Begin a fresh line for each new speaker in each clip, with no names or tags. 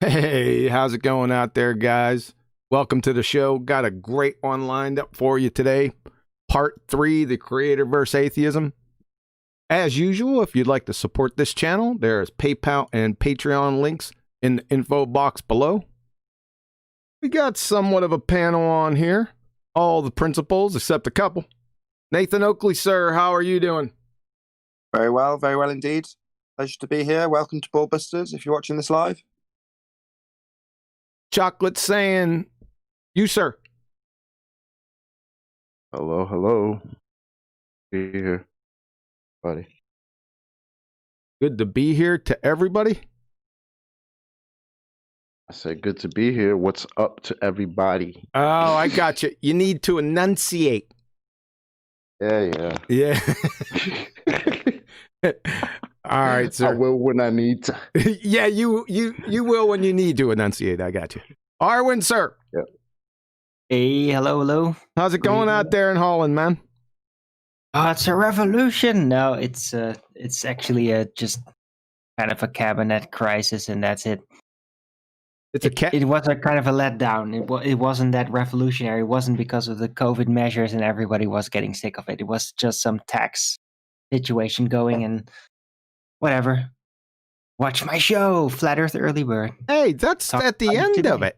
Hey, how's it going out there, guys? Welcome to the show. Got a great one lined up for you today. Part 3, the Creator versus Atheism. As usual, if you'd like to support this channel, there's PayPal and Patreon links in the info box below. We got somewhat of a panel on here. All the principals, except a couple. Nathan Oakley, sir, how are you doing?
Very well indeed. Pleasure to be here. Welcome to BALLBUSTERS if you're watching this live.
Chocolate saying, you, sir.
Hello. Be here, buddy.
Good to be here to everybody.
I said good to be here. What's up to everybody?
Oh, I got you. You need to enunciate.
Yeah.
All right, sir.
I will when I need to.
Yeah, you will when you need to enunciate. I got you. Arwen, sir.
Yep.
Hey, hello.
How's it going out there in Holland, man?
Oh, it's a revolution. No, it's actually just kind of a cabinet crisis, and that's it. It was a kind of a letdown. It wasn't that revolutionary. It wasn't because of the COVID measures and everybody was getting sick of it. It was just some tax situation going and whatever. Watch my show, Flat Earth Early Bird.
Hey, that's at the end of it.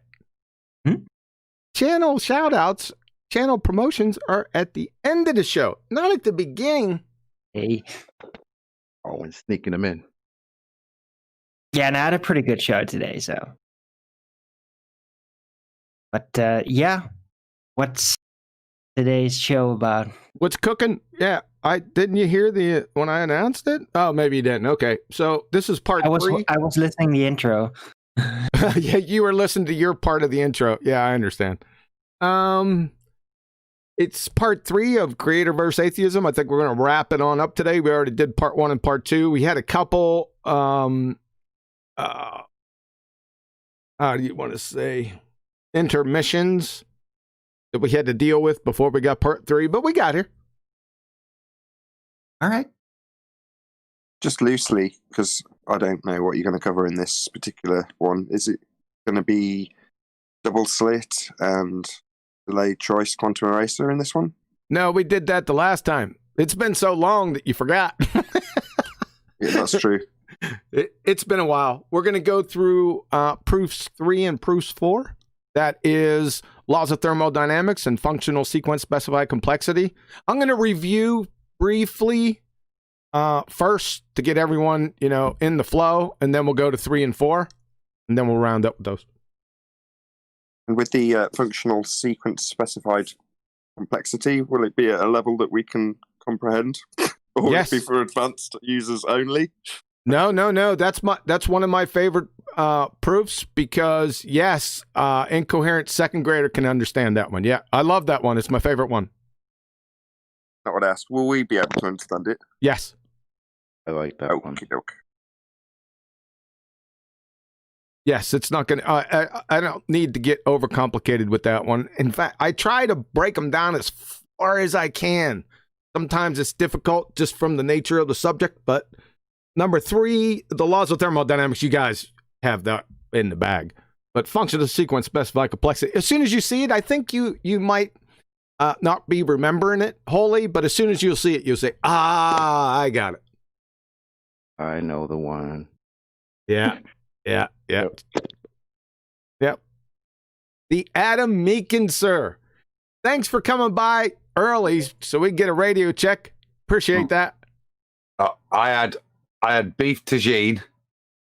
Channel shout-outs, channel promotions are at the end of the show, not at the beginning.
Hey.
Oh, and sneaking them in.
Yeah, and I had a pretty good show today, so. But, yeah. What's today's show about?
What's cooking? Yeah, didn't you hear when I announced it? Oh, maybe you didn't. Okay, so this is part 3.
I was listening to the intro.
Yeah, you were listening to your part of the intro. Yeah, I understand. It's part 3 of Creator versus Atheism. I think we're going to wrap it on up today. We already did part 1 and part 2. We had a couple, how do you want to say, intermissions that we had to deal with before we got part 3, but we got here.
All right.
Just loosely, because I don't know what you're going to cover in this particular one. Is it going to be double slit and delayed choice quantum eraser in this one?
No, we did that the last time. It's been so long that you forgot.
Yeah, that's true.
It's been a while. We're going to go through proofs 3 and proofs 4. That is laws of thermodynamics and functional sequence specified complexity. I'm going to review briefly first to get everyone, in the flow, and then we'll go to 3 and 4, and then we'll round up with those.
And with the functional sequence specified complexity, will it be at a level that we can comprehend? Or
yes.
Will it be for advanced users only?
No. That's one of my favorite proofs because, yes, incoherent second grader can understand that one. Yeah, I love that one. It's my favorite one.
Not what I asked. Will we be able to understand it?
Yes.
I like that one.
Okay.
Yes, it's not going to... I don't need to get overcomplicated with that one. In fact, I try to break them down as far as I can. Sometimes it's difficult just from the nature of the subject, but number 3, the laws of thermodynamics, you guys have that in the bag. But functional sequence specified complexity. As soon as you see it, I think you might not be remembering it wholly, but as soon as you'll see it, you'll say, I got it.
I know the one.
Yeah. Yep. The Adam Meekin, sir. Thanks for coming by early so we can get a radio check. Appreciate that.
I had beef tagine,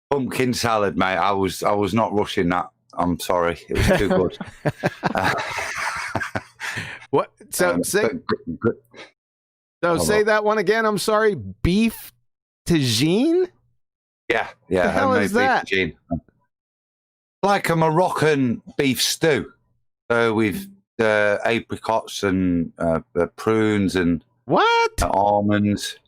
pumpkin salad, mate. I was not rushing that. I'm sorry. It was too good.
What? So say that one again. I'm sorry. Beef tagine?
Yeah.
The hell is that?
Like a Moroccan beef stew. So with apricots and prunes and almonds,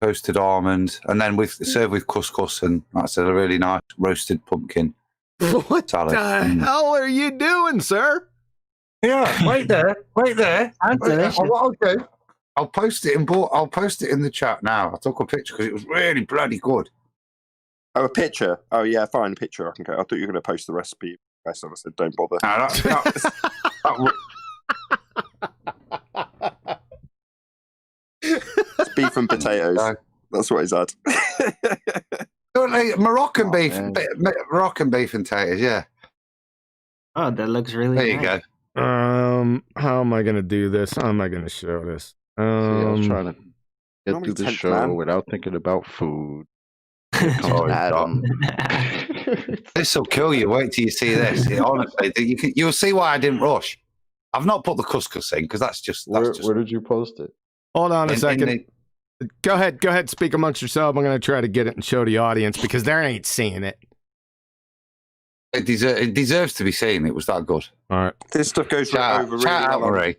toasted almonds, and then served with couscous, and that's a really nice roasted pumpkin
what
salad.
The hell are you doing, sir?
Yeah, wait there.
Delicious.
What I'll do, I'll post it in the chat now. I took a picture because it was really bloody good.
Oh, a picture. Oh, yeah, fine, a picture. I can go. I thought you were going to post the recipe. I sort of said, don't bother. It's beef and potatoes. That's what he's had.
Moroccan beef, Moroccan beef and potatoes. Yeah.
Oh, that looks really
There you
nice.
go.
How am I going to do this? How am I going to show this?
See, I was trying to get
Normally
through the
10th
show
man.
without thinking about food.
Oh,
Adam.
This will kill you. Wait till you see this. Honestly, you'll see why I didn't rush. I've not put the couscous in because that's just.
Where did you post it?
Hold on a second. Go ahead. Speak amongst yourself. I'm going to try to get it and show the audience because they ain't seeing it.
It deserves to be seen. It was that good.
All right.
This stuff goes over really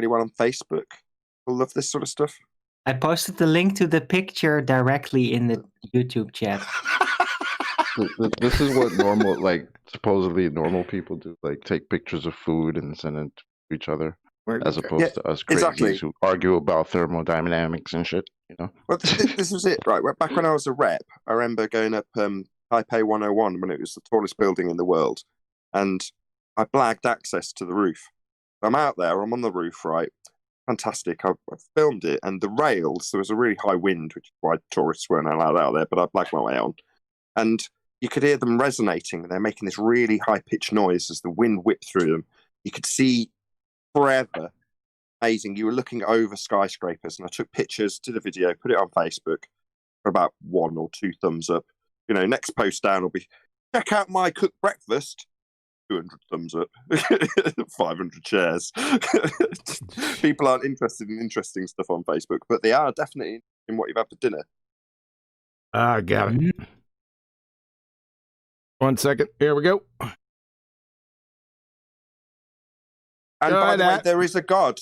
well on Facebook. I love this sort of stuff.
I posted the link to the picture directly in the YouTube chat.
This is what supposedly normal people do, like take pictures of food and send it to each other, as opposed to us crazies who argue about thermodynamics and shit, you know?
Well, this was it, right? Back when I was a rep, I remember going up Taipei 101 when it was the tallest building in the world, and I blagged access to the roof. I'm out there, I'm on the roof, right? Fantastic. I filmed it, and the rails, there was a really high wind, which is why tourists weren't allowed out there, but I blagged my way on. And you could hear them resonating, and they're making this really high-pitched noise as the wind whipped through them. You could see forever. Amazing. You were looking over skyscrapers, and I took pictures, did a video, put it on Facebook for about 1 or 2 thumbs up. You know, next post down will be, check out my cooked breakfast. 200 thumbs up, 500 shares. People aren't interested in interesting stuff on Facebook, but they are definitely in what you've had for dinner.
I got it. 1 second. Here we go.
And by the way, there is a God.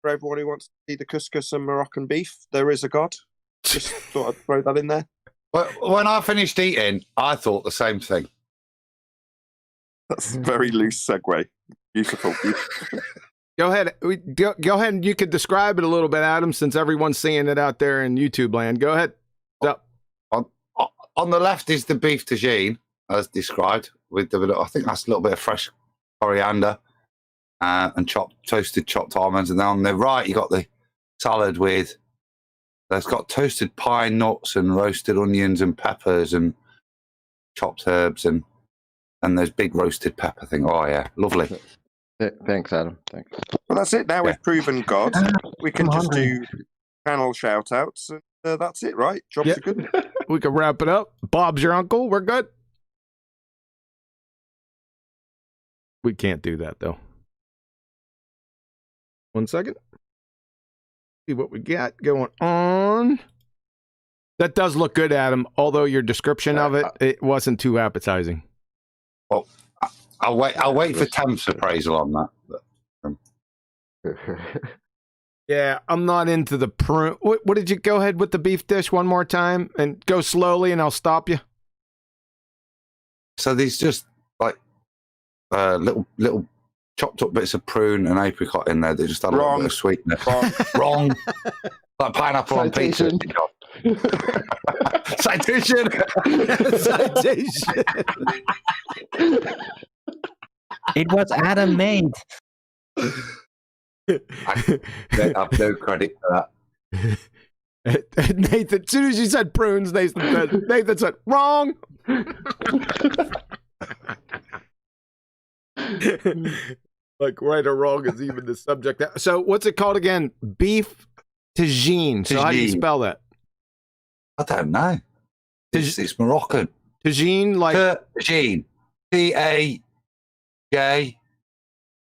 For everyone who wants to see the couscous and Moroccan beef, there is a God. Just thought I'd throw that in there.
Well, when I finished eating, I thought the same thing.
That's a very loose segue. Beautiful.
Go ahead. Go ahead and you could describe it a little bit, Adam, since everyone's seeing it out there in YouTube land. Go ahead.
On the left is the beef tagine, as described, with I think that's a little bit of fresh coriander and toasted chopped almonds. And then on the right, you got the salad that's got toasted pine nuts and roasted onions and peppers and chopped herbs and there's big roasted pepper thing. Oh, yeah. Lovely.
Thanks, Adam. Thanks.
Well, that's it. Now we've proven God. We can just do channel shout-outs. And that's it, right? Jobs are good.
We can wrap it up. Bob's your uncle. We're good. We can't do that, though. 1 second. See what we got going on. That does look good, Adam, although your description of it wasn't too appetizing.
Well, I'll wait for Tam's appraisal on that.
Yeah, I'm not into the prune. What did you go ahead with the beef dish one more time and go slowly and I'll stop you?
So these just like little chopped up bits of prune and apricot in there. They just add a little bit of sweetness. Wrong. Like pineapple on pizza. Citation.
Citation.
It was Adam made.
I have no credit for
that. Nathan, as soon as you said prunes, Nathan said, wrong. Like right or wrong is even the subject. So what's it called again? Beef tagine. So how do you spell that?
I don't know. It's Moroccan.
Tagine, like
tagine. Tagine.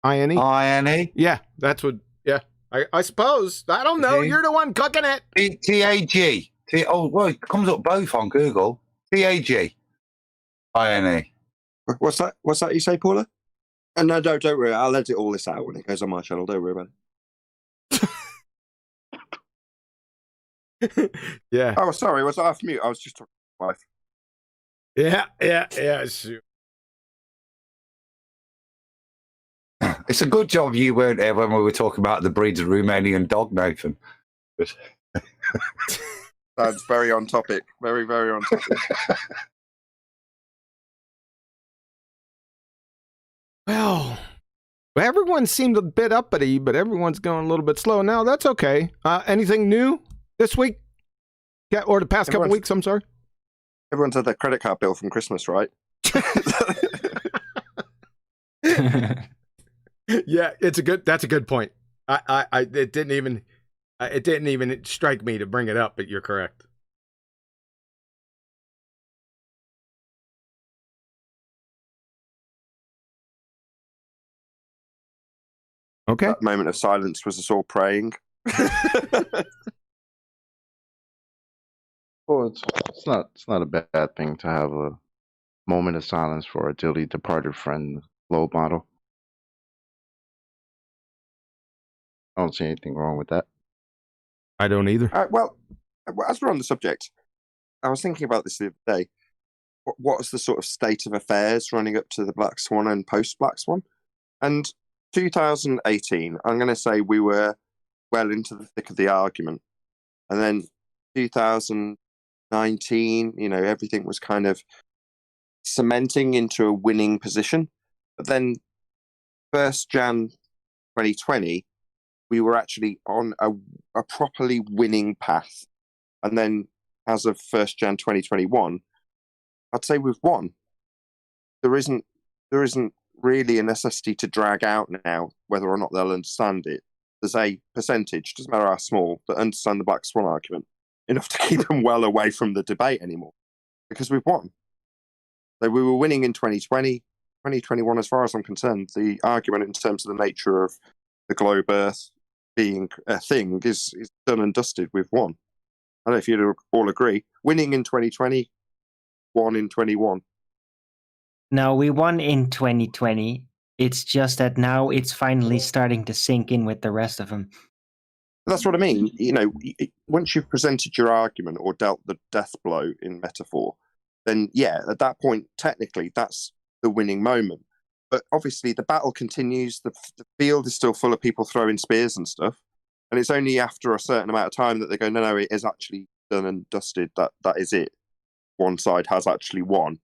I-N-E? Yeah, that's what, yeah. I suppose. I don't know. You're the one cooking it.
T-A-G. Oh, well, it comes up both on Google. T-A-G. I-N-E.
What's that you say, Paula? No, don't worry. I'll edit all this out when it goes on my channel. Don't worry about
it. Yeah.
Oh, sorry. Was I off mute? I was just talking to my wife.
Yeah, sure.
It's a good job you weren't there when we were talking about the breeds of Romanian dog, Nathan.
That's very on topic. Very, very on topic.
Well, everyone seemed a bit uppity, but everyone's going a little bit slow now. That's okay. Anything new this week? Yeah, or the past couple weeks? I'm sorry.
Everyone's had their credit card bill from Christmas, right?
Yeah, that's a good point. It didn't even strike me to bring it up, but you're correct. Okay.
That moment of silence was us all praying.
Well, it's not a bad thing to have a moment of silence for a dearly departed friend, low model. I don't see anything wrong with that.
I don't either.
Well, as we're on the subject, I was thinking about this the other day. What was the sort of state of affairs running up to the Black Swan and post Black Swan? And 2018, I'm going to say we were well into the thick of the argument. And then 2019, everything was kind of cementing into a winning position. But then 1st Jan 2020, we were actually on a properly winning path. And then as of 1st Jan 2021, I'd say we've won. There isn't really a necessity to drag out now whether or not they'll understand it. There's a percentage, doesn't matter how small, that understand the Black Swan argument enough to keep them well away from the debate anymore, because we've won. So we were winning in 2020, 2021, as far as I'm concerned. The argument in terms of the nature of the globe Earth being a thing is done and dusted. We've won. I don't know if you'd all agree. Winning in 2020, won in 21.
No, we won in 2020. It's just that now it's finally starting to sink in with the rest of them.
That's what I mean. Once you've presented your argument or dealt the death blow in metaphor, then yeah, at that point, technically, that's the winning moment. But obviously, the battle continues. The field is still full of people throwing spears and stuff. And it's only after a certain amount of time that they go, no, it is actually done and dusted. That is it. One side has actually won.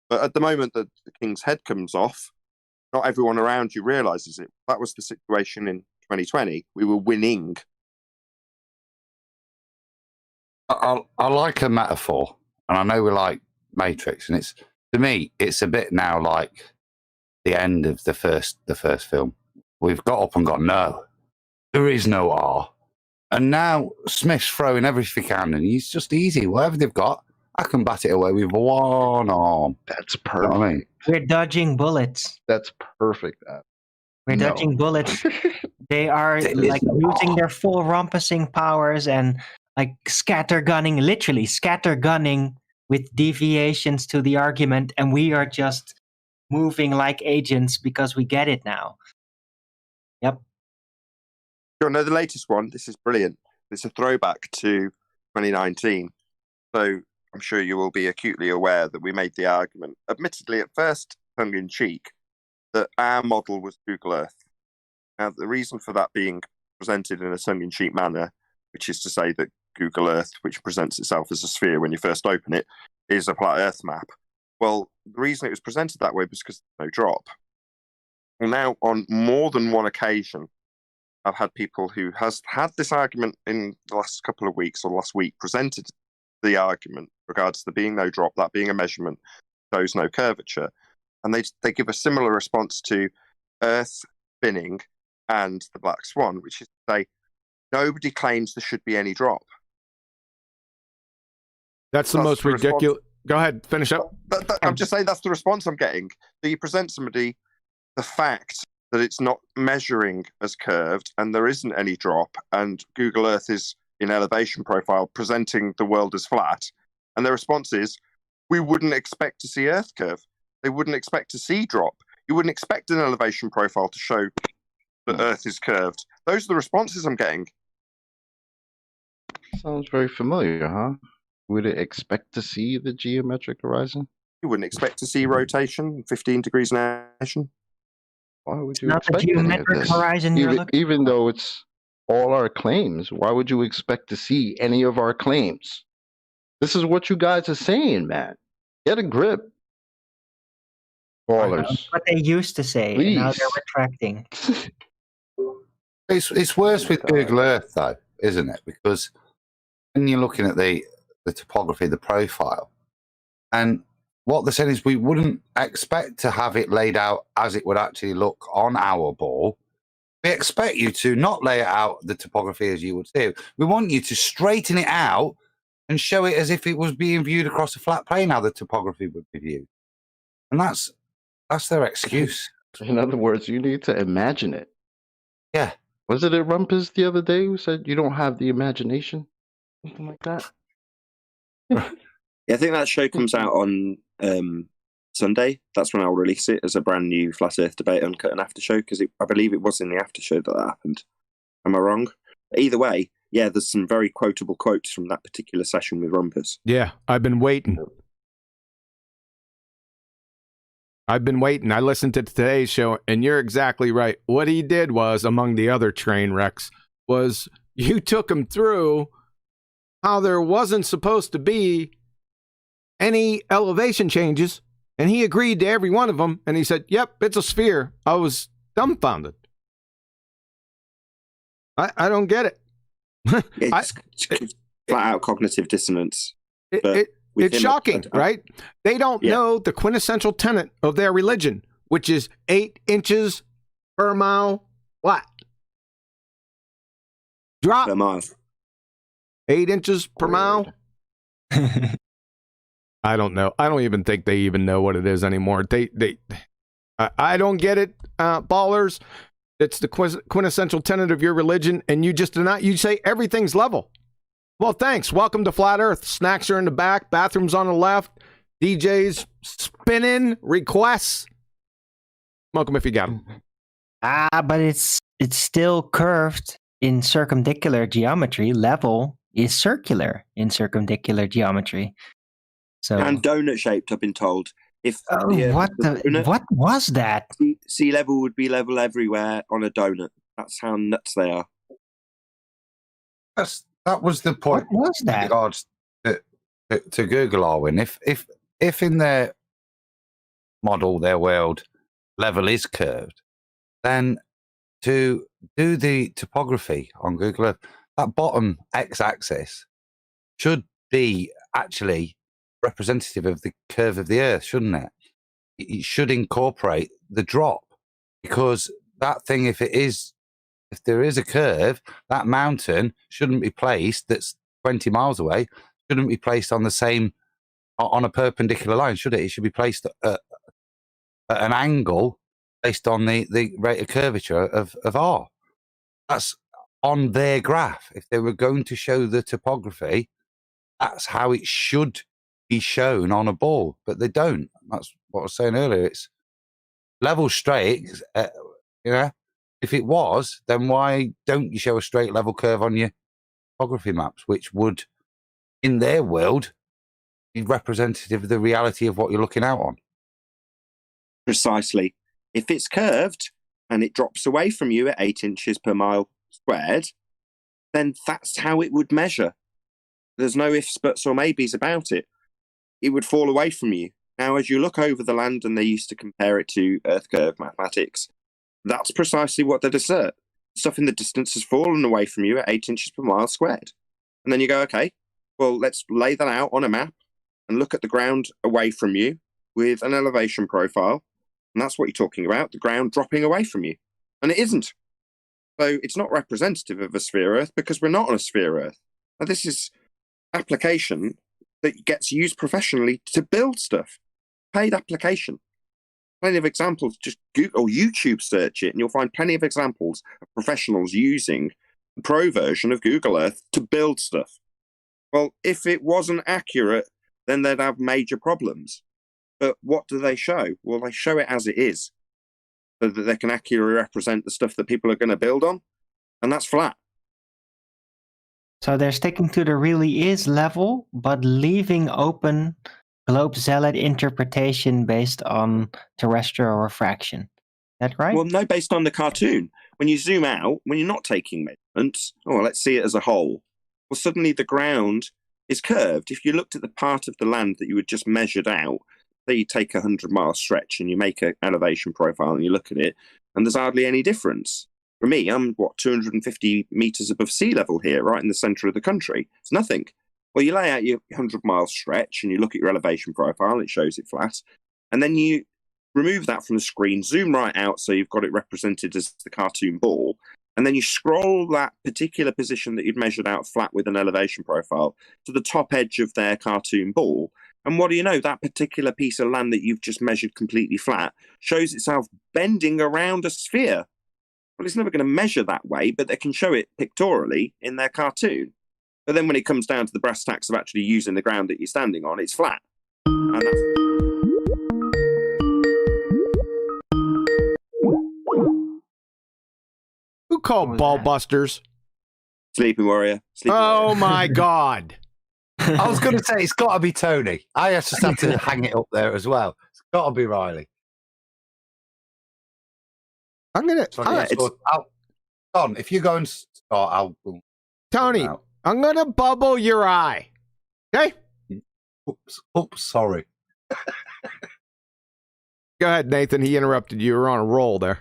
But at the moment that the king's head comes off, not everyone around you realizes it. That was the situation in 2020. We were winning.
I like a metaphor, and I know we like Matrix, and to me, it's a bit now like the end of the first film. We've got up and gone, no, there is no R. And now Smith's throwing everything he can, and he's just easy. Whatever they've got, I can bat it away with one arm.
That's perfect.
You know what I mean?
We're dodging bullets.
That's perfect.
We're dodging bullets. They are using their full rompusing powers and literally scattergunning with deviations to the argument, and we are just moving like agents because we get it now. Yep.
You know the latest one? This is brilliant. It's a throwback to 2019. So I'm sure you will be acutely aware that we made the argument, admittedly at first tongue-in-cheek, that our model was Google Earth. Now, the reason for that being presented in a tongue-in-cheek manner, which is to say that Google Earth, which presents itself as a sphere when you first open it, is a flat Earth map. Well, the reason it was presented that way was because there's no drop. Well, now, on more than one occasion, I've had people who has had this argument in the last couple of weeks or last week presented the argument regards to there being no drop, that being a measurement, shows no curvature. And they give a similar response to Earth spinning and the Black Swan, which is to say, nobody claims there should be any drop.
That's the most ridiculous. Go ahead, finish up.
I'm just saying that's the response I'm getting. So you present somebody the fact that it's not measuring as curved and there isn't any drop, and Google Earth is in elevation profile presenting the world as flat, and their response is, we wouldn't expect to see Earth curve. They wouldn't expect to see drop. You wouldn't expect an elevation profile to show that Earth is curved. Those are the responses I'm getting.
Sounds very familiar, huh? Would it expect to see the geometric horizon?
You wouldn't expect to see rotation, 15 degrees nation.
Why would you
not
expect
the geometric horizon you're looking
even though it's all our claims, why would you expect to see any of our claims? This is what you guys are saying, man. Get a grip. Ballers.
What they used to say, and now they're retracting.
It's worse with Google Earth, though, isn't it? Because when you're looking at the topography, the profile, and what they're saying is we wouldn't expect to have it laid out as it would actually look on our ball. We expect you to not lay it out the topography as you would see it. We want you to straighten it out and show it as if it was being viewed across a flat plane, how the topography would be viewed. And that's their excuse.
In other words, you need to imagine it.
Yeah.
Was it a Rumpus the other day who said you don't have the imagination? Something like that?
Yeah, I think that show comes out on Sunday. That's when I'll release it as a brand new Flat Earth Debate Uncut and After show, because I believe it was in the after show that happened. Am I wrong? Either way, yeah, there's some very quotable quotes from that particular session with Rumpus.
Yeah, I've been waiting. I listened to today's show, and you're exactly right. What he did was, among the other train wrecks, was you took him through how there wasn't supposed to be any elevation changes, and he agreed to every one of them, and he said, yep, it's a sphere. I was dumbfounded. I don't get it.
It's flat out cognitive dissonance.
It's shocking, right? They don't know the quintessential tenet of their religion, which is 8 inches per mile flat. Drop.
Per mile.
8 inches per mile. I don't know. I don't even think they even know what it is anymore. I don't get it, ballers. It's the quintessential tenet of your religion, and you just do not. You say everything's level. Well, thanks. Welcome to Flat Earth. Snacks are in the back. Bathrooms on the left. DJs spinning. Requests. Smoke them if you got them.
But it's still curved in circumdicular geometry. Level is circular in circumdicular geometry. So
and donut shaped, I've been told.
What was that?
Sea level would be level everywhere on a donut. That's how nuts they are.
That was the point.
What was that?
In regards to Google, Arwin, if in their model, their world, level is curved, then to do the topography on Google Earth, that bottom x-axis should be actually representative of the curve of the Earth, shouldn't it? It should incorporate the drop, because that thing, if there is a curve, that mountain shouldn't be placed, that's 20 miles away, shouldn't be placed on a perpendicular line, should it? It should be placed at an angle based on the rate of curvature of R. That's on their graph. If they were going to show the topography, that's how it should be shown on a ball, but they don't. That's what I was saying earlier. It's level straight, If it was, then why don't you show a straight level curve on your topography maps, which would, in their world, be representative of the reality of what you're looking out on?
Precisely. If it's curved and it drops away from you at 8 inches per mile squared, then that's how it would measure. There's no ifs, buts, or maybes about it. It would fall away from you. Now, as you look over the land, and they used to compare it to Earth curve mathematics, that's precisely what they'd assert. Stuff in the distance has fallen away from you at 8 inches per mile squared. And then you go, okay, well, let's lay that out on a map and look at the ground away from you with an elevation profile. And that's what you're talking about, the ground dropping away from you. And it isn't. So it's not representative of a sphere Earth, because we're not on a sphere Earth. Now, this is application that gets used professionally to build stuff. Paid application. Plenty of examples. Just Google or YouTube search it, and you'll find plenty of examples of professionals using the pro version of Google Earth to build stuff. Well, if it wasn't accurate, then they'd have major problems. But what do they show? Well, they show it as it is, so that they can accurately represent the stuff that people are going to build on, and that's flat.
So they're sticking to the really is level, but leaving open globe zealot interpretation based on terrestrial refraction. Is that right?
Well, no, based on the cartoon. When you zoom out, when you're not taking measurements, let's see it as a whole. Well, suddenly the ground is curved. If you looked at the part of the land that you had just measured out, say you take a 100-mile stretch and you make an elevation profile and you look at it, and there's hardly any difference. For me, I'm 250 meters above sea level here, right in the center of the country. It's nothing. Well, you lay out your 100-mile stretch and you look at your elevation profile, it shows it flat, and then you remove that from the screen, zoom right out so you've got it represented as the cartoon ball, and then you scroll that particular position that you'd measured out flat with an elevation profile to the top edge of their cartoon ball. And what do you know? That particular piece of land that you've just measured completely flat shows itself bending around a sphere. Well, it's never going to measure that way, but they can show it pictorially in their cartoon. But then when it comes down to the brass tacks of actually using the ground that you're standing on, it's flat. And that's...
Who called BALLBUSTERS?
Sleeping Warrior.
Oh my God.
I was going to say, it's got to be Tony. I just have to hang it up there as well. It's got to be Riley.
I'm going
to... Don, if you go and start, I'll...
Tony, I'm going to bubble your eye. Okay?
Oops, sorry.
Go ahead, Nathan. He interrupted you. You were on a roll there.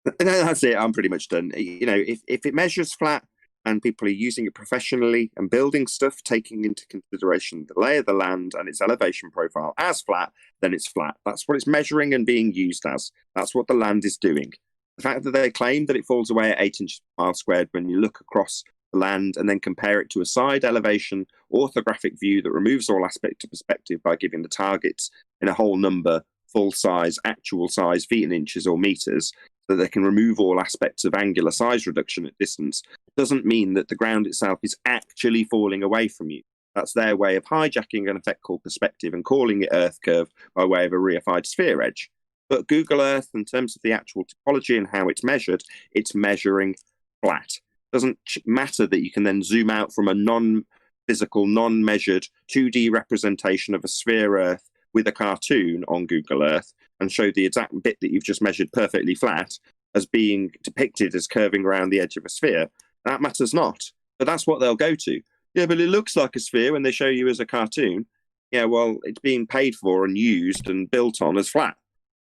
No, that's it. I'm pretty much done. You know, if it measures flat and people are using it professionally and building stuff, taking into consideration the lay of the land and its elevation profile as flat, then it's flat. That's what it's measuring and being used as. That's what the land is doing. The fact that they claim that it falls away at 8 inches per mile squared when you look across the land and then compare it to a side elevation orthographic view that removes all aspect of perspective by giving the targets in a whole number, full size, actual size, feet and inches or meters, so that they can remove all aspects of angular size reduction at distance, doesn't mean that the ground itself is actually falling away from you. That's their way of hijacking an effect called perspective and calling it Earth curve by way of a reified sphere edge. But Google Earth, in terms of the actual topology and how it's measured, it's measuring flat. It doesn't matter that you can then zoom out from a non-physical, non-measured 2D representation of a sphere Earth with a cartoon on Google Earth and show the exact bit that you've just measured perfectly flat as being depicted as curving around the edge of a sphere. That matters not. But that's what they'll go to. Yeah, but it looks like a sphere when they show you as a cartoon. Yeah, well, it's being paid for and used and built on as flat.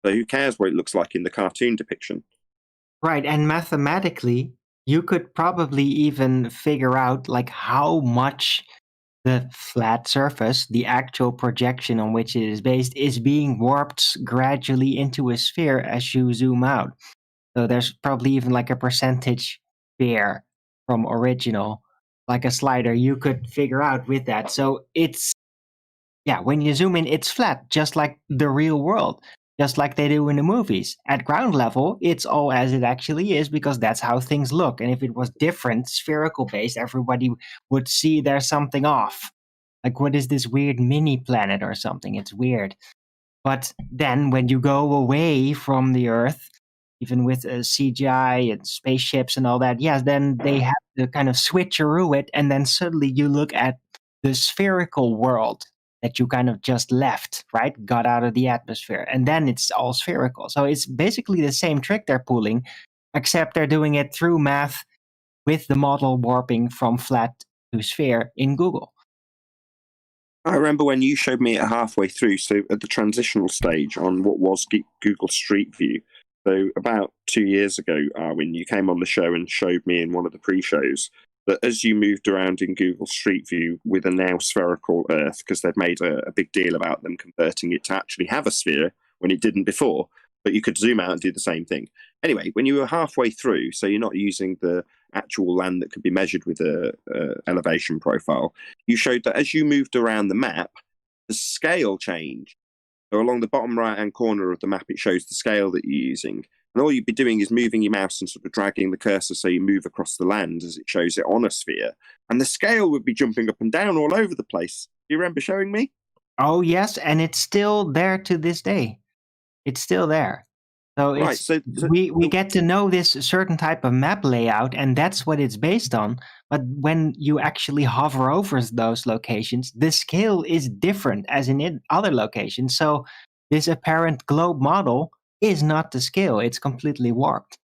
So who cares what it looks like in the cartoon depiction?
Right, and mathematically, you could probably even figure out like how much the flat surface, the actual projection on which it is based, is being warped gradually into a sphere as you zoom out. So there's probably even like a percentage sphere from original, like a slider you could figure out with that. So it's, yeah, when you zoom in, it's flat, just like the real world. Just like they do in the movies. At ground level, it's all as it actually is because that's how things look. And if it was different, spherical based, everybody would see there's something off. Like, what is this weird mini planet or something? It's weird. But then when you go away from the Earth, even with CGI and spaceships and all that, yes, then they have to kind of switcheroo it. And then suddenly you look at the spherical world that you kind of just left, right? Got out of the atmosphere. And then it's all spherical. So it's basically the same trick they're pulling, except they're doing it through math with the model warping from flat to sphere in Google.
I remember when you showed me it halfway through, so at the transitional stage on what was Google Street View. So about 2 years ago, when you came on the show and showed me in one of the pre-shows, that as you moved around in Google Street View with a now spherical Earth, because they've made a big deal about them converting it to actually have a sphere when it didn't before, but you could zoom out and do the same thing. Anyway, when you were halfway through, so you're not using the actual land that could be measured with a elevation profile, you showed that as you moved around the map, the scale changed. So along the bottom right-hand corner of the map, it shows the scale that you're using. And all you'd be doing is moving your mouse and sort of dragging the cursor so you move across the land as it shows it on a sphere. And the scale would be jumping up and down all over the place. Do you remember showing me?
Oh, yes. And it's still there to this day. It's still there. So,
right,
we get to know this certain type of map layout, and that's what it's based on. But when you actually hover over those locations, the scale is different as in other locations. So this apparent globe model is not the scale. It's completely warped.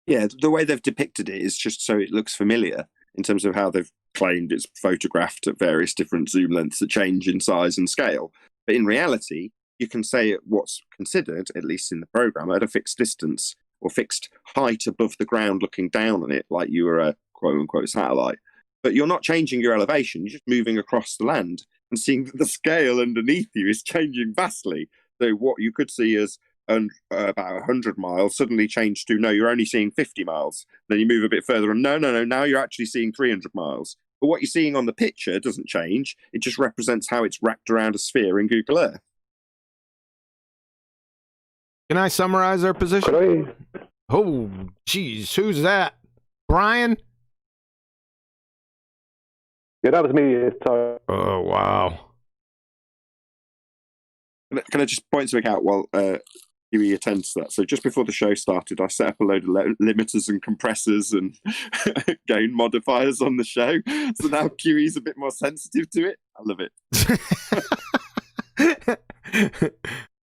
Yeah, the way they've depicted it is just so it looks familiar. in terms of how they've claimed it's photographed at various different zoom lengths that change in size and scale. But in reality, you can say what's considered, at least in the program, at a fixed distance or fixed height above the ground looking down on it, like you were a quote-unquote satellite. But you're not changing your elevation, you're just moving across the land and seeing that the scale underneath you is changing vastly. So what you could see as about 100 miles suddenly changed to, no, you're only seeing 50 miles. Then you move a bit further and no, now you're actually seeing 300 miles. But what you're seeing on the picture doesn't change. It just represents how it's wrapped around a sphere in Google Earth.
Can I summarize our position? Oh, geez, who's that? Brian?
Yeah, that was me. Sorry.
Oh, wow.
Can I just point something out while Huey attends to that? So just before the show started, I set up a load of limiters and compressors and gain modifiers on the show. So now Huey's a bit more sensitive to it. I love
it.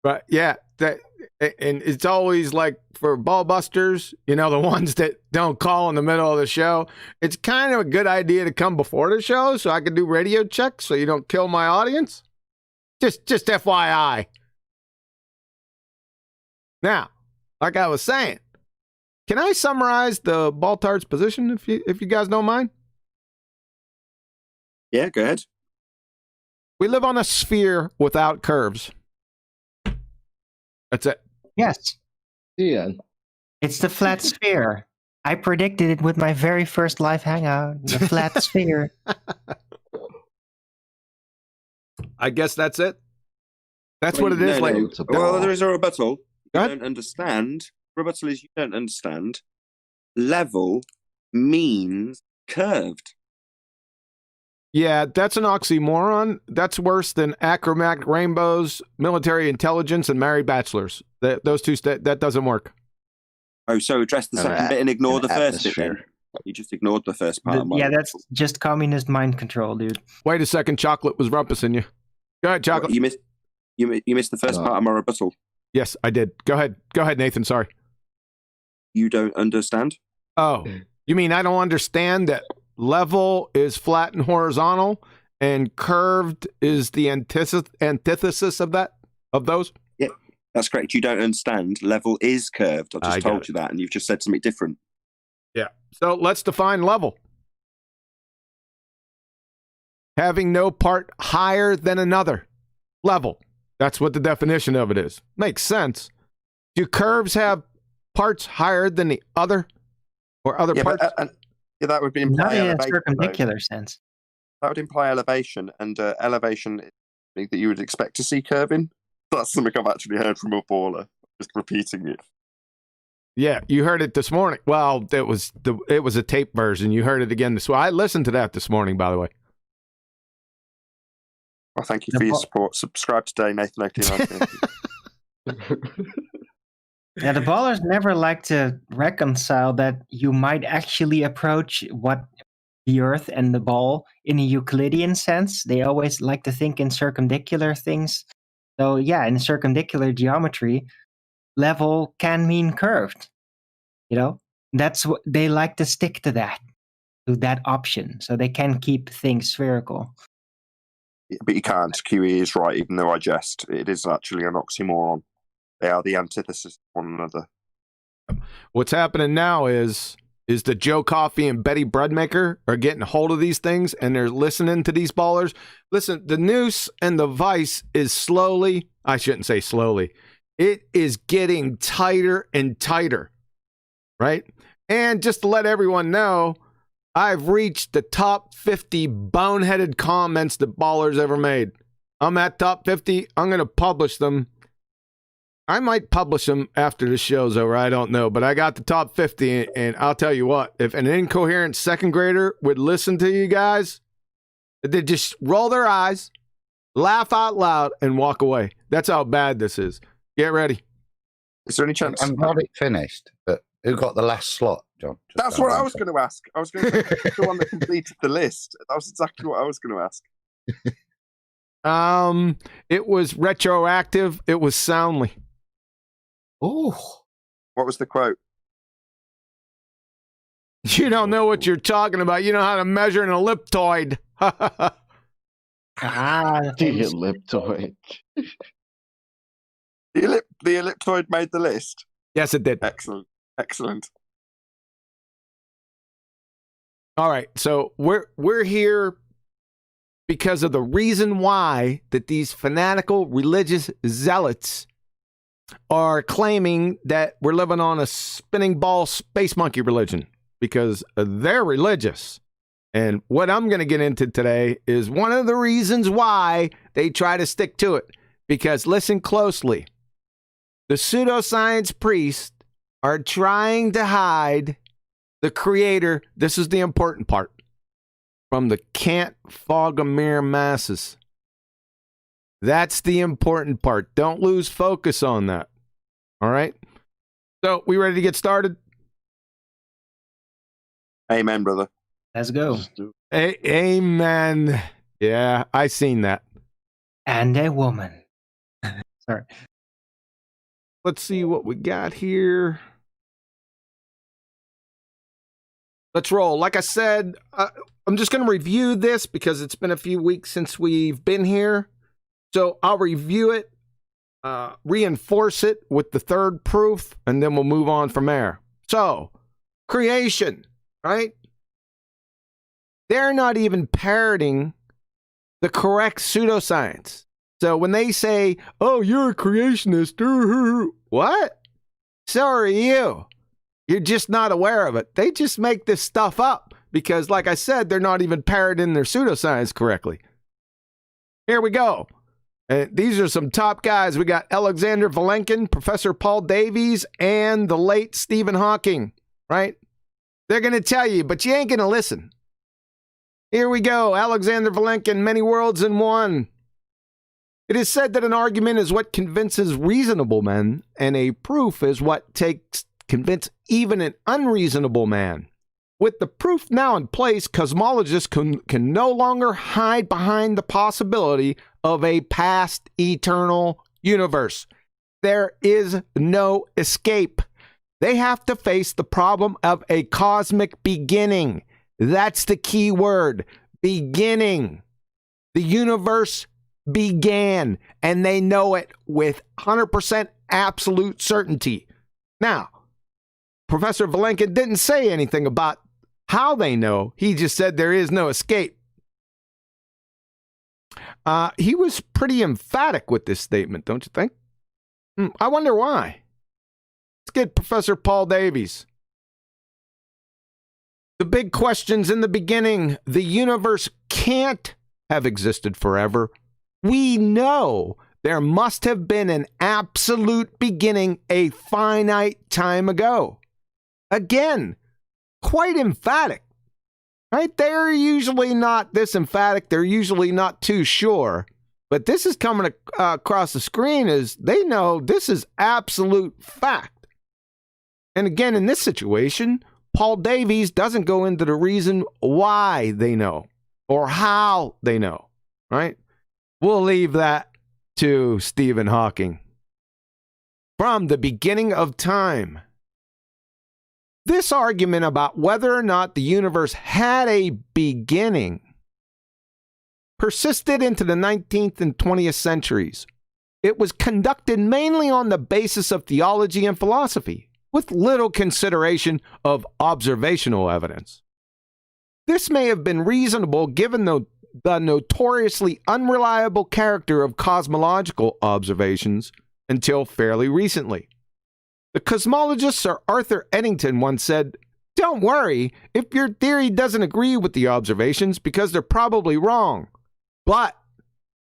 But yeah, and it's always like for ballbusters, you know, the ones that don't call in the middle of the show, it's kind of a good idea to come before the show so I can do radio checks so you don't kill my audience. Just FYI. Now, like I was saying, can I summarize the Baltards position if you guys don't mind?
Yeah, go ahead.
We live on a sphere without curves. That's it.
Yes.
Yeah.
It's the flat sphere. I predicted it with my very first live hangout. The flat sphere.
I guess that's it. That's what it is.
No. Well, there is a rebuttal. You don't understand. Rebuttal is you don't understand. Level means curved.
Yeah, that's an oxymoron. That's worse than achromatic rainbows, military intelligence, and married bachelors. Those two, that doesn't work.
Oh, so address the second bit and ignore the first bit then. You just ignored the first part.
Yeah, that's just communist mind control, dude.
Wait a second, Chocolate was rumpusing you. Go ahead, Chocolate.
You missed the first part of my rebuttal.
Yes, I did. Go ahead, Nathan. Sorry.
You don't understand?
Oh, you mean I don't understand that level is flat and horizontal and curved is the antithesis of that, of those?
Yeah, that's correct. You don't understand. Level is curved. I just told you that, and you've just said something different.
Yeah. So let's define level. Having no part higher than another. Level. That's what the definition of it is. Makes sense. Do curves have parts higher than the other? Or other parts?
Yeah, that would imply
not in a
elevation,
perpendicular sense.
That would imply elevation, and elevation is something that you would expect to see curving. That's something I've actually heard from a baller. Just repeating it.
Yeah, you heard it this morning. Well, it was a tape version. You heard it again this morning. I listened to that this morning, by the way.
Well, thank you for your support. Subscribe today, Nathan Oakley.
Yeah, the ballers never like to reconcile that you might actually approach what the Earth and the ball in a Euclidean sense. They always like to think in circumdicular things. So yeah, in circumdicular geometry, level can mean curved. You know, that's what they like to stick to that option, so they can keep things spherical.
Yeah, but you can't. QE is right, even though I jest. It is actually an oxymoron. They are the antithesis of one another.
What's happening now is the Joe Coffey and Betty Breadmaker are getting a hold of these things, and they're listening to these ballers. Listen, the noose and the vice is slowly, I shouldn't say slowly, it is getting tighter and tighter, right? And just to let everyone know, I've reached the top 50 boneheaded comments that ballers ever made. I'm at top 50. I'm going to publish them. I might publish them after the show's over. I don't know. But I got the top 50, and I'll tell you what. If an incoherent second grader would listen to you guys, they'd just roll their eyes, laugh out loud, and walk away. That's how bad this is. Get ready.
Is there any chance?
I'm not finished, but who got the last slot, John?
That's what I was going to ask. I was going to say the one that completed the list. That was exactly what I was going to ask.
It was retroactive. It was soundly.
Oh, what was the quote?
You don't know what you're talking about. You know how to measure an elliptoid.
The elliptoid.
The elliptoid made the list.
Yes, it did.
Excellent.
All right, so we're here because of the reason why that these fanatical religious zealots are claiming that we're living on a spinning ball space monkey religion, because they're religious. And what I'm going to get into today is one of the reasons why they try to stick to it. Because listen closely, the pseudoscience priests are trying to hide the creator, this is the important part, from the can't fog a mere masses. That's the important part. Don't lose focus on that. All right? So, we ready to get started?
Amen, brother.
Let's go.
Amen. Yeah, I seen that.
And a woman. Sorry.
Let's see what we got here. Let's roll. Like I said, I'm just going to review this because it's been a few weeks since we've been here. So I'll review it, reinforce it with the third proof, and then we'll move on from there. So, creation, right? They're not even parroting the correct pseudoscience. So when they say, oh, you're a creationist, what? So are you. You're just not aware of it. They just make this stuff up because, like I said, they're not even parroting their pseudoscience correctly. Here we go. These are some top guys. We got Alexander Vilenkin, Professor Paul Davies, and the late Stephen Hawking, right? They're going to tell you, but you ain't going to listen. Here we go. Alexander Vilenkin, Many Worlds in One. It is said that an argument is what convinces reasonable men, and a proof is what takes convince even an unreasonable man. With the proof now in place, cosmologists can no longer hide behind the possibility of a past eternal universe. There is no escape. They have to face the problem of a cosmic beginning. That's the key word, beginning. The universe began, and they know it with 100% absolute certainty. Now, Professor Vilenkin didn't say anything about how they know. He just said there is no escape. He was pretty emphatic with this statement, don't you think? I wonder why. Let's get Professor Paul Davies. The big questions in the beginning. The universe can't have existed forever. We know there must have been an absolute beginning a finite time ago. Again, quite emphatic, right? They're usually not this emphatic. They're usually not too sure. But this is coming across the screen as they know this is absolute fact. And again, in this situation, Paul Davies doesn't go into the reason why they know or how they know, right? We'll leave that to Stephen Hawking. From the beginning of time, this argument about whether or not the universe had a beginning persisted into the 19th and 20th centuries. It was conducted mainly on the basis of theology and philosophy, with little consideration of observational evidence. This may have been reasonable given the notoriously unreliable character of cosmological observations until fairly recently. The cosmologist Sir Arthur Eddington once said, "Don't worry if your theory doesn't agree with the observations because they're probably wrong. But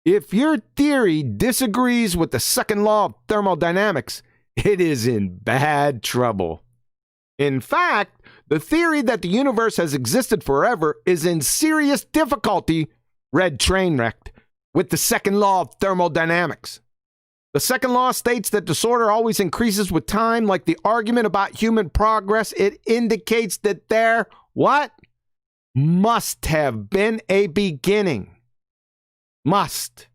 if your theory disagrees with the second law of thermodynamics, it is in bad trouble." In fact, the theory that the universe has existed forever is in serious difficulty, red train wrecked, with the second law of thermodynamics. The second law states that disorder always increases with time, like the argument about human progress. It indicates that there, what? Must have been a beginning. Must.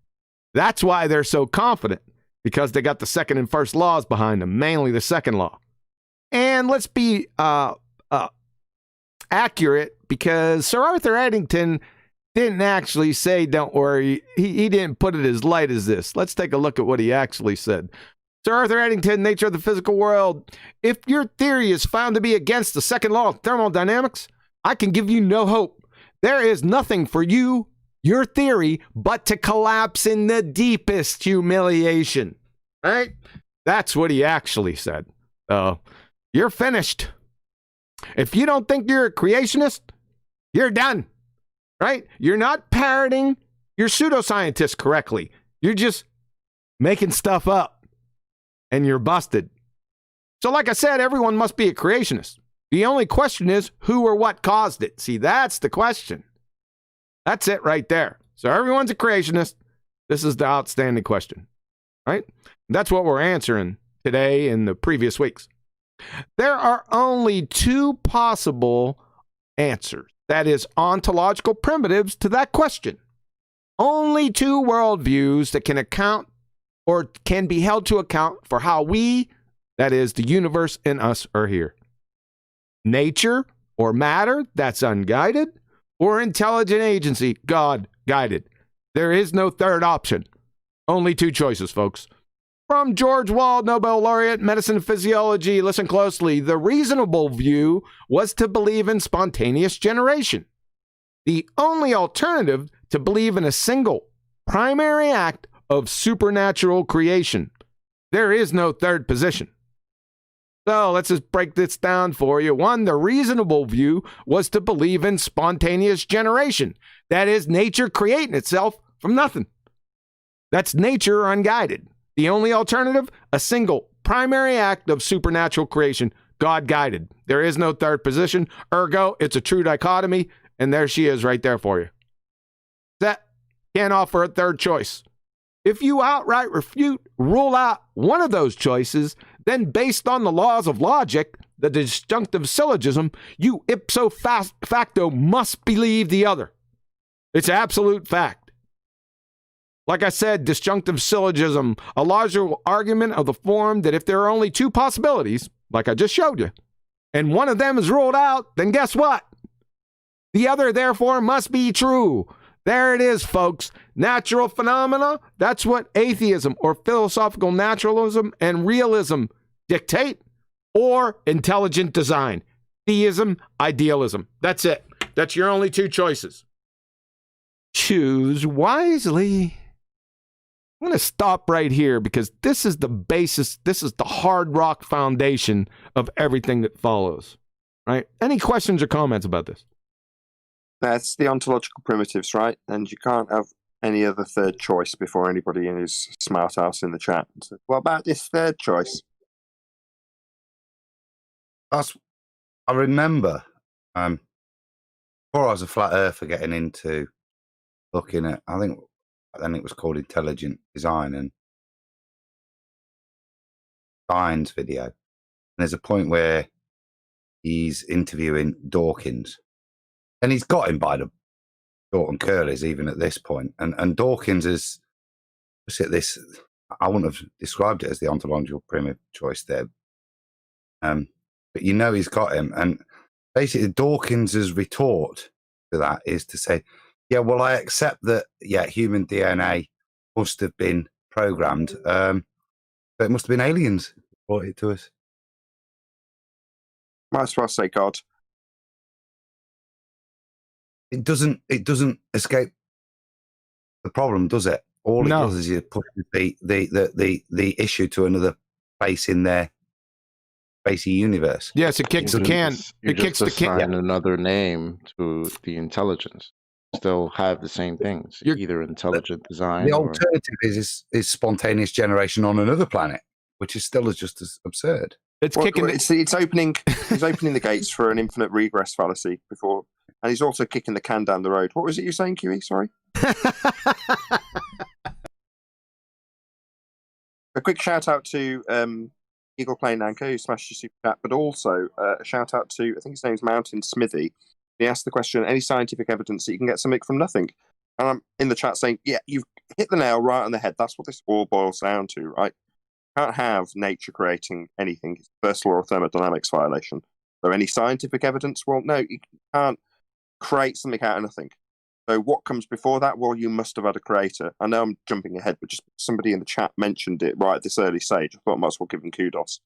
That's why they're so confident, because they got the second and first laws behind them, mainly the second law. And let's be accurate because Sir Arthur Eddington didn't actually say, don't worry. He didn't put it as light as this. Let's take a look at what he actually said. Sir Arthur Eddington, Nature of the Physical World. If your theory is found to be against the second law of thermodynamics, I can give you no hope. There is nothing for you, your theory, but to collapse in the deepest humiliation. Right? That's what he actually said. You're finished. If you don't think you're a creationist, you're done. Right? You're not parroting your pseudoscientists correctly. You're just making stuff up. And you're busted. So like I said, everyone must be a creationist. The only question is who or what caused it. See, that's the question. That's it right there. So everyone's a creationist. This is the outstanding question. Right? That's what we're answering today and the previous weeks. There are only two possible answers. That is ontological primitives to that question. Only two worldviews that can account or can be held to account for how we, that is the universe and us, are here. Nature or matter, that's unguided, or intelligent agency, God guided. There is no third option. Only two choices, folks. From George Wald, Nobel laureate, medicine and physiology, listen closely. The reasonable view was to believe in spontaneous generation. The only alternative to believe in a single primary act of supernatural creation. There is no third position. So let's just break this down for you. One, the reasonable view was to believe in spontaneous generation. That is nature creating itself from nothing. That's nature unguided. The only alternative, a single primary act of supernatural creation, God guided. There is no third position. Ergo, it's a true dichotomy, and there she is right there for you. That can't offer a third choice. If you outright refute, rule out one of those choices, then based on the laws of logic, the disjunctive syllogism, you ipso facto must believe the other. It's absolute fact. Like I said, disjunctive syllogism, a logical argument of the form that if there are only two possibilities, like I just showed you, and one of them is ruled out, then guess what? The other, therefore, must be true. There it is, folks. Natural phenomena, that's what atheism or philosophical naturalism and realism dictate, or intelligent design, theism, idealism. That's it. That's your only two choices. Choose wisely. I'm going to stop right here because this is the basis, this is the hard rock foundation of everything that follows. Right? Any questions or comments about this?
That's the ontological primitives, right? And you can't have any other third choice before anybody in his smart house in the chat. So, what about this third choice?
I remember before I was a flat earther getting into looking at, I think then it was called intelligent design, and Stein's video. And there's a point where he's interviewing Dawkins, and he's got him by the short and curlies even at this point. And Dawkins is this. I wouldn't have described it as the ontological primitive choice there, but he's got him. And basically, Dawkins's retort to that is to say, yeah, well, I accept that, human DNA must have been programmed. But it must have been aliens who brought it to us.
Might as well say God.
It doesn't escape the problem, does it? All it does is you put the issue to another place in their spacey universe.
Yes, it kicks the can.
It kicks the can. Another name to the intelligence. Still have the same things. Either intelligent design.
The alternative is spontaneous generation on another planet, which is still just as absurd.
It's opening the gates for an infinite regress fallacy before, and he's also kicking the can down the road. What was it you were saying, QE? Sorry. A quick shout out to Eagle Plane Anchor who smashed your super chat, but also a shout out to, I think his name's Mountain Smithy. He asked the question, any scientific evidence that you can get something from nothing? And I'm in the chat saying, yeah, you've hit the nail right on the head. That's what this all boils down to, right? You can't have nature creating anything. It's the first law of thermodynamics violation. So any scientific evidence? Well, no, you can't create something out of nothing. So what comes before that? Well, you must have had a creator. I know I'm jumping ahead, but just somebody in the chat mentioned it right at this early stage. I thought I might as well give them kudos.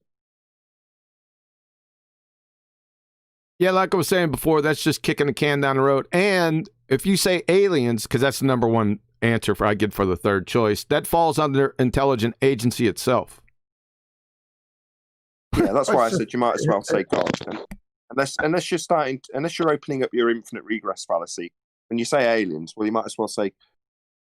Yeah, like I was saying before, that's just kicking the can down the road. And if you say aliens, because that's the number one answer I get for the third choice, that falls under intelligent agency itself.
Yeah, that's why I said you might as well say God. Unless you're opening up your infinite regress fallacy. When you say aliens, well, you might as well say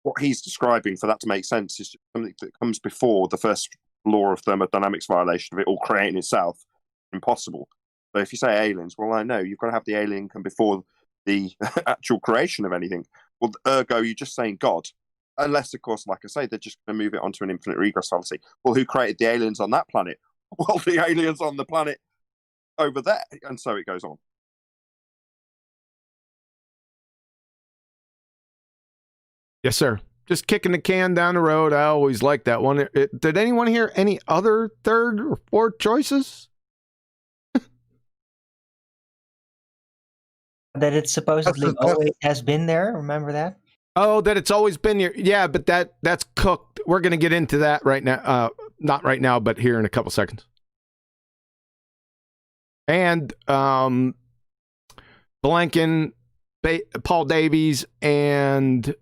what he's describing for that to make sense is something that comes before the first law of thermodynamics violation of it all creating itself. Impossible. So if you say aliens, well, I know you've got to have the alien come before the actual creation of anything. Well, ergo, you're just saying God. Unless, of course, like I say, they're just going to move it onto an infinite regress fallacy. Well, who created the aliens on that planet? Well, the aliens on the planet over there. And so it goes on.
Yes, sir. Just kicking the can down the road. I always like that one. Did anyone hear any other third or fourth choices?
That it supposedly always has been there. Remember that?
Oh, that it's always been here. Yeah, but that's cooked. We're going to get into that right now. Not right now, but here in a couple seconds. And Blanken, Paul Davies, and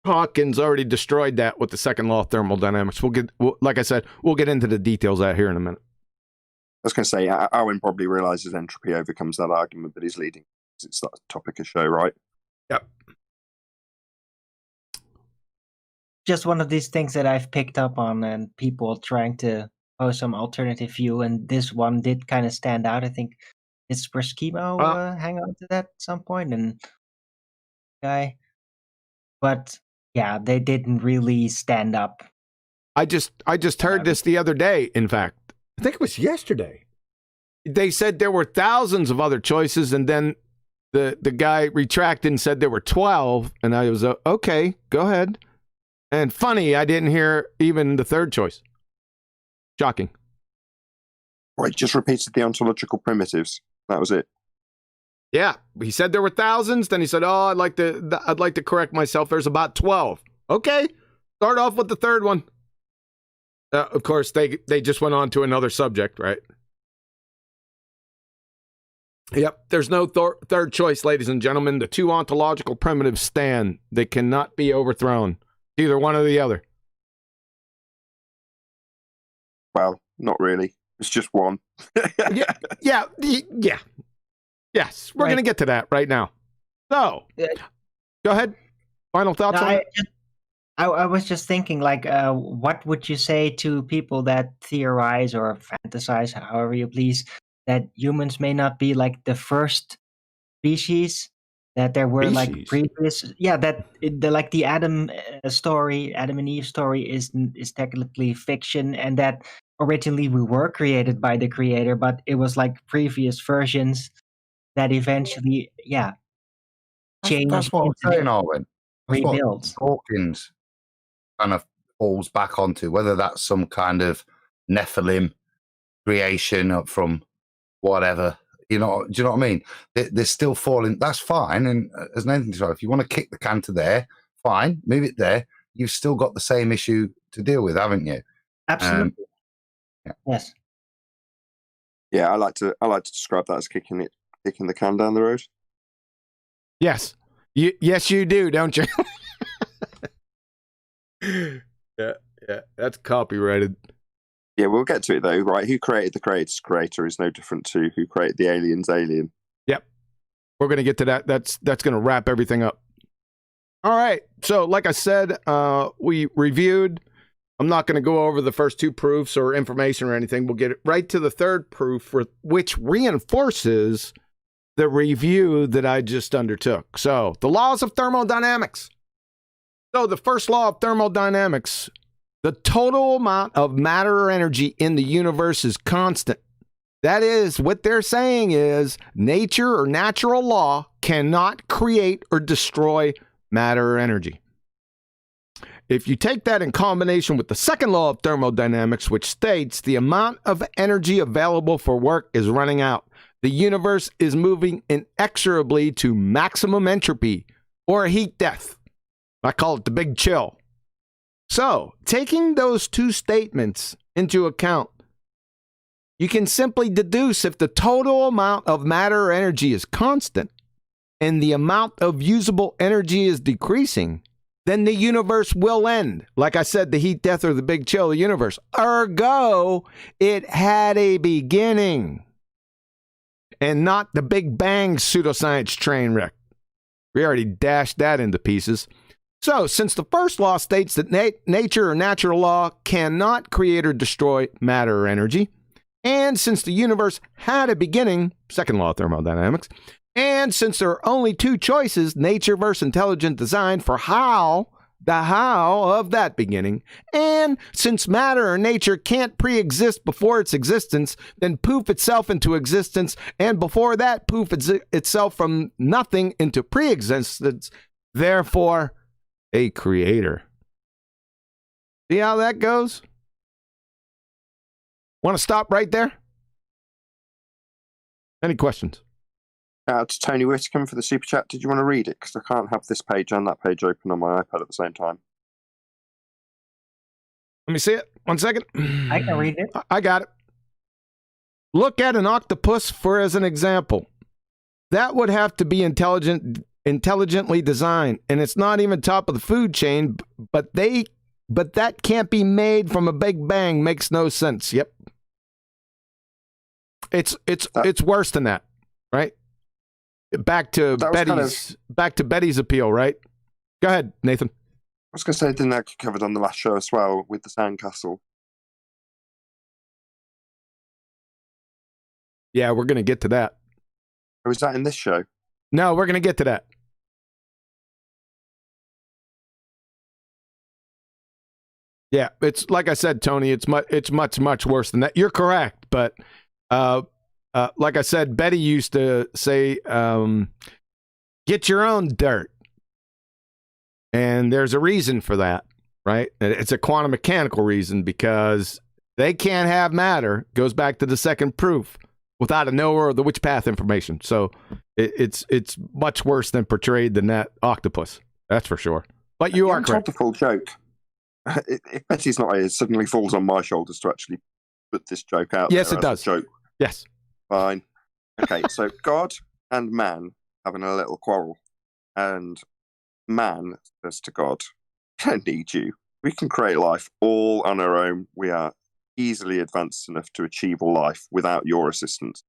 Hawkins already destroyed that with the second law of thermodynamics. Like I said, we'll get into the details of that here in a minute.
I was going to say, Owen probably realizes entropy overcomes that argument, but he's leading. It's that topic of show, right?
Yep.
Just one of these things that I've picked up on, and people trying to pose some alternative view, and this one did kind of stand out. I think it's Preskimo hang on to that at some point, and but yeah, they didn't really stand up.
I just heard this the other day. In fact, I think it was yesterday. They said there were thousands of other choices, and then the guy retracted and said there were 12, and I was okay, go ahead. And funny, I didn't hear even the third choice. Shocking.
Right, just repeated the ontological primitives. That was it.
Yeah, he said there were thousands. Then he said, "Oh, I'd like to correct myself. There's about 12." Okay, start off with the third one. Of course, they just went on to another subject, right? Yep, there's no third choice, ladies and gentlemen. The two ontological primitives stand. They cannot be overthrown. Either one or the other.
Well, not really. It's just one.
Yeah. Yes, we're going to get to that right now. So, go ahead. Final thoughts on it?
I was just thinking, what would you say to people that theorize or fantasize, however you please, that humans may not be like the first species, that there were like previous, like the Adam and Eve story is technically fiction, and that originally we were created by the creator, but it was like previous versions that eventually, changed.
That's what I'm saying, Arwen.
Rebuilt.
Hawkins kind of falls back onto, whether that's some kind of Nephilim creation from whatever, do you know what I mean? They're still falling. That's fine, and there's nothing to say. If you want to kick the can to there, fine, move it there. You've still got the same issue to deal with, haven't you?
Absolutely. Yes.
Yeah, I like to describe that as kicking the can down the road.
Yes. Yes, you do, don't you? Yeah. That's copyrighted.
Yeah, we'll get to it though, right? Who created the creator's creator is no different to who created the alien's alien.
Yep. We're going to get to that. That's going to wrap everything up. All right. So, like I said, we reviewed. I'm not going to go over the first two proofs or information or anything. We'll get right to the third proof, which reinforces the review that I just undertook. So, the laws of thermodynamics. So, the first law of thermodynamics, the total amount of matter or energy in the universe is constant. That is, what they're saying is nature or natural law cannot create or destroy matter or energy. If you take that in combination with the second law of thermodynamics, which states the amount of energy available for work is running out, the universe is moving inexorably to maximum entropy or heat death. I call it the big chill. So, taking those two statements into account, you can simply deduce if the total amount of matter or energy is constant and the amount of usable energy is decreasing, then the universe will end. Like I said, the heat death or the big chill of the universe. Ergo, it had a beginning and not the Big Bang pseudoscience train wreck. We already dashed that into pieces. So, since the first law states that nature or natural law cannot create or destroy matter or energy, and since the universe had a beginning, second law of thermodynamics, and since there are only two choices, nature versus intelligent design, for the how of that beginning, and since matter or nature can't pre-exist before its existence, then poof itself into existence, and before that poof itself from nothing into pre-existence, therefore a creator. See how that goes? Want to stop right there? Any questions?
To Tony Whitcomb for the super chat. Did you want to read it? Because I can't have this page and that page open on my iPad at the same time.
Let me see it. 1 second.
I can read it.
I got it. Look at an octopus for as an example. That would have to be intelligently designed, and it's not even top of the food chain, but that can't be made from a Big Bang. Makes no sense. Yep. It's worse than that, right? Back to Betty's appeal, right? Go ahead, Nathan.
I was going to say, didn't that get covered on the last show as well with the sandcastle?
Yeah, we're going to get to that.
Or is that in this show?
No, we're going to get to that. Yeah, it's like I said, Tony. It's much worse than that. You're correct, but like I said, Betty used to say, "Get your own dirt," and there's a reason for that, right? It's a quantum mechanical reason because they can't have matter. Goes back to the second proof without a knower of the which path information. So it's much worse than portrayed than that octopus. That's for sure. But you are correct.
Told the full joke. If Betty's not here, it suddenly falls on my shoulders to actually put this joke out.
Yes,
there
it does.
Joke.
Yes.
Fine. Okay, so God and man having a little quarrel, and man says to God, "I don't need you. We can create life all on our own. We are easily advanced enough to achieve life without your assistance."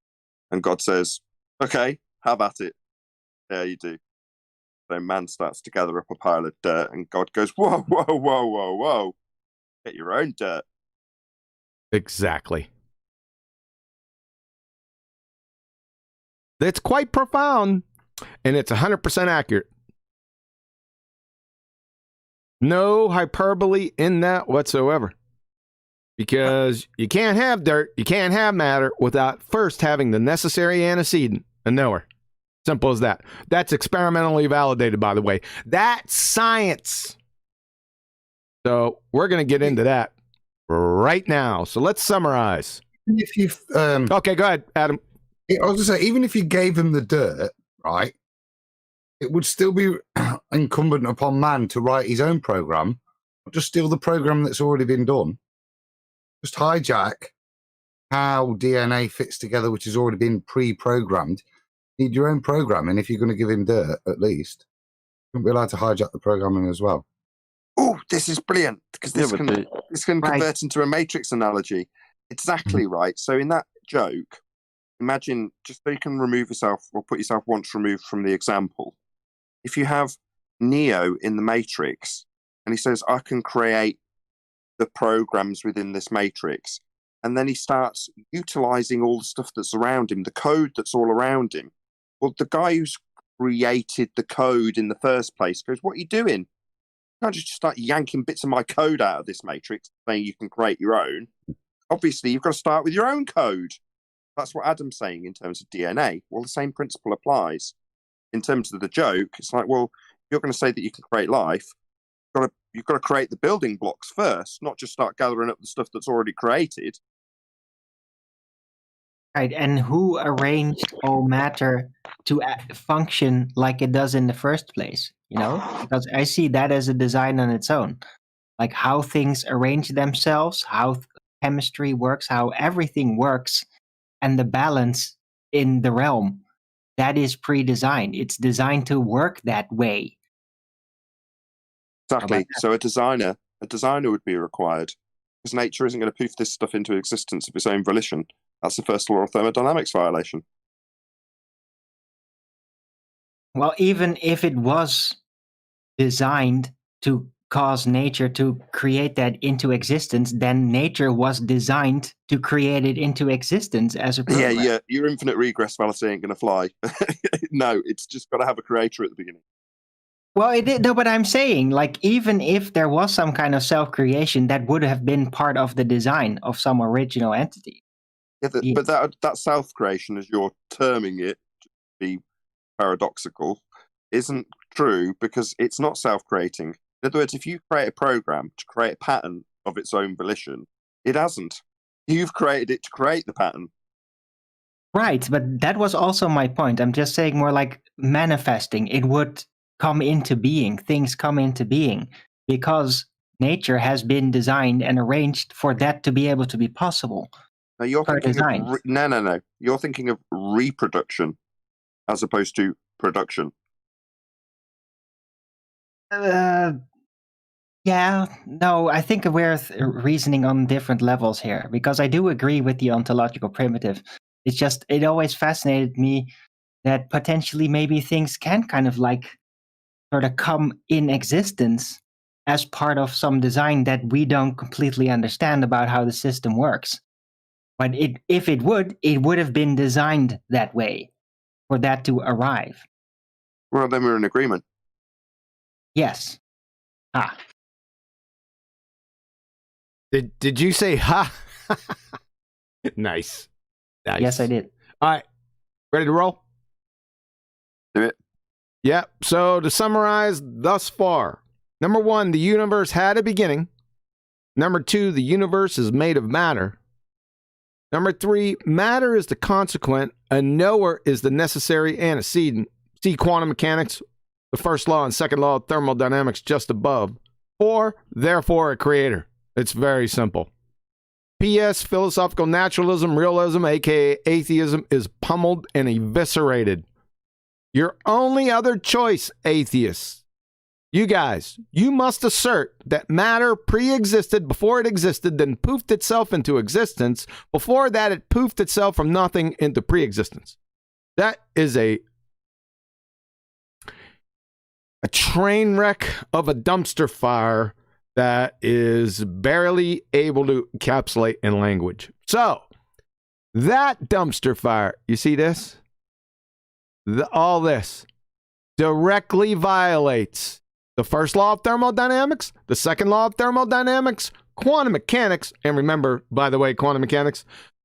And God says, "Okay, have at it." Yeah, you do. So man starts to gather up a pile of dirt, and God goes, "Whoa, whoa, whoa, whoa, whoa. Get your own dirt."
Exactly. It's quite profound, and it's 100% accurate. No hyperbole in that whatsoever. Because you can't have dirt, you can't have matter without first having the necessary antecedent, a knower. Simple as that. That's experimentally validated, by the way. That's science. So we're going to get into that right now. So let's summarize.
If you
okay, go ahead, Adam.
I was going to say, even if you gave him the dirt, right, it would still be incumbent upon man to write his own program, not just steal the program that's already been done. Just hijack how DNA fits together, which has already been pre-programmed. You need your own program, and if you're going to give him dirt, at least, you wouldn't be allowed to hijack the programming as well.
Oh, this is brilliant, because this can convert into a matrix analogy. Exactly right. So in that joke, imagine, just so you can remove yourself or put yourself once removed from the example, if you have Neo in the Matrix and he says, "I can create the programs within this matrix," and then he starts utilizing all the stuff that's around him, the code that's all around him. Well, the guy who's created the code in the first place goes, "What are you doing? You can't just start yanking bits of my code out of this matrix saying you can create your own. Obviously, you've got to start with your own code." That's what Adam's saying in terms of DNA. Well, the same principle applies. In terms of the joke, it's like, well, you're going to say that you can create life. You've got to you've got to create the building blocks first, not just start gathering up the stuff that's already created.
Right, and who arranged all matter to function like it does in the first place? You know, because I see that as a design on its own, like how things arrange themselves, how chemistry works, how everything works, and the balance in the realm. That is pre-designed. It's designed to work that way.
Exactly. So a designer would be required, because nature isn't going to poof this stuff into existence of its own volition. That's the first law of thermodynamics violation.
Well, even if it was designed to cause nature to create that into existence, then nature was designed to create it into existence as a program.
Yeah, your infinite regress fallacy ain't going to fly. No, it's just got to have a creator at the beginning.
Well, it did. No, but I'm saying, like, even if there was some kind of self-creation, that would have been part of the design of some original entity.
Yeah, but that self-creation, as you're terming it, to be paradoxical, isn't true, because it's not self-creating. In other words, if you create a program to create a pattern of its own volition, it hasn't. You've created it to create the pattern.
Right, but that was also my point. I'm just saying more like manifesting. It would come into being. Things come into being because nature has been designed and arranged for that to be able to be possible.
No, you're thinking of no. You're thinking of reproduction as opposed to production.
Yeah, no, I think we're reasoning on different levels here, because I do agree with the ontological primitive. It's just, it always fascinated me that potentially maybe things can kind of like sort of come in existence as part of some design that we don't completely understand about how the system works. But if it would have been designed that way for that to arrive.
Well, then we're in agreement.
Yes.
Did you say ha? Nice.
Yes, I did.
All right. Ready to roll?
Do it.
Yep. So to summarize thus far, number 1, the universe had a beginning. Number 2, the universe is made of matter. Number 3, matter is the consequent, a knower is the necessary antecedent. See quantum mechanics, the first law and second law of thermodynamics just above. 4, therefore a creator. It's very simple. P.S. Philosophical naturalism, realism, aka atheism, is pummeled and eviscerated. Your only other choice, atheists. You guys, you must assert that matter pre-existed before it existed, then poofed itself into existence. Before that, it poofed itself from nothing into pre-existence. That is a train wreck of a dumpster fire that is barely able to encapsulate in language. So, that dumpster fire, you see this? All this directly violates the first law of thermodynamics, the second law of thermodynamics, quantum mechanics, and remember, by the way, quantum mechanics,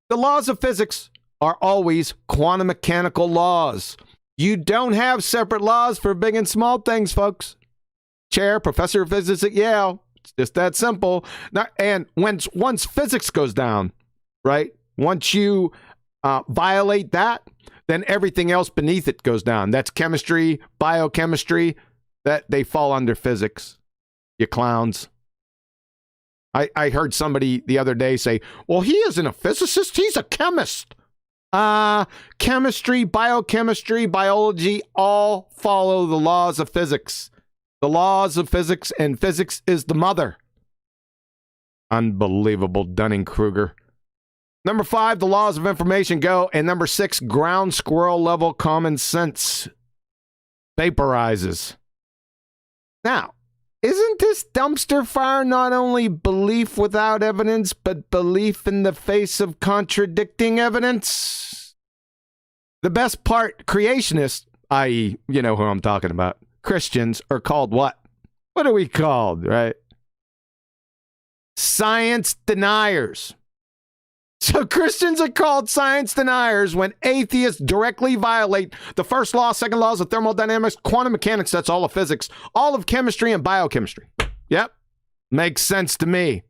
the laws of physics are always quantum mechanical laws. You don't have separate laws for big and small things, folks. Chair, professor of physics at Yale. It's just that simple. And once physics goes down, right? Once you violate that, then everything else beneath it goes down. That's chemistry, biochemistry, that they fall under physics. You clowns. I heard somebody the other day say, well, he isn't a physicist, he's a chemist. Chemistry, biochemistry, biology all follow the laws of physics. The laws of physics, and physics is the mother. Unbelievable, Dunning-Kruger. Number 5, the laws of information go. And number 6, ground squirrel level common sense vaporizes. Now, isn't this dumpster fire not only belief without evidence, but belief in the face of contradicting evidence? The best part, creationists, i.e., you know who I'm talking about, Christians, are called what? What are we called, right? Science deniers. So Christians are called science deniers when atheists directly violate the first law, second laws of thermodynamics, quantum mechanics, that's all of physics, all of chemistry and biochemistry. Yep. Makes sense to me.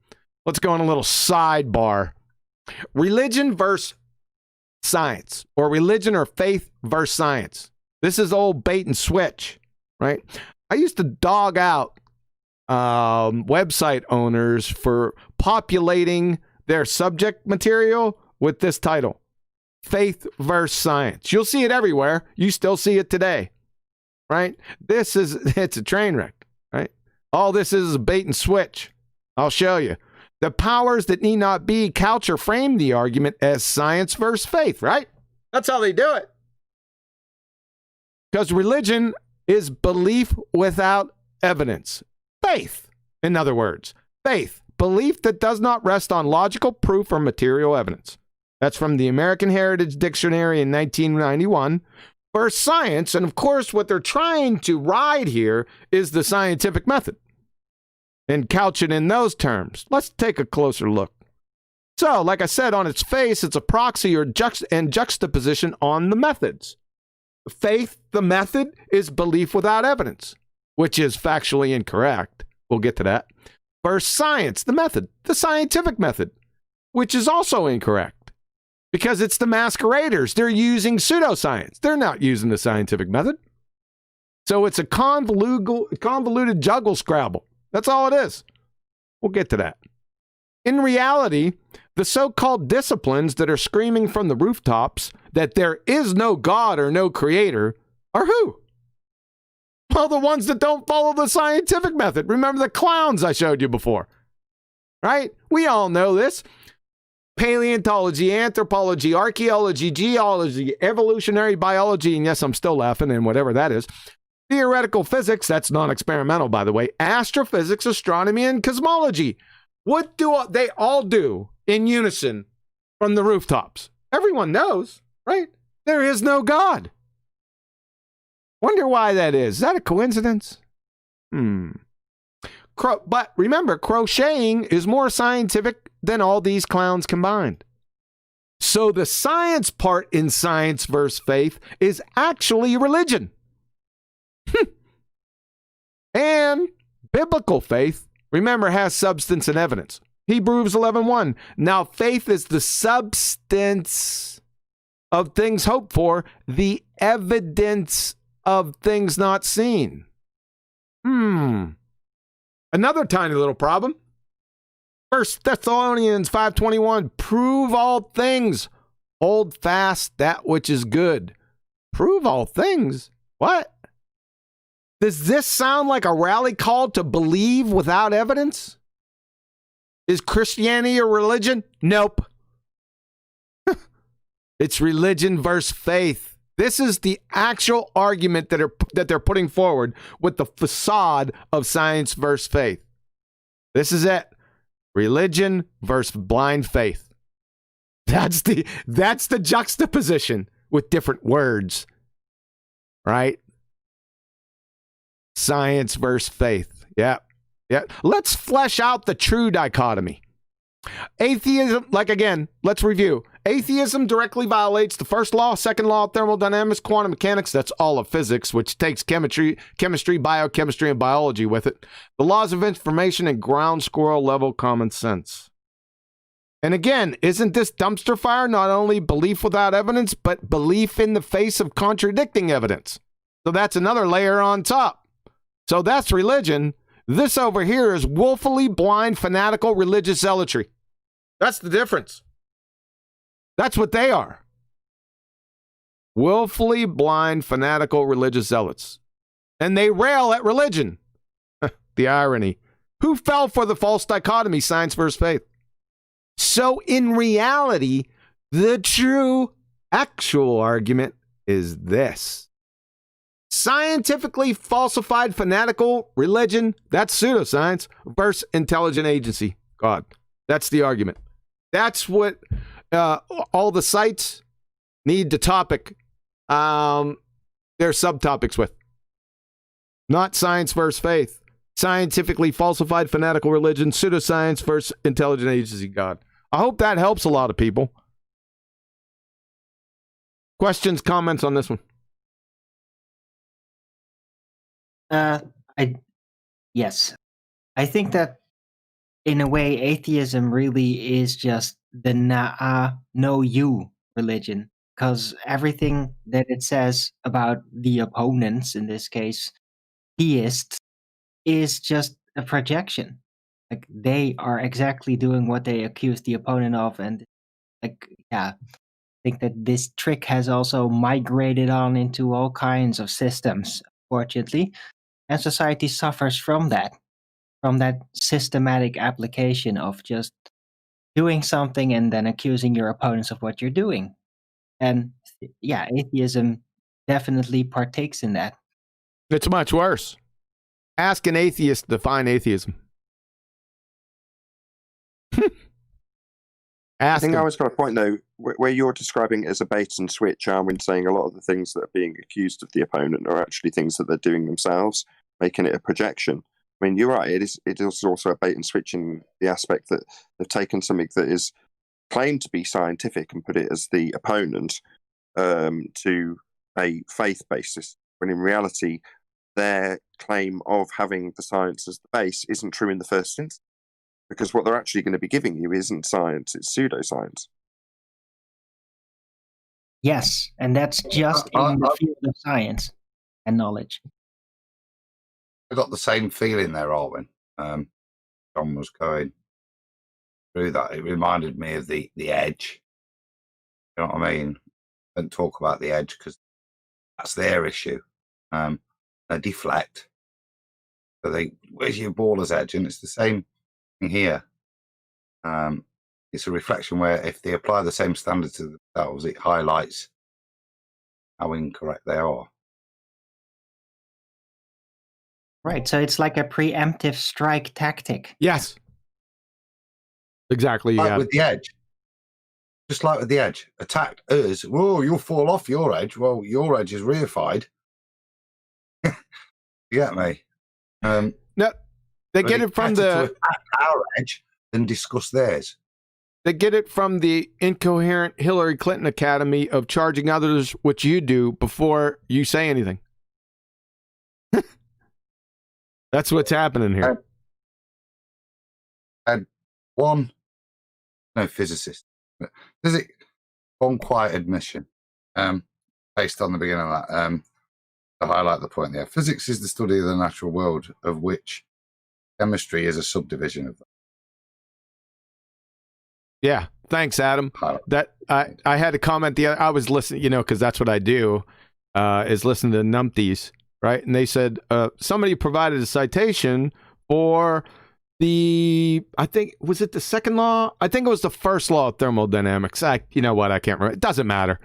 Let's go on a little sidebar. Religion versus science, or religion or faith versus science. This is old bait and switch, right? I used to dog out website owners for populating their subject material with this title, Faith versus Science. You'll see it everywhere. You still see it today, right? It's a train wreck, right? All this is a bait and switch. I'll show you. The powers that need not be couch or frame the argument as science versus faith, right? That's how they do it. Because religion is belief without evidence. Faith, in other words, faith, belief that does not rest on logical proof or material evidence. That's from the American Heritage Dictionary in 1991. Versus science, and of course what they're trying to ride here is the scientific method and couch it in those terms. Let's take a closer look. So, like I said, on its face, it's a proxy or juxtaposition on the methods. Faith, the method, is belief without evidence, which is factually incorrect. We'll get to that. Versus science, the method, the scientific method, which is also incorrect because it's the masqueraders. They're using pseudoscience. They're not using the scientific method. So it's a convoluted juggle scrabble. That's all it is. We'll get to that. In reality, the so-called disciplines that are screaming from the rooftops that there is no God or no creator are who? Well, the ones that don't follow the scientific method. Remember the clowns I showed you before, right? We all know this. Paleontology, anthropology, archaeology, geology, evolutionary biology, and yes, I'm still laughing, and whatever that is. Theoretical physics, that's non-experimental, by the way. Astrophysics, astronomy, and cosmology. What do they all do in unison from the rooftops? Everyone knows, right? There is no God. Wonder why that is. Is that a coincidence? But remember, crocheting is more scientific than all these clowns combined. So the science part in science versus faith is actually religion. And biblical faith, remember, has substance and evidence. Hebrews 11:1. Now faith is the substance of things hoped for, the evidence of things not seen. Another tiny little problem. 1 Thessalonians 5:21. Prove all things. Hold fast that which is good. Prove all things? What? Does this sound like a rally call to believe without evidence? Is Christianity a religion? Nope. It's religion versus faith. This is the actual argument that they're putting forward with the facade of science versus faith. This is it. Religion versus blind faith. That's the juxtaposition with different words. Right? Science versus faith. Yeah. Let's flesh out the true dichotomy. Atheism, let's review. Atheism directly violates the first law, second law of thermodynamics, quantum mechanics, that's all of physics, which takes chemistry, biochemistry, and biology with it. The laws of information and ground squirrel level common sense. And again, isn't this dumpster fire not only belief without evidence, but belief in the face of contradicting evidence? So that's another layer on top. So that's religion. This over here is woefully blind, fanatical religious zealotry. That's the difference. That's what they are. Willfully blind, fanatical religious zealots. And they rail at religion. The irony. Who fell for the false dichotomy, science versus faith? So in reality, the true, actual argument is this. Scientifically falsified fanatical religion, that's pseudoscience, versus intelligent agency, God. That's the argument. That's what all the sites need to topic their subtopics with. Not science versus faith. Scientifically falsified fanatical religion, pseudoscience versus intelligent agency, God. I hope that helps a lot of people. Questions, comments on this one?
Yes. I think that in a way, atheism really is just the know you religion, because everything that it says about the opponents, in this case, theists, is just a projection. Like they are exactly doing what they accuse the opponent of, and like I think that this trick has also migrated on into all kinds of systems, fortunately, and society suffers from that systematic application of just doing something and then accusing your opponents of what you're doing. And yeah, atheism definitely partakes in that.
It's much worse. Ask an atheist to define atheism.
I think I was got a point though, where you're describing it as a bait and switch, Arwin, saying a lot of the things that are being accused of the opponent are actually things that they're doing themselves, making it a projection. I mean, you're right. It is also a bait and switch in the aspect that they've taken something that is claimed to be scientific and put it as the opponent to a faith basis, when in reality, their claim of having the science as the base isn't true in the first instance. Because what they're actually going to be giving you isn't science, it's pseudoscience.
Yes, and that's just in the field of science and knowledge.
I got the same feeling there, Arwin. John was going through that. It reminded me of the edge. You know what I mean? Don't talk about the edge because that's their issue. They deflect. So where's your baller's edge? And it's the same thing here. It's a reflection where if they apply the same standard to themselves, it highlights how incorrect they are.
Right, so it's like a preemptive strike tactic.
Yes. Exactly.
Like
yeah.
with the edge. Just like with the edge. Attack us. Whoa, you'll fall off your edge. Well, your edge is reified. You get me?
No, they get it from
to attack our edge and discuss theirs.
They get it from the incoherent Hillary Clinton Academy of charging others what you do before you say anything. That's what's happening here.
And physicist. One quiet admission, based on the beginning of that, to highlight the point there. Physics is the study of the natural world, of which chemistry is a subdivision of that.
Yeah, thanks, Adam. That I had a comment I was listening, because that's what I do, is listen to numpties, right? And they said somebody provided a citation for I think, was it the second law? I think it was the first law of thermodynamics. You know what? I can't remember. It doesn't matter.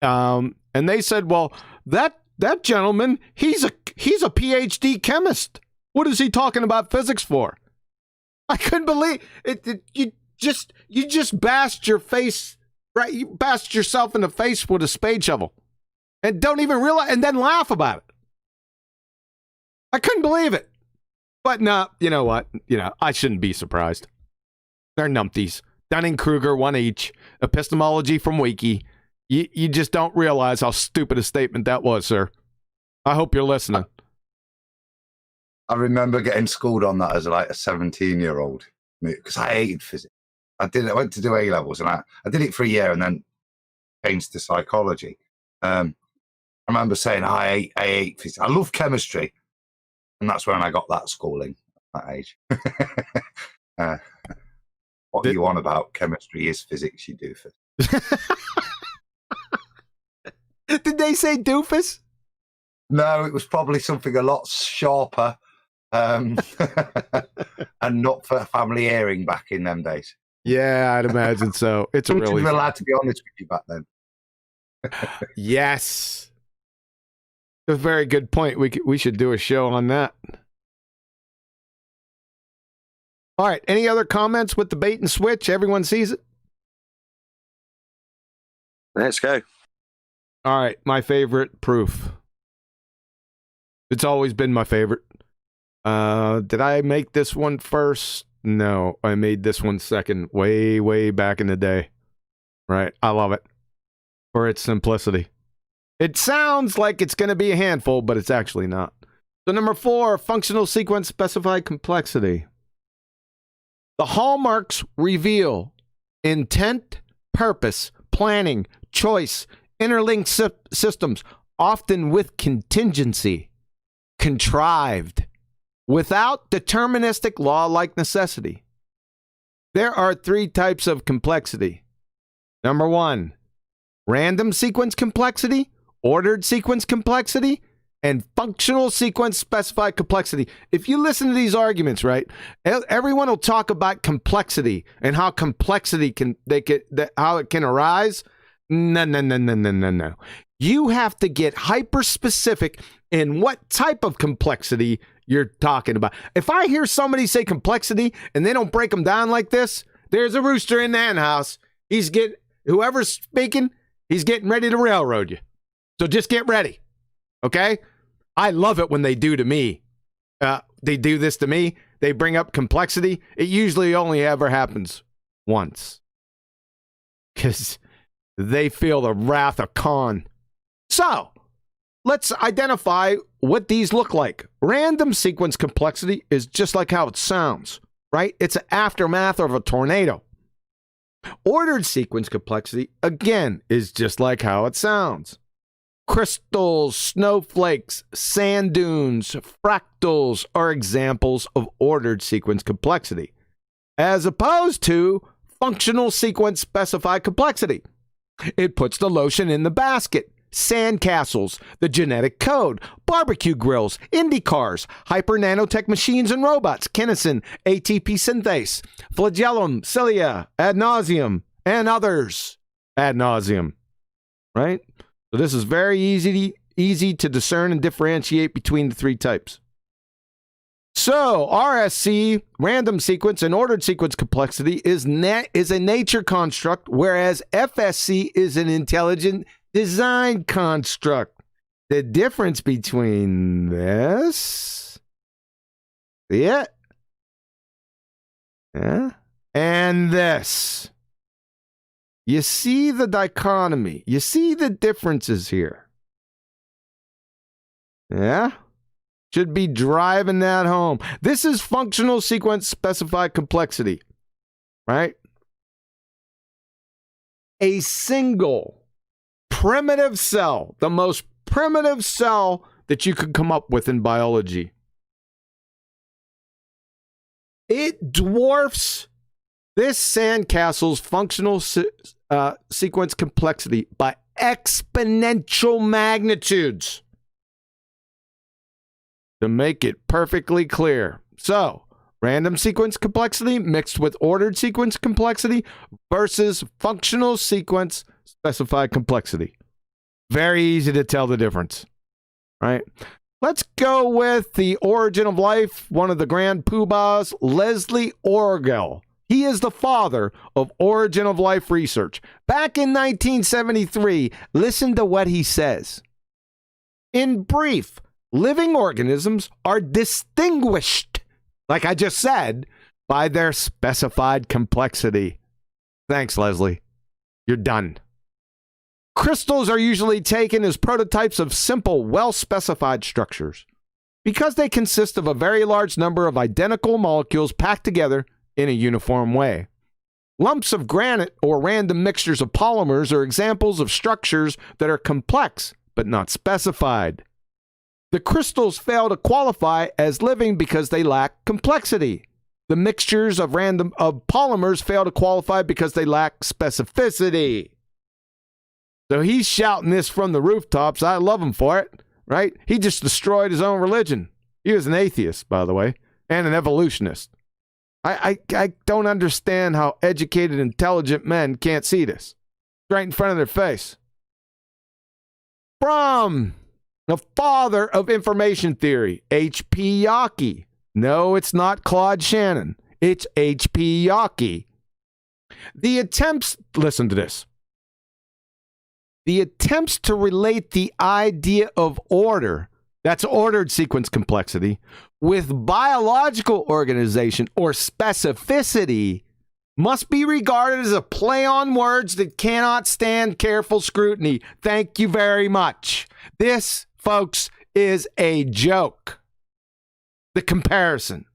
And they said, well, that gentleman, he's a PhD chemist. What is he talking about physics for? I couldn't believe it. You just bashed your face, right? You bashed yourself in the face with a spade shovel and don't even realize, and then laugh about it. I couldn't believe it. But no, you know what? I shouldn't be surprised. They're numpties. Dunning-Kruger, one each. Epistemology from Wiki. You just don't realize how stupid a statement that was, sir. I hope you're listening.
I remember getting schooled on that as like a 17-year-old because I hated physics. I went to do A-levels and I did it for a year and then changed to psychology. I remember saying I hate physics. I love chemistry. And that's when I got that schooling at that age. What you on about? Chemistry is physics, you doofus.
Did they say doofus?
No, it was probably something a lot sharper and not for family hearing back in them days.
Yeah, I'd imagine so. It's a really...
allowed to be honest with you back then.
Yes. A very good point. We should do a show on that. All right. Any other comments with the bait and switch? Everyone sees it?
Let's go.
All right. My favorite proof. It's always been my favorite. Did I make this one first? No, I made this one second, way, way back in the day. Right. I love it for its simplicity. It sounds like it's going to be a handful, but it's actually not. So number 4, functional sequence specified complexity. The hallmarks reveal intent, purpose, planning, choice, interlinked systems, often with contingency, contrived, without deterministic law-like necessity. There are 3 types of complexity. Number 1, random sequence complexity, ordered sequence complexity, and functional sequence specified complexity. If you listen to these arguments, right, everyone will talk about complexity and how complexity how it can arise. No. You have to get hyper specific in what type of complexity you're talking about. If I hear somebody say complexity and they don't break them down like this, there's a rooster in the hen house. Whoever's speaking, he's getting ready to railroad you. So just get ready. Okay? I love it when they do to me. They do this to me. They bring up complexity. It usually only ever happens once. Because they feel the wrath of Khan. So, let's identify what these look like. Random sequence complexity is just like how it sounds, right? It's an aftermath of a tornado. Ordered sequence complexity, again, is just like how it sounds. Crystals, snowflakes, sand dunes, fractals are examples of ordered sequence complexity, as opposed to functional sequence specified complexity. It puts the lotion in the basket, sandcastles, the genetic code, barbecue grills, Indy cars, hyper nanotech machines and robots, kinesin, ATP synthase, flagellum, cilia, ad nauseum, and others ad nauseum, right? So this is very easy to discern and differentiate between the 3 types. So RSC, random sequence, and ordered sequence complexity is a nature construct, whereas FSC is an intelligent design construct. The difference between this, and this. You see the dichotomy. You see the differences here. Yeah? Should be driving that home. This is functional sequence specified complexity, right? A single primitive cell, the most primitive cell that you could come up with in biology. It dwarfs this sandcastle's functional sequence complexity by exponential magnitudes. To make it perfectly clear. So, random sequence complexity mixed with ordered sequence complexity versus functional sequence specified complexity. Very easy to tell the difference, right? Let's go with the origin of life, one of the grand poobahs, Leslie Orgel. He is the father of origin of life research. Back in 1973, listen to what he says. In brief, living organisms are distinguished, like I just said, by their specified complexity. Thanks, Leslie. You're done. Crystals are usually taken as prototypes of simple, well-specified structures because they consist of a very large number of identical molecules packed together in a uniform way. Lumps of granite or random mixtures of polymers are examples of structures that are complex but not specified. The crystals fail to qualify as living because they lack complexity. The mixtures of polymers fail to qualify because they lack specificity. So he's shouting this from the rooftops. I love him for it, right? He just destroyed his own religion. He was an atheist, by the way, and an evolutionist. I don't understand how educated, intelligent men can't see this. Right in front of their face. From the father of information theory, H.P. Yockey. No, it's not Claude Shannon. It's H.P. Yockey. Listen to this. The attempts to relate the idea of order, that's ordered sequence complexity, with biological organization or specificity must be regarded as a play on words that cannot stand careful scrutiny. Thank you very much. This, folks, is a joke. The comparison.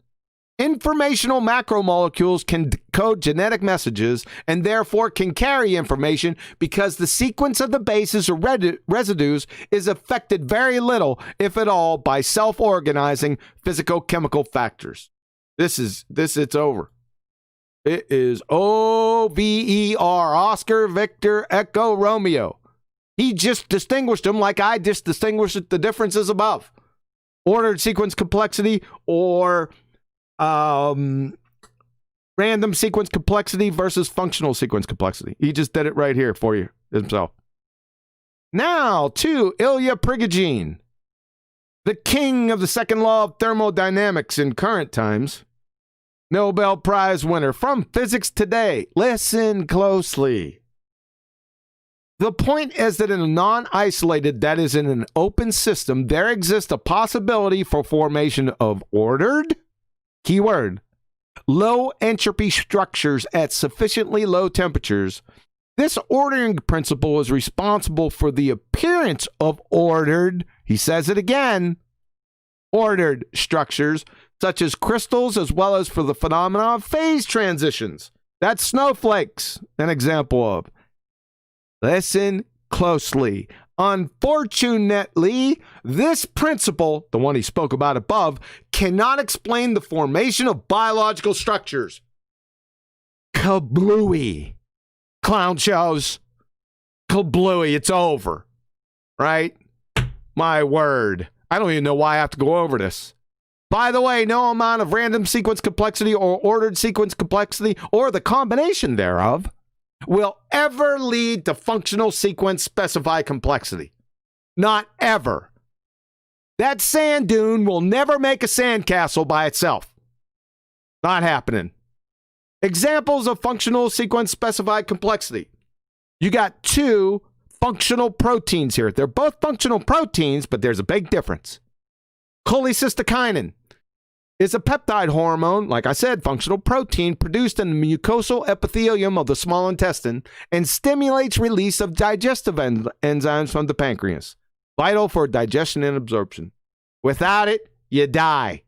Informational macromolecules can code genetic messages and therefore can carry information because the sequence of the bases or residues is affected very little, if at all, by self-organizing physicochemical factors. It's over. It is OVER, Oscar, Victor, Echo, Romeo. He just distinguished them like I just distinguished the differences above. Ordered sequence complexity or random sequence complexity versus functional sequence complexity. He just did it right here for you himself. Now to Ilya Prigogine, the king of the second law of thermodynamics in current times. Nobel Prize winner from Physics Today. Listen closely. The point is that in a non-isolated, that is in an open system, there exists a possibility for formation of ordered, keyword, low entropy structures at sufficiently low temperatures. This ordering principle is responsible for the appearance of ordered, he says it again, ordered structures, such as crystals, as well as for the phenomena of phase transitions. That's snowflakes, an example of. Listen closely. Unfortunately, this principle, the one he spoke about above, cannot explain the formation of biological structures. Kablooey. Clown shows. Kablooey, it's over. Right? My word. I don't even know why I have to go over this. By the way, no amount of random sequence complexity or ordered sequence complexity or the combination thereof will ever lead to functional sequence specified complexity. Not ever. That sand dune will never make a sandcastle by itself. Not happening. Examples of functional sequence specified complexity. You got two functional proteins here. They're both functional proteins, but there's a big difference. Cholecystokinin is a peptide hormone, like I said, functional protein produced in the mucosal epithelium of the small intestine and stimulates release of digestive enzymes from the pancreas, vital for digestion and absorption. Without it, you die.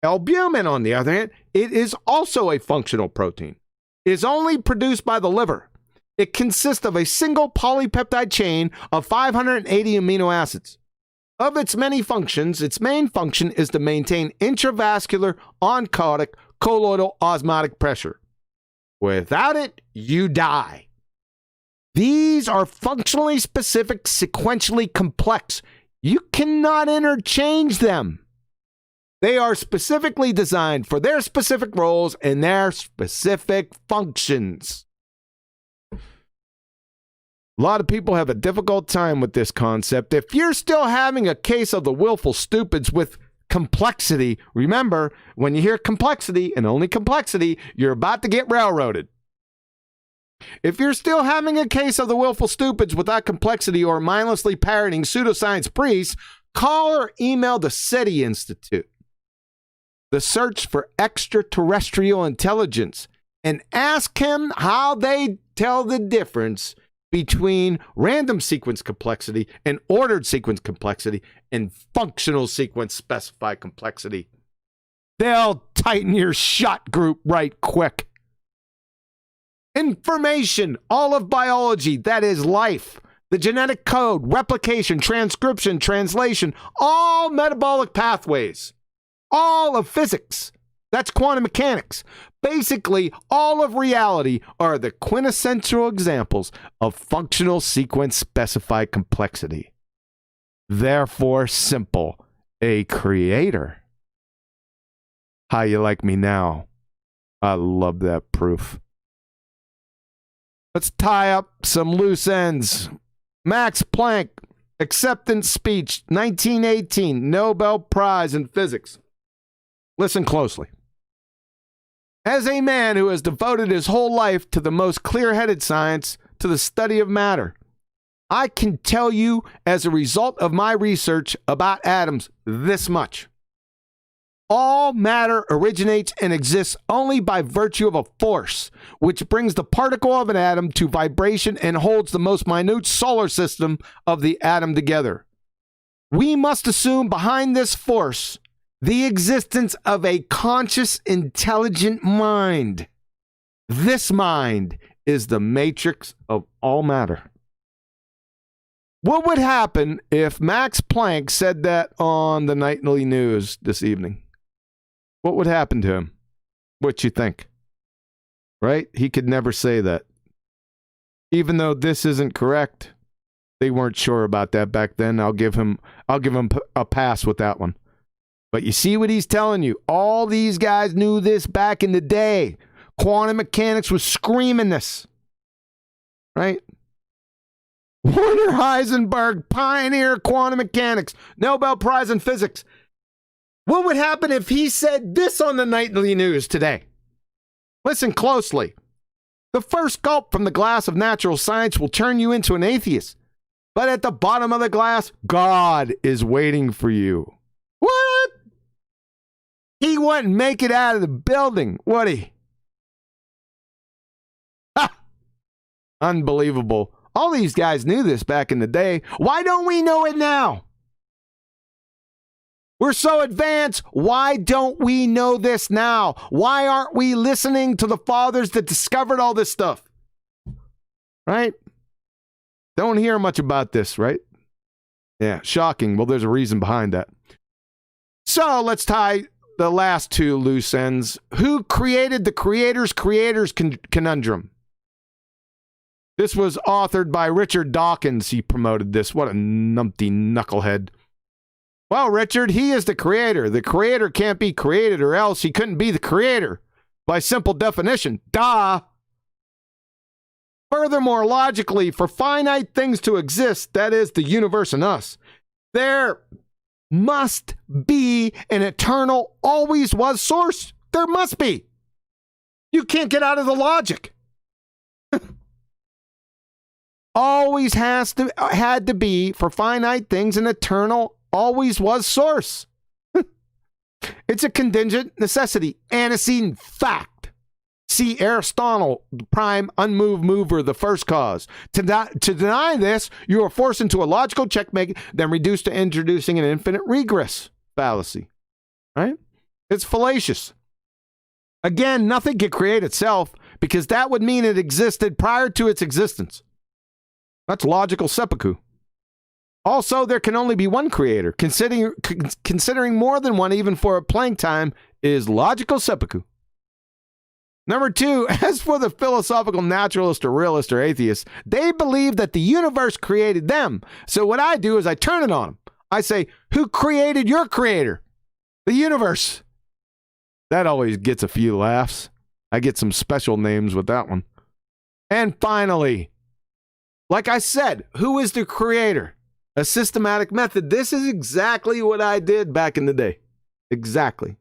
Albumin, on the other hand, it is also a functional protein. It is only produced by the liver. It consists of a single polypeptide chain of 580 amino acids. Of its many functions, its main function is to maintain intravascular, oncotic, colloidal osmotic pressure. Without it, you die. These are functionally specific, sequentially complex. You cannot interchange them. They are specifically designed for their specific roles and their specific functions. A lot of people have a difficult time with this concept. If you're still having a case of the willful stupids with complexity, remember, when you hear complexity and only complexity, you're about to get railroaded. If you're still having a case of the willful stupids without complexity or mindlessly parroting pseudoscience priests, call or email the SETI Institute, the Search for Extraterrestrial Intelligence, and ask him how they tell the difference between random sequence complexity and ordered sequence complexity and functional sequence specified complexity. They'll tighten your shot group right quick. Information, all of biology, that is life, the genetic code, replication, transcription, translation, all metabolic pathways, all of physics, that's quantum mechanics. Basically, all of reality are the quintessential examples of functional sequence specified complexity. Therefore, simple, a creator. How you like me now? I love that proof. Let's tie up some loose ends. Max Planck, acceptance speech, 1918, Nobel Prize in Physics. Listen closely. As a man who has devoted his whole life to the most clear-headed science, to the study of matter, I can tell you, as a result of my research about atoms, this much. All matter originates and exists only by virtue of a force, which brings the particle of an atom to vibration and holds the most minute solar system of the atom together. We must assume behind this force the existence of a conscious, intelligent mind. This mind is the matrix of all matter. What would happen if Max Planck said that on the nightly news this evening? What would happen to him? What you think? Right? He could never say that. Even though this isn't correct, they weren't sure about that back then. I'll give him a pass with that one. But you see what he's telling you? All these guys knew this back in the day. Quantum mechanics was screaming this. Right? Werner Heisenberg, pioneer quantum mechanics, Nobel Prize in physics. What would happen if he said this on the nightly news today? Listen closely. The first gulp from the glass of natural science will turn you into an atheist. But at the bottom of the glass, God is waiting for you. What? He wouldn't make it out of the building, would he? Ha! Unbelievable. All these guys knew this back in the day. Why don't we know it now? We're so advanced. Why don't we know this now? Why aren't we listening to the fathers that discovered all this stuff? Right? Don't hear much about this, right? Yeah, shocking. Well, there's a reason behind that. So let's tie the last two loose ends. Who created the creator's conundrum? This was authored by Richard Dawkins. He promoted this. What a numpty knucklehead. Well, Richard, he is the creator. The creator can't be created, or else he couldn't be the creator. By simple definition. Duh. Furthermore, logically, for finite things to exist, that is, the universe and us, there must be an eternal, always was source. There must be. You can't get out of the logic. Always had to be, for finite things, an eternal, always was source. It's a contingent necessity, antecedent fact. See Aristotle, the prime unmoved mover, the first cause. To deny this, you are forced into a logical checkmate, then reduced to introducing an infinite regress fallacy. Right? It's fallacious. Again, nothing can create itself, because that would mean it existed prior to its existence. That's logical seppuku. Also, there can only be one creator. Considering more than one, even for a Planck time, is logical seppuku. Number two, as for the philosophical naturalist or realist or atheist, they believe that the universe created them. So what I do is I turn it on them. I say, who created your creator? The universe. That always gets a few laughs. I get some special names with that one. And finally, like I said, who is the creator? A systematic method. This is exactly what I did back in the day. Exactly.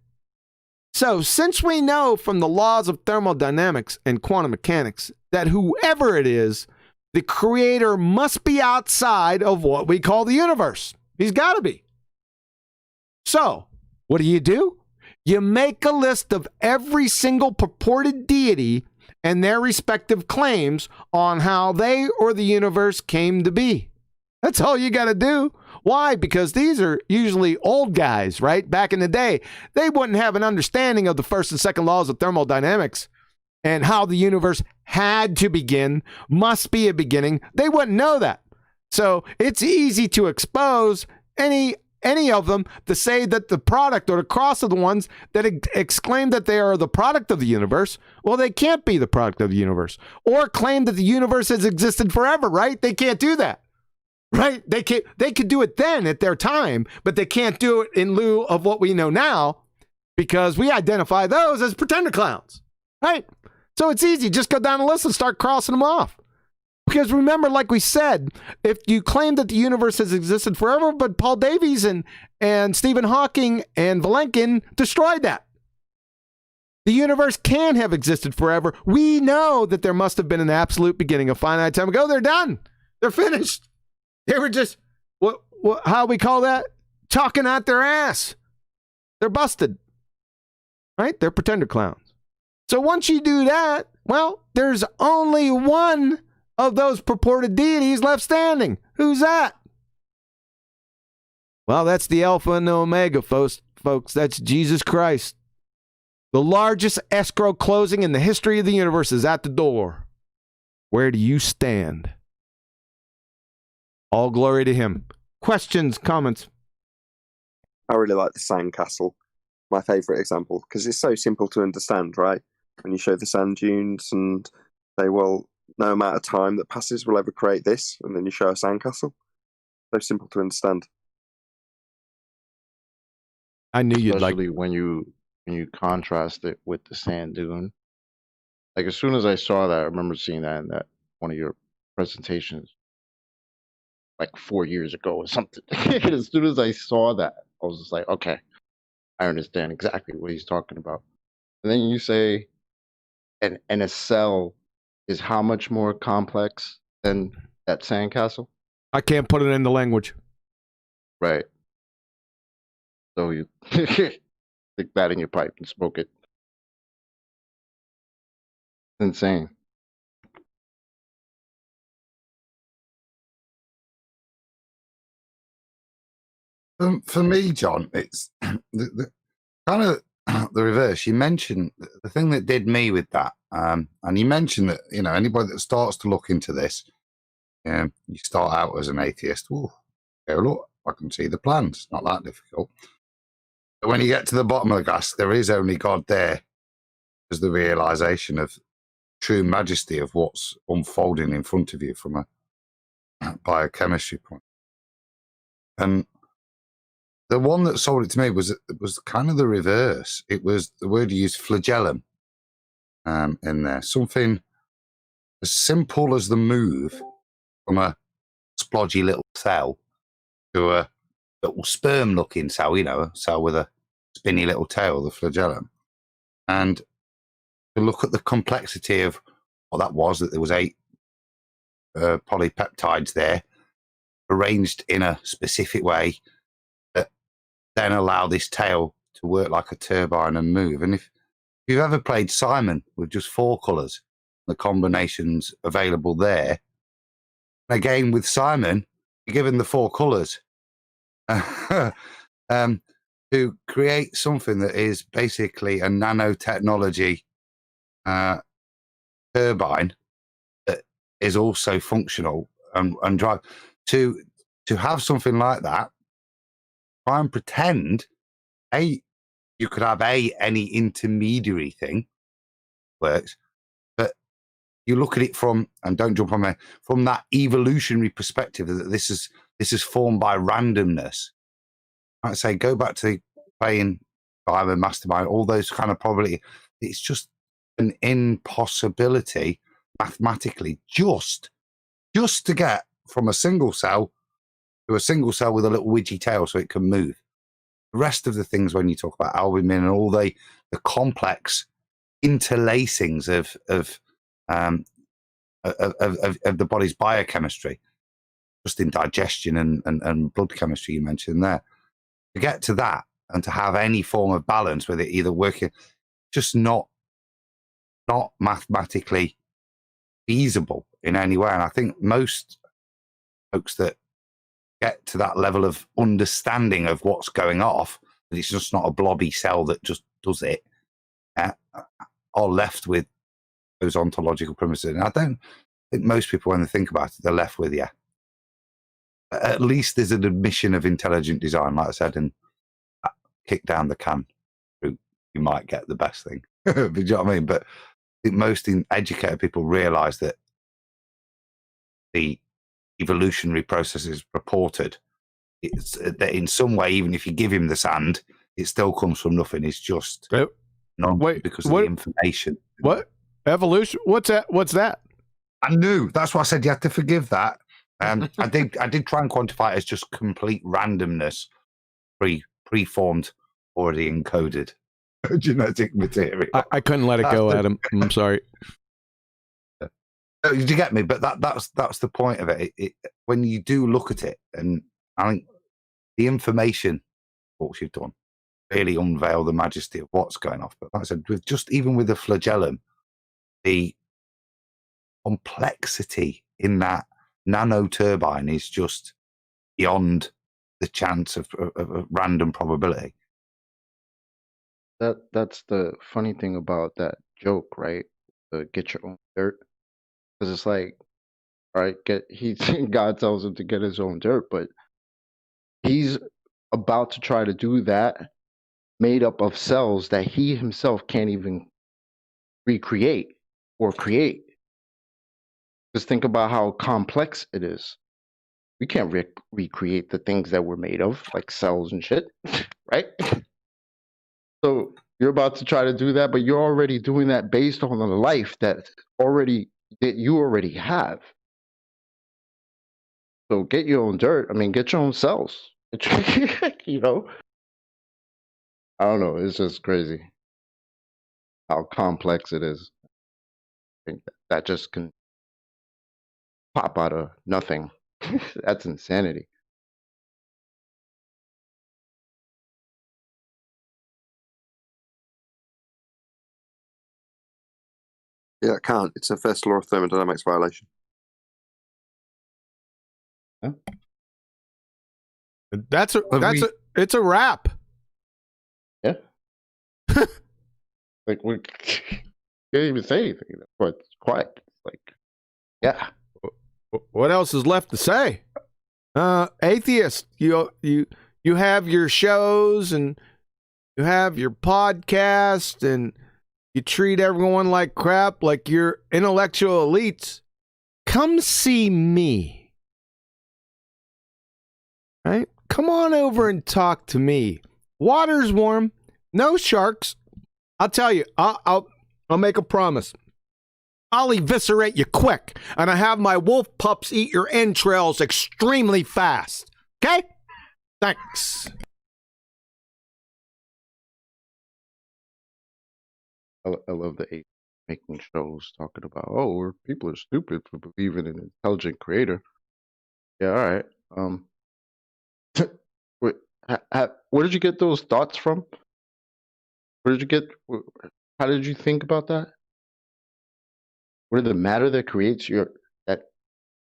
So, since we know from the laws of thermodynamics and quantum mechanics that whoever it is, the creator must be outside of what we call the universe. He's got to be. So, what do? You make a list of every single purported deity and their respective claims on how they or the universe came to be. That's all you got to do. Why? Because these are usually old guys, right? Back in the day, they wouldn't have an understanding of the first and second laws of thermodynamics and how the universe had to begin, must be a beginning. They wouldn't know that. So it's easy to expose any of them to say that the product or the cross of the ones that exclaim that they are the product of the universe, well, they can't be the product of the universe. Or claim that the universe has existed forever, right? They can't do that. Right? They could do it then at their time, but they can't do it in lieu of what we know now because we identify those as pretender clowns. Right? So it's easy. Just go down the list and start crossing them off. Because remember, like we said, if you claim that the universe has existed forever, but Paul Davies and Stephen Hawking and Vilenkin destroyed that. The universe can have existed forever. We know that there must have been an absolute beginning a finite time ago. They're done. They're finished. They were just, how we call that? Talking out their ass. They're busted. Right? They're pretender clowns. So once you do that, well, there's only one of those purported deities left standing. Who's that? Well, that's the Alpha and the Omega, folks. folks. That's Jesus Christ. The largest escrow closing in the history of the universe is at the door. Where do you stand? All glory to him. Questions, comments?
I really like the sandcastle. My favourite example, because it's so simple to understand, right? When you show the sand dunes and say, well, no amount of time that passes will ever create this, and then you show a sandcastle. So simple to understand.
I knew you'd like.
Especially when you contrast it with the sand dune. Like as soon as I saw that, I remember seeing that in that one of your presentations, like 4 years ago or something. As soon as I saw that, I was just like, okay, I understand exactly what he's talking about. And then you say, and a cell is how much more complex than that sandcastle?
I can't put it into language.
Right. So you stick that in your pipe and smoke it. It's insane.
For me, John, it's the kind of the reverse. You mentioned the thing that did me with that, and you mentioned that anybody that starts to look into this, you start out as an atheist. Oh, okay, look, I can see the plans. It's not that difficult. But when you get to the bottom of the glass, there is only God there. There's the realization of true majesty of what's unfolding in front of you from a biochemistry point. And the one that sold it to me was kind of the reverse. It was the word you used, flagellum, in there. Something as simple as the move from a splodgy little cell to a little sperm-looking cell, a cell with a spinny little tail, the flagellum. And to look at the complexity of what that was, that there was 8 polypeptides there, arranged in a specific way, that then allow this tail to work like a turbine and move. And if you've ever played Simon with just 4 colours, the combinations available there, again with Simon, you're given the 4 colours to create something that is basically a nanotechnology turbine that is also functional and drive. To have something like that, try and pretend you could have any intermediary thing works, but you look at it from, and don't jump on me, from that evolutionary perspective that this is formed by randomness. I'd say go back to playing Diamond Mastermind, all those kind of probability. It's just an impossibility mathematically just to get from a single cell to a single cell with a little widgy tail so it can move. The rest of the things, when you talk about albumin and all the complex interlacings of the body's biochemistry, just in digestion and blood chemistry you mentioned there, to get to that and to have any form of balance with it either working, just not mathematically feasible in any way. And I think most folks that get to that level of understanding of what's going off, that it's just not a blobby cell that just does it, are left with those ontological premises. And I don't think most people, when they think about it, they're left with, at least there's an admission of intelligent design, like I said, and kick down the can route, you might get the best thing. Do you know what I mean? But I think most educated people realise that the evolutionary process is reported. It's that in some way, even if you give him the sand, it still comes from nothing. It's just because of the information.
What? Evolution? What's that?
I knew. That's why I said you have to forgive that. I did try and quantify it as just complete randomness, preformed, already encoded genetic material.
I couldn't let it go, Adam. I'm sorry.
Did you get me? But that's the point of it. When you do look at it, and I think the information what you've done really unveil the majesty of what's going on. But like I said, even with the flagellum, the complexity in that nano turbine is just beyond the chance of random probability.
that's the funny thing about that joke, right? The get your own dirt, because it's like, all right, God tells him to get his own dirt, but he's about to try to do that, made up of cells that he himself can't even recreate or create. Just think about how complex it is. We can't recreate the things that we're made of, like cells and shit, right? So you're about to try to do that, but you're already doing that based on the life that you already have. So get your own dirt. I mean, get your own cells. You know, I don't know. It's just crazy how complex it is. I think that just can pop out of nothing. That's insanity.
Yeah, it can't. It's a first law of thermodynamics violation.
Huh?
It's a wrap.
Yeah. Like we can't even say anything. But it's quiet. Like, yeah.
What else is left to say? Atheist, you have your shows and you have your podcast and you treat everyone like crap, like you're intellectual elites. Come see me. Right? Come on over and talk to me. Water's warm. No sharks. I'll tell you, I'll make a promise. I'll eviscerate you quick, and I have my wolf pups eat your entrails extremely fast. Okay? Thanks.
I love the ape making shows talking about, oh, people are stupid for believing in an intelligent creator. Yeah, all right. Wait, where did you get those thoughts from? Where did you get? How did you think about that? Where did the matter that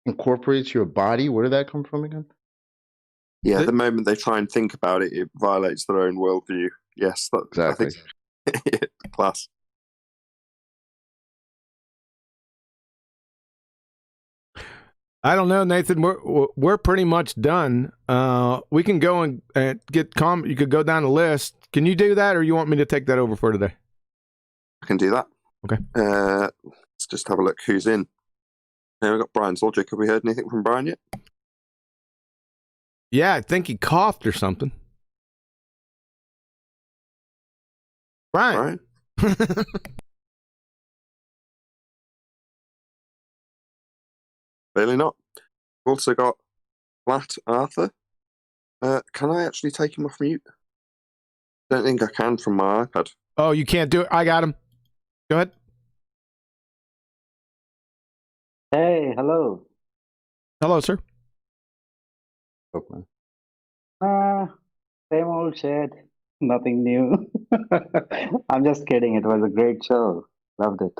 incorporates your body? Where did that come from again?
Yeah, the moment they try and think about it, it violates their own worldview. Yes,
exactly.
I think class.
I don't know, Nathan. We're pretty much done. We can go and get You could go down the list. Can you do that, or you want me to take that over for today?
I can do that.
Okay.
Let's just have a look who's in. We've got Brian's logic. Have we heard anything from Brian yet?
Yeah, I think he coughed or something. Brian.
Really not. We've also got Flat Arthur. Can I actually take him off mute? Don't think I can from my iPad.
Oh, you can't do it? I got him. Go ahead.
Hey, hello.
Hello, sir.
Okay.
Same old shit. Nothing new. I'm just kidding. It was a great show. Loved it.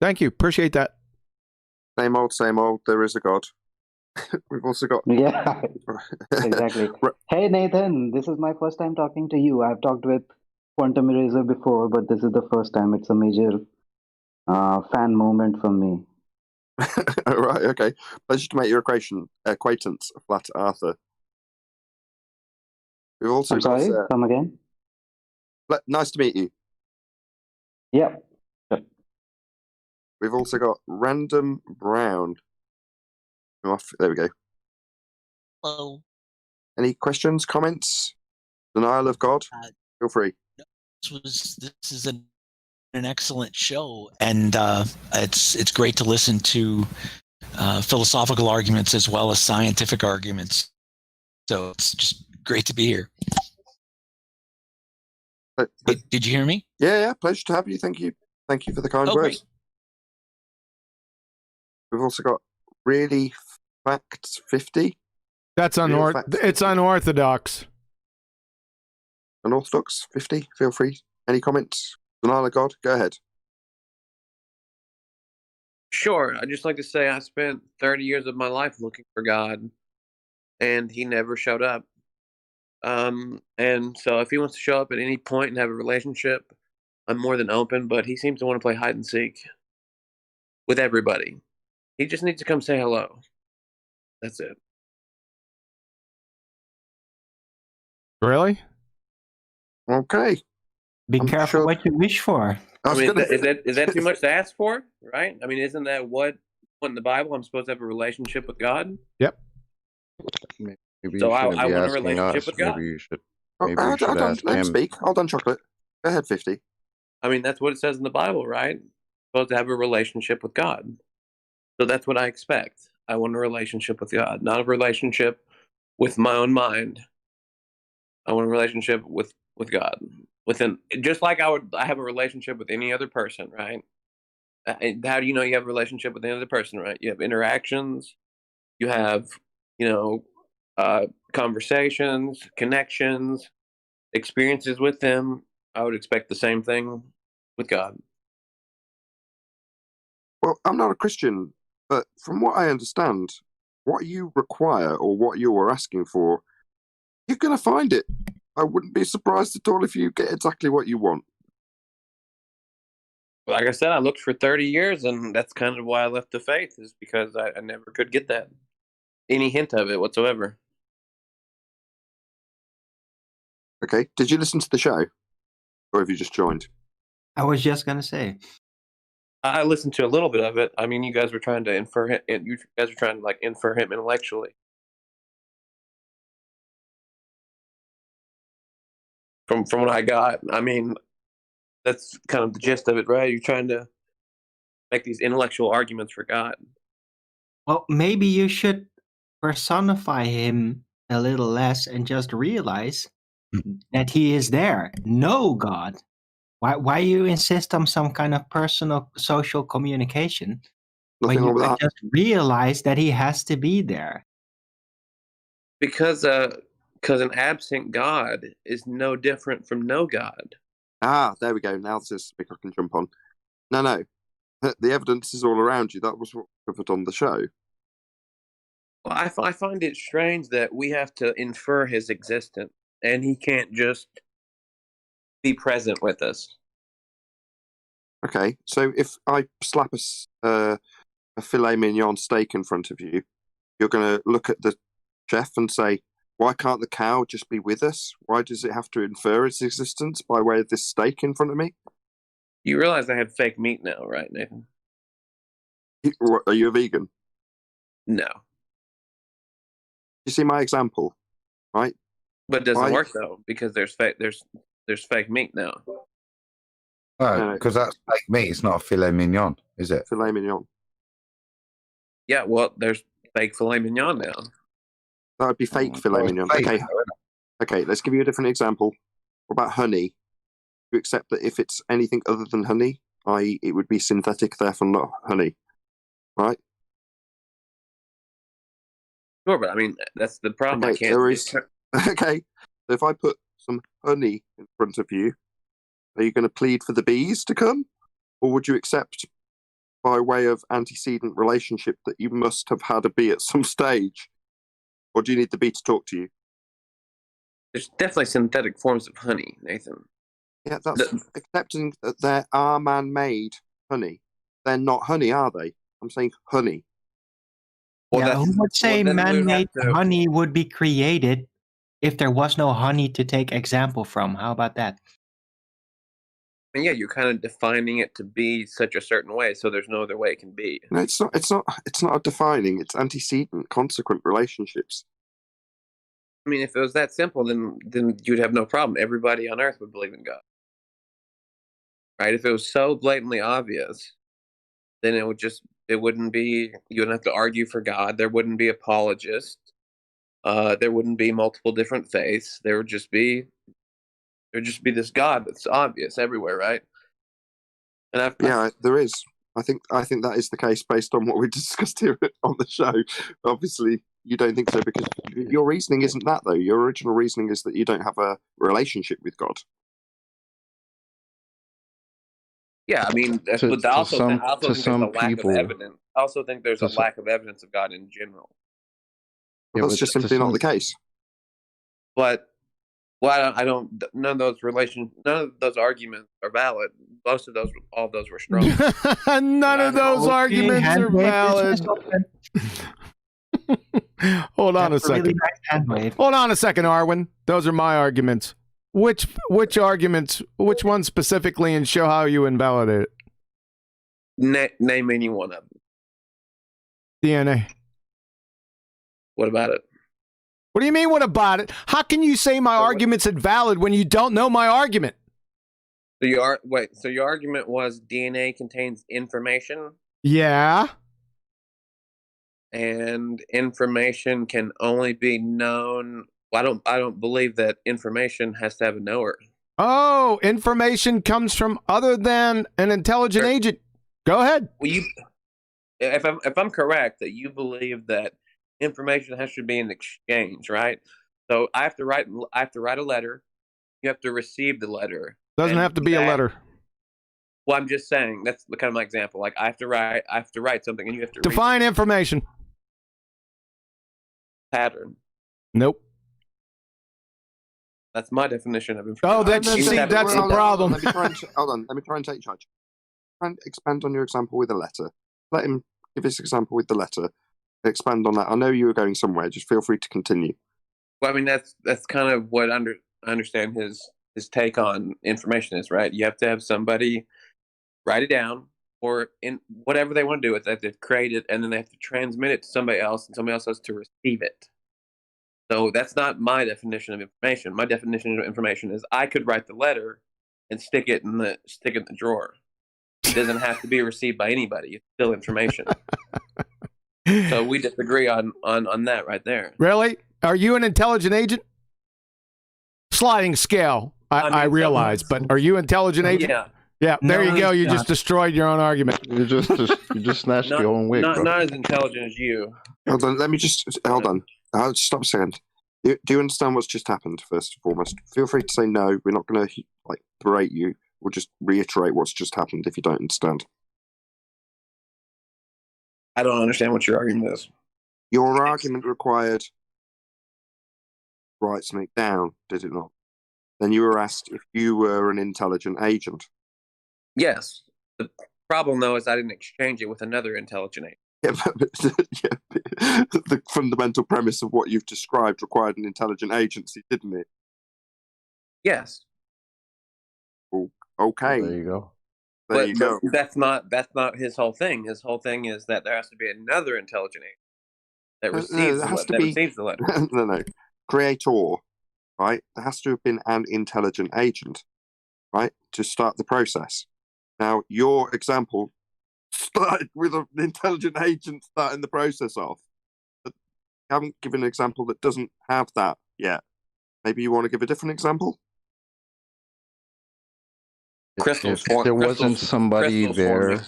Thank you. Appreciate that.
Same old, same old. There is a God. We've also got...
Yeah, exactly. Hey, Nathan. This is my first time talking to you. I've talked with Quantum Eraser before, but this is the first time. It's a major fan moment for me.
Right, okay. Pleasure to make your acquaintance, Flat Arthur. We've also
sorry, come again?
Nice to meet you.
Yep.
We've also got Random Brown. There we go.
Hello.
Any questions, comments? Denial of God? Feel free.
This is an excellent show, and it's great to listen to philosophical arguments as well as scientific arguments. So it's just great to be here. Did you hear me?
Yeah. Pleasure to have you. Thank you for the kind words. Great. We've also got Really Facts 50.
That's it's unorthodox.
Unorthodox 50. Feel free. Any comments? Denial of God? Go ahead.
Sure. I'd just like to say I spent 30 years of my life looking for God, and he never showed up. And so if he wants to show up at any point and have a relationship, I'm more than open, but he seems to want to play hide and seek with everybody. He just needs to come say hello. That's it.
Really?
Okay.
Be careful what you wish for.
I mean, is that too much to ask for? Right? I mean, isn't that what in the Bible I'm supposed to have a relationship with God?
Yep.
Maybe
so
I
want a relationship with God.
Maybe you should.
Let me speak. Hold on, Chocolate. Go ahead, 50.
I mean, that's what it says in the Bible, right? Supposed to have a relationship with God. So that's what I expect. I want a relationship with God, not a relationship with my own mind. I want a relationship with God. Just like I have a relationship with any other person, right? How do you know you have a relationship with any other person, right? You have interactions, you have, conversations, connections, experiences with them. I would expect the same thing with God.
Well, I'm not a Christian, but from what I understand, what you require or what you're asking for, you're going to find it. I wouldn't be surprised at all if you get exactly what you want.
Like I said, I looked for 30 years, and that's kind of why I left the faith, is because I never could get that. Any hint of it whatsoever.
Okay. Did you listen to the show? Or have you just joined?
I was just going to say.
I listened to a little bit of it. I mean, you guys were trying to infer him. You guys were trying to infer him intellectually. From what I got, I mean, that's kind of the gist of it, right? You're trying to make these intellectual arguments for God.
Well, maybe you should personify him a little less and just realize that he is there. Know God. Why you insist on some kind of personal social communication?
Nothing wrong with that.
Just realize that he has to be there.
Because an absent God is no different from no God.
Ah, there we go. Now this is something I can jump on. No. The evidence is all around you. That was what we covered on the show.
Well, I find it strange that we have to infer his existence, and he can't just be present with us.
Okay, so if I slap a filet mignon steak in front of you, you're going to look at the chef and say, why can't the cow just be with us? Why does it have to infer its existence by way of this steak in front of me?
You realize I have fake meat now, right, Nathan?
Are you a vegan?
No.
You see my example, right?
But it doesn't work though, because there's fake meat now.
No, because that's fake meat. It's not a filet mignon, is it?
Filet mignon.
Yeah, well, there's fake filet mignon now.
That would be fake filet mignon. Okay, let's give you a different example. What about honey? You accept that if it's anything other than honey, i.e. it would be synthetic, therefore not honey, right?
Sure, but I mean, that's the problem.
Okay, okay, so if I put some honey in front of you, are you going to plead for the bees to come? Or would you accept, by way of antecedent relationship, that you must have had a bee at some stage? Or do you need the bee to talk to you?
There's definitely synthetic forms of honey, Nathan.
Yeah, that's accepting that there are man-made honey. They're not honey, are they? I'm saying honey.
Well, who would say man-made honey would be created if there was no honey to take example from? How about that?
And yeah, you're kind of defining it to be such a certain way, so there's no other way it can be.
No, it's not. It's not a defining. It's antecedent, consequent relationships.
I mean, if it was that simple, then you'd have no problem. Everybody on Earth would believe in God, right? If it was so blatantly obvious, then it wouldn't be. You wouldn't have to argue for God. There wouldn't be apologists. There wouldn't be multiple different faiths. There would just be this God that's obvious everywhere, right? And
there is. I think that is the case based on what we discussed here on the show. Obviously, you don't think so because your reasoning isn't that, though. Your original reasoning is that you don't have a relationship with God.
Yeah, I mean, I also think there's a lack of evidence. I also think there's a lack of evidence of God in general.
Well, that's just simply not the case.
But Well, I don't. None of those arguments are valid. All of those were strong.
None of those arguments are valid. Hold on a second.
Really nice hand wave.
Hold on a second, Arwen. Those are my arguments. Which arguments? Which one specifically, and show how you invalidate
it? Name any one of them.
DNA.
What about it?
What do you mean, what about it? How can you say my argument's invalid when you don't know my argument?
So your argument was DNA contains information?
Yeah.
And information can only be known. Well, I don't believe that information has to have a knower.
Oh, information comes from other than an intelligent agent. Go ahead.
Well, if I'm correct, that you believe that information has to be an exchange, right? So I have to write a letter. You have to receive the letter.
Doesn't have to be a letter.
Well, I'm just saying that's kind of my example. Like I have to write something, and you have to
define information.
Pattern.
Nope.
That's my definition of information.
Oh, that's the problem.
Let me try and take charge. Try and expand on your example with a letter. Let him give his example with the letter. Expand on that. I know you were going somewhere. Just feel free to continue.
Well, I mean, that's kind of what I understand his take on information is, right? You have to have somebody write it down, or in whatever they want to do with it, they have to create it, and then they have to transmit it to somebody else, and somebody else has to receive it. So that's not my definition of information. My definition of information is I could write the letter and stick it in the drawer. It doesn't have to be received by anybody. It's still information. So we disagree on that right there.
Really? Are you an intelligent agent? Sliding scale, I realize, but are you an intelligent agent?
Yeah.
Yeah, there you go. You just destroyed your own argument.
You just snatched your own wig.
Not as intelligent as you.
Hold on. Let me just hold on. I'll stop a second. Do you understand what's just happened? First and foremost, feel free to say no. We're not going to berate you. We'll just reiterate what's just happened if you don't understand.
I don't understand what your argument is.
Your argument required write something down, did it not? Then you were asked if you were an intelligent agent.
Yes. The problem, though, is I didn't exchange it with another intelligent agent.
The fundamental premise of what you've described required an intelligent agency, didn't it?
Yes.
Okay.
There you go.
There you go.
That's not his whole thing. His whole thing is that there has to be another intelligent agent that receives the letter.
No. Creator, right? There has to have been an intelligent agent, right, to start the process. Now, your example started with an intelligent agent starting the process off. But you haven't given an example that doesn't have that yet. Maybe you want to give a different example?
If there wasn't somebody there,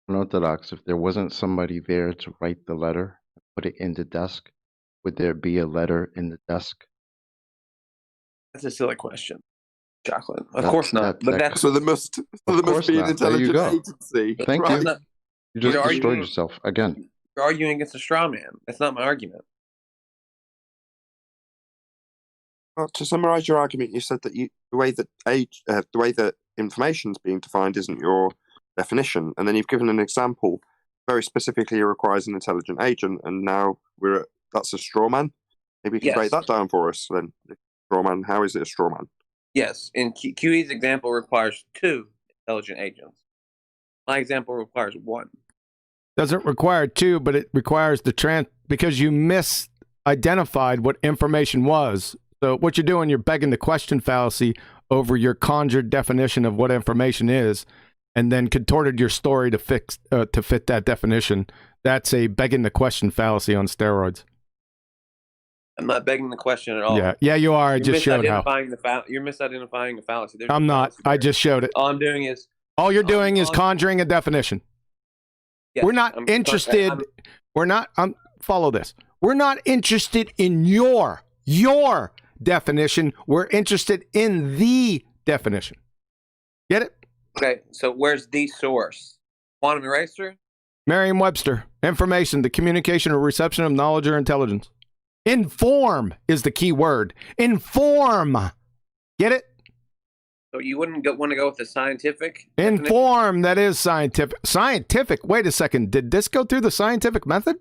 unorthodox, if there wasn't somebody there to write the letter and put it in the desk, would there be a letter in the desk?
That's a silly question, Chocolate. Of course not.
So there must be an intelligent agency.
Thank you. You just destroyed yourself again.
You're arguing against a straw man. That's not my argument.
Well, to summarize your argument, you said that the way that information is being defined isn't your definition, and then you've given an example very specifically requires an intelligent agent, and now that's a straw man. Maybe you can break that down for us. Then, straw man. How is it a straw man?
Yes, and QE's example requires 2 intelligent agents. My example requires 1.
Doesn't require 2, but it requires because you misidentified what information was. So what you're doing, you're begging the question fallacy over your conjured definition of what information is, and then contorted your story to fit that definition. That's a begging the question fallacy on steroids.
I'm not begging the question at all.
Yeah, you are. I just showed how.
You're misidentifying the fallacy.
I'm not. I just showed it.
All I'm doing is.
All you're doing is conjuring a definition.
Yes,
we're not interested. Follow this. We're not interested in your definition. We're interested in the definition. Get it?
Okay, so where's the source? Quantum eraser?
Merriam-Webster. Information, the communication or reception of knowledge or intelligence. Inform is the key word. Inform. Get it?
So you wouldn't want to go with the scientific?
Inform, that is scientific. Scientific? Wait a second. Did this go through the scientific method?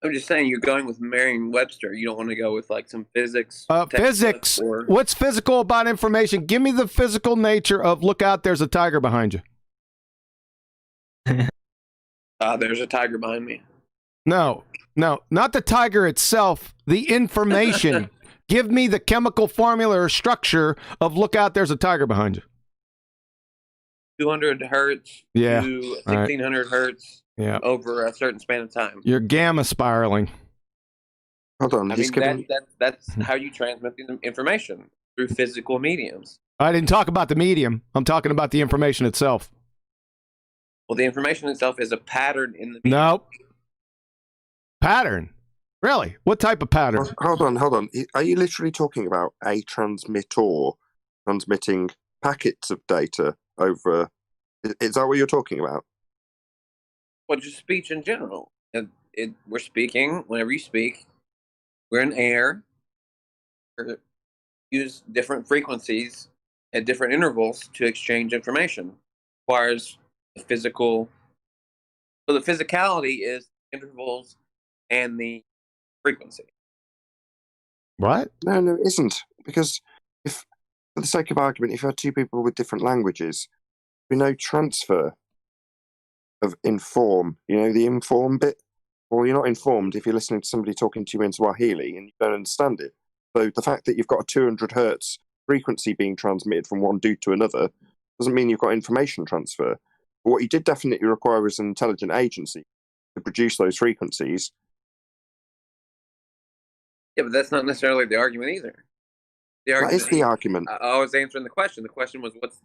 I'm just saying you're going with Merriam-Webster. You don't want to go with like some physics.
Physics. What's physical about information? Give me the physical nature of look out, there's a tiger behind you.
There's a tiger behind me.
No, not the tiger itself. The information. Give me the chemical formula or structure of look out, there's a tiger behind you.
200 hertz to 1600 hertz over a certain span of time.
You're gamma spiraling.
Hold on.
That's how you transmit the information, through physical mediums.
I didn't talk about the medium. I'm talking about the information itself.
Well, the information itself is a pattern in the medium.
Nope. Pattern? Really? What type of pattern?
Hold on. Are you literally talking about a transmitter transmitting packets of data over? Is that what you're talking about?
Well, just speech in general. We're speaking. Whenever you speak, we're in air. We use different frequencies at different intervals to exchange information. Requires the physical. So the physicality is intervals and the frequency.
What?
No, it isn't. Because if, for the sake of argument, if you had two people with different languages, we know transfer of inform. You know the inform bit? Well, you're not informed if you're listening to somebody talking to you in Swahili and you don't understand it. So the fact that you've got a 200 hertz frequency being transmitted from one dude to another doesn't mean you've got information transfer. But what you did definitely require is an intelligent agency to produce those frequencies.
Yeah, but that's not necessarily the argument either.
That is the argument.
I was answering the question. The question was, what's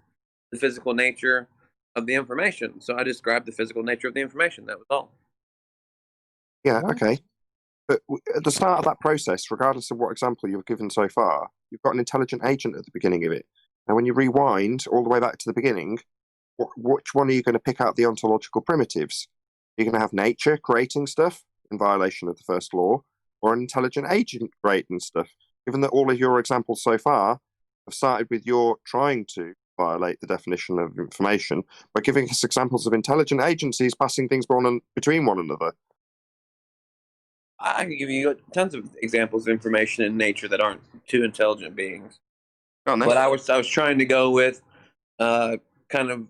the physical nature of the information? So I described the physical nature of the information. That was all.
Yeah, okay. But at the start of that process, regardless of what example you've given so far, you've got an intelligent agent at the beginning of it. Now, when you rewind all the way back to the beginning, which one are you going to pick out the ontological primitives? You're going to have nature creating stuff in violation of the first law, or an intelligent agent creating stuff, given that all of your examples so far have started with your trying to violate the definition of information by giving us examples of intelligent agencies passing things between one another.
I can give you tons of examples of information in nature that aren't two intelligent beings. But I was trying to go with kind of,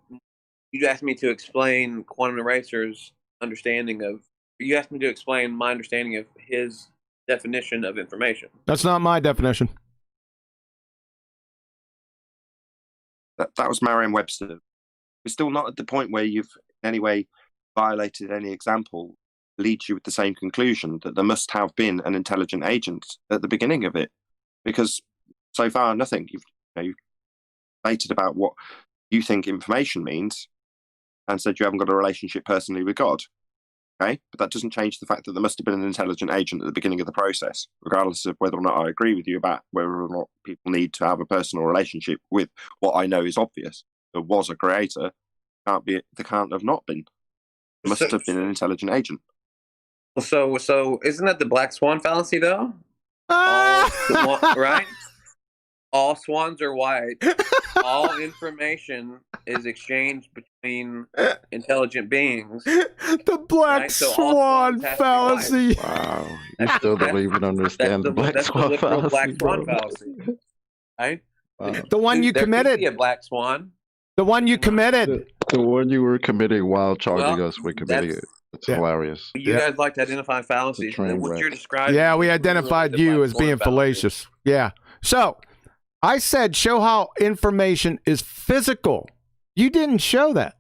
you asked me to explain Quantum Eraser's understanding of, you asked me to explain my understanding of his definition of information.
That's not my definition.
That was Merriam-Webster. We're still not at the point where you've in any way violated any example leads you with the same conclusion that there must have been an intelligent agent at the beginning of it, because so far nothing. You've debated about what you think information means and said you haven't got a relationship personally with God. Okay, but that doesn't change the fact that there must have been an intelligent agent at the beginning of the process, regardless of whether or not I agree with you about whether or not people need to have a personal relationship with what I know is obvious. There was a creator. There can't have not been. There must have been an intelligent agent.
So isn't that the black swan fallacy, though? Right? All swans are white. All information is exchanged between intelligent beings.
The black swan fallacy.
Wow. You still don't even understand the black swan fallacy.
Black swan fallacy. Right?
Wow.
The one you committed.
Could be a black swan.
The one you committed.
The one you were committing while charging us with committing it. It's hilarious.
You guys like to identify fallacies. And what you're describing.
Yeah, we identified you as being fallacious. Yeah. So I said, show how information is physical. You didn't show that.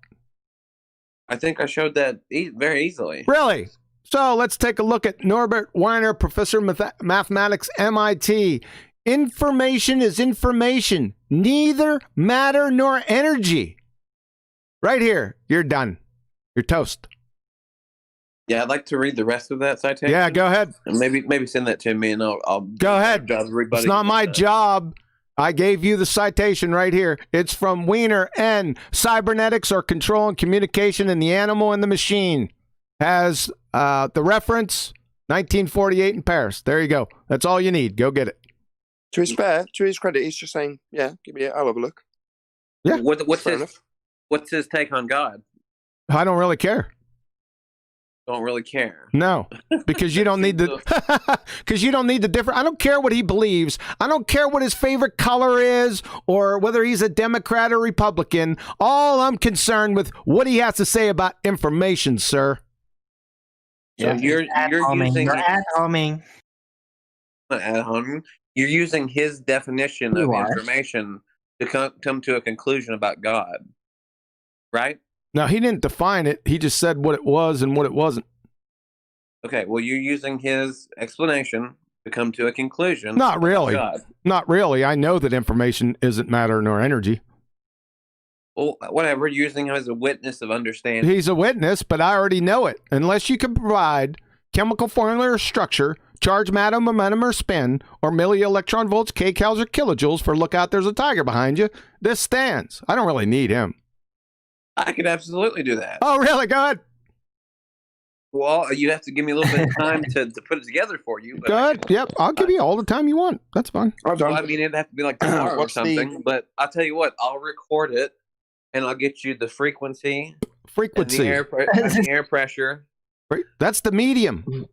I think I showed that very easily.
Really? So let's take a look at Norbert Weiner, professor of mathematics, MIT. Information is information, neither matter nor energy. Right here, you're done. You're toast.
Yeah, I'd like to read the rest of that citation.
Yeah, go ahead.
And maybe send that to me, and I'll
go ahead. It's not my job. I gave you the citation right here. It's from Weiner N. Cybernetics or control and communication in the animal and the machine. Has the reference 1948 in Paris. There you go. That's all you need. Go get it.
To his credit, he's just saying, yeah, give me it. I'll have a look.
Yeah.
What's his take on God?
I don't really care.
Don't really care.
No, because you don't need because you don't need the different. I don't care what he believes. I don't care what his favorite color is or whether he's a Democrat or Republican. All I'm concerned with what he has to say about information, sir.
So you're using
ad homing.
Ad homing. You're using his definition of information to come to a conclusion about God, right?
No, he didn't define it. He just said what it was and what it wasn't.
Okay, well, you're using his explanation to come to a conclusion.
Not really.
God.
Not really. I know that information isn't matter nor energy.
Well, whatever. You're using him as a witness of understanding.
He's a witness, but I already know it. Unless you can provide chemical formula or structure, charge, matter, momentum, or spin, or milli, electron volts, kcals, or kilojoules for look out, there's a tiger behind you, this stands. I don't really need him.
I could absolutely do that.
Oh, really? Go ahead.
Well, you have to give me a little bit of time to put it together for you.
Go ahead. Yep, I'll give you all the time you want. That's fine.
Well, I mean, it'd have to be like tomorrow or something. But I'll tell you what, I'll record it, and I'll get you the frequency. And the air pressure.
That's the medium.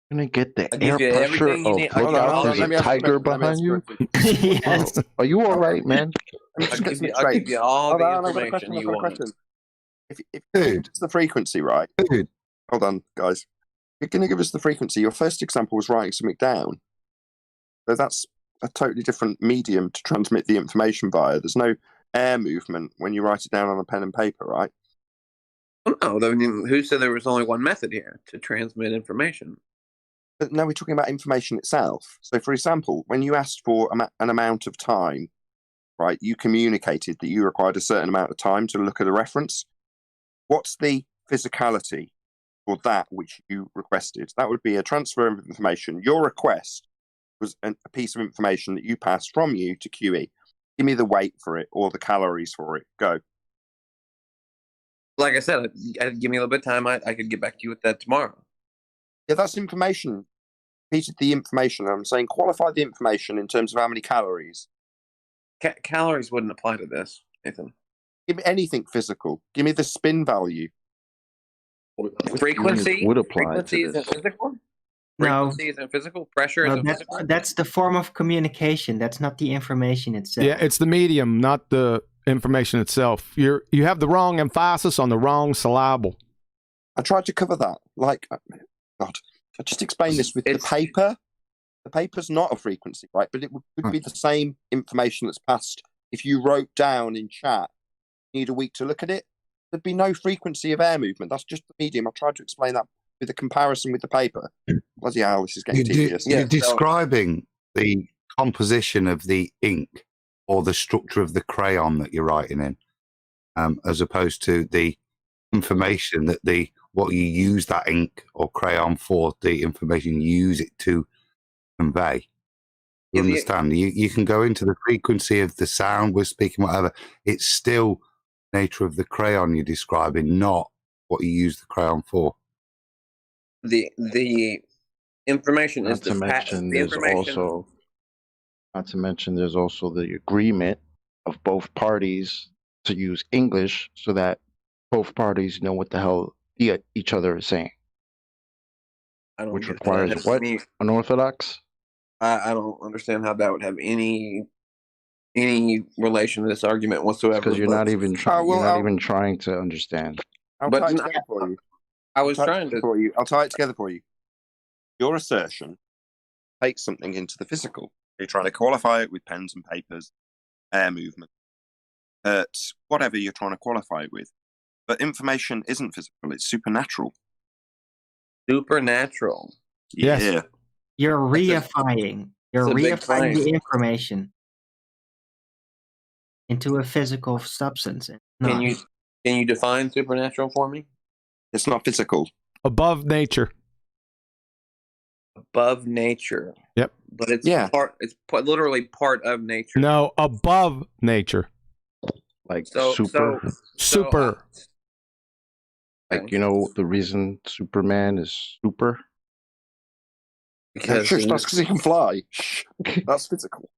Gonna get the air pressure of look out, there's a tiger behind you. Yes. Are you all right, man?
I'll give you all the information you want.
If it's the frequency, right? Hold on, guys. You're going to give us the frequency. Your first example was writing something down. So that's a totally different medium to transmit the information via. There's no air movement when you write it down on a pen and paper, right?
No, I mean, who said there was only one method here to transmit information?
But no, we're talking about information itself. So, for example, when you asked for an amount of time, right, you communicated that you required a certain amount of time to look at a reference. What's the physicality for that which you requested? That would be a transfer of information. Your request was a piece of information that you passed from you to QE. Give me the weight for it or the calories for it. Go.
Like I said, give me a little bit of time. I could get back to you with that tomorrow.
Yeah, that's information. Repeated the information. I'm saying qualify the information in terms of how many calories.
Calories wouldn't apply to this, Nathan.
Give me anything physical. Give me the spin value.
Frequency
would apply.
Frequency isn't physical.
No.
Frequency isn't physical. Pressure isn't physical.
That's the form of communication. That's not the information itself.
Yeah, it's the medium, not the information itself. You have the wrong emphasis on the wrong syllable.
I tried to cover that. Like, God, I just explained this with the paper. The paper's not a frequency, right? But it would be the same information that's passed. If you wrote down in chat, you need a week to look at it, there'd be no frequency of air movement. That's just the medium. I tried to explain that with a comparison with the paper. Bloody hell, this is getting tedious.
You're describing the composition of the ink or the structure of the crayon that you're writing in, as opposed to the information that what you use that ink or crayon for, the information you use it to convey. You understand? You can go into the frequency of the sound we're speaking, whatever. It's still nature of the crayon you're describing, not what you use the crayon for.
The information is the
information. Not to mention, there's also the agreement of both parties to use English so that both parties know what the hell each other is saying. Which requires what? Unorthodox?
I don't understand how that would have any relation to this argument whatsoever.
Because you're not even trying. You're not even trying to understand.
I'll tie it together for you.
I was trying to.
For you. I'll tie it together for you. Your assertion takes something into the physical. You're trying to qualify it with pens and papers, air movement, whatever you're trying to qualify it with. But information isn't physical; it's supernatural.
Supernatural.
Yes.
Yeah.
You're reifying. You're reifying the information into a physical substance.
Can you define supernatural for me?
It's not physical.
Above nature.
Above nature.
Yep.
But it's literally part of nature.
No, above nature.
Like super.
Super.
Like, you know, the reason Superman is super?
Because
that's because he can fly. Shh, that's physical.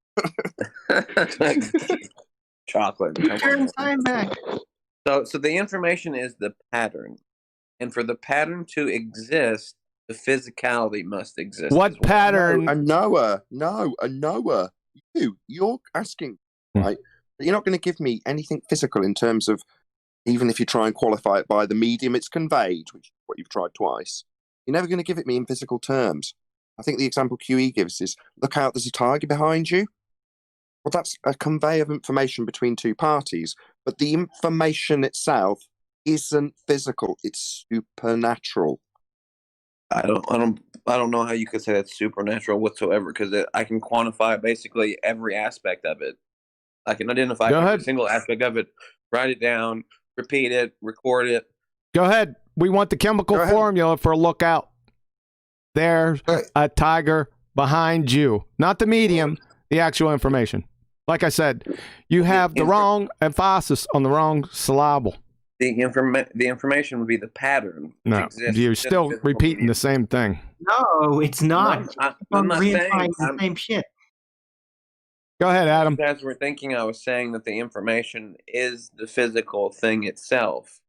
Chocolate.
Turn time back.
So the information is the pattern, and for the pattern to exist, the physicality must exist.
What pattern?
No, a knower. You're asking, right? But you're not going to give me anything physical in terms of, even if you try and qualify it by the medium it's conveyed, which is what you've tried twice. You're never going to give it me in physical terms. I think the example QE gives is, look out, there's a tiger behind you. Well, that's a convey of information between two parties, but the information itself isn't physical. It's supernatural.
I don't know how you could say that's supernatural whatsoever, because I can quantify basically every aspect of it. I can identify every single aspect of it, write it down, repeat it, record it.
Go ahead. We want the chemical formula for lookout. There's a tiger behind you. Not the medium, the actual information. Like I said, you have the wrong emphasis on the wrong syllable.
The information would be the pattern.
No, you're still repeating the same thing.
No, it's not.
I'm not saying
the same shit.
Go ahead, Adam.
You guys were thinking I was saying that the information is the physical thing itself.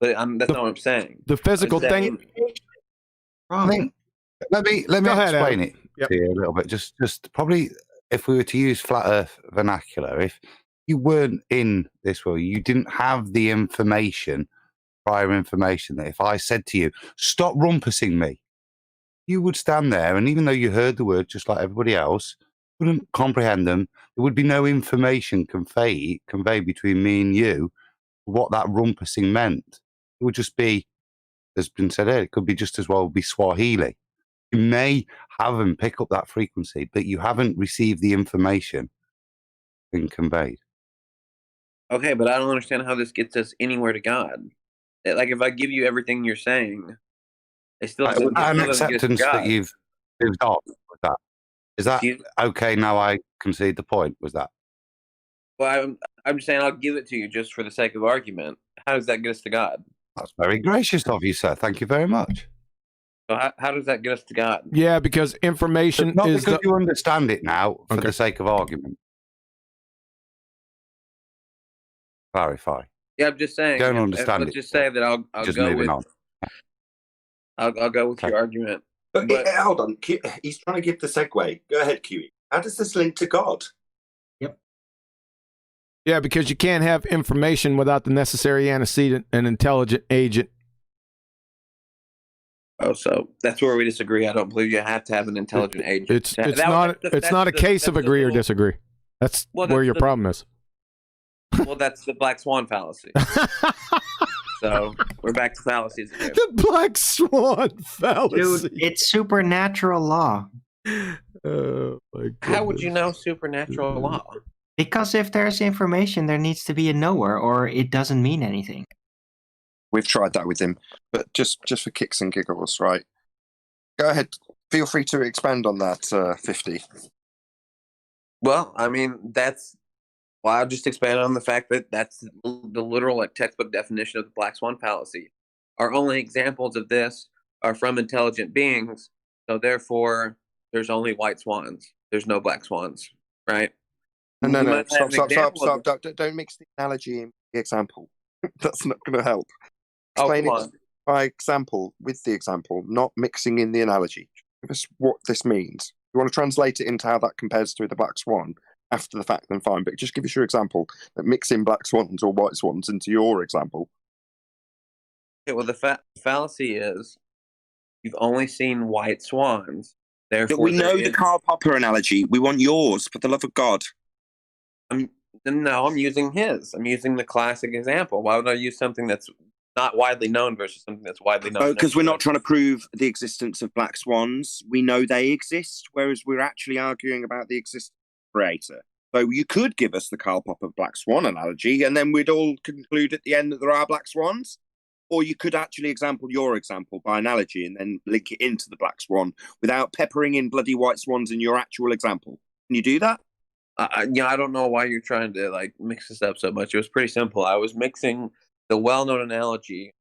But that's not what I'm saying.
The physical thing.
Let me explain it to you a little bit. Just probably, if we were to use flat Earth vernacular, if you weren't in this world, you didn't have the information, prior information, that if I said to you, stop rumpusing me, you would stand there, and even though you heard the word just like everybody else, wouldn't comprehend them. There would be no information conveyed between me and you what that rumpusing meant. It would just be, as been said earlier, it could be just as well be Swahili. You may have them pick up that frequency, but you haven't received the information being conveyed.
Okay, but I don't understand how this gets us anywhere to God. Like, if I give you everything you're saying, it still doesn't
an
get us to
acceptance
God.
that you've got with that. Is that okay? Now I concede the point. Was that?
Well, I'm just saying I'll give it to you just for the sake of argument. How does that get us to God?
That's very gracious of you, sir. Thank you very much.
So how does that get us to God?
Yeah, because information
not
is
because you understand it now for the sake of argument. Clarify.
Yeah, I'm just saying.
Don't understand
let's just say that I'll
just
go
moving
with.
on.
I'll go with your argument.
But hold on, he's trying to give the segue. Go ahead, QE. How does this link to God?
Yeah, because you can't have information without the necessary antecedent and intelligent agent.
Oh, so that's where we disagree. I don't believe you have to have an intelligent agent.
It's not a case of agree or disagree. That's where your problem is.
Well, that's the black swan fallacy. So we're back to fallacies again.
The black swan fallacy.
Dude, it's supernatural law.
Oh, my
How would you know supernatural law?
Because if there's information, there needs to be a knower, or it doesn't mean anything.
We've tried that with him, but just for kicks and giggles, right? Go ahead. Feel free to expand on that, 50.
Well, I mean, I'll just expand on the fact that that's the literal textbook definition of the black swan fallacy. Our only examples of this are from intelligent beings, so therefore there's only white swans. There's no black swans, right?
No. Stop. Don't mix the analogy and the example. That's not going to help. Explain it by example, with the example, not mixing in the analogy. Give us what this means. You want to translate it into how that compares to the black swan after the fact, then fine. But just give us your example. Mix in black swans or white swans into your example.
Okay, well, the fallacy is you've only seen white swans. Therefore,
we know the Karl Popper analogy. We want yours, for the love of God.
I'm using his. I'm using the classic example. Why would I use something that's not widely known versus something that's widely known?
Because we're not trying to prove the existence of black swans. We know they exist, whereas we're actually arguing about the existence of the creator. So you could give us the Karl Popper black swan analogy, and then we'd all conclude at the end that there are black swans. Or you could actually example your example by analogy and then link it into the black swan without peppering in bloody white swans in your actual example. Can you do that?
I don't know why you're trying to mix this up so much. It was pretty simple. I was mixing the well-known analogy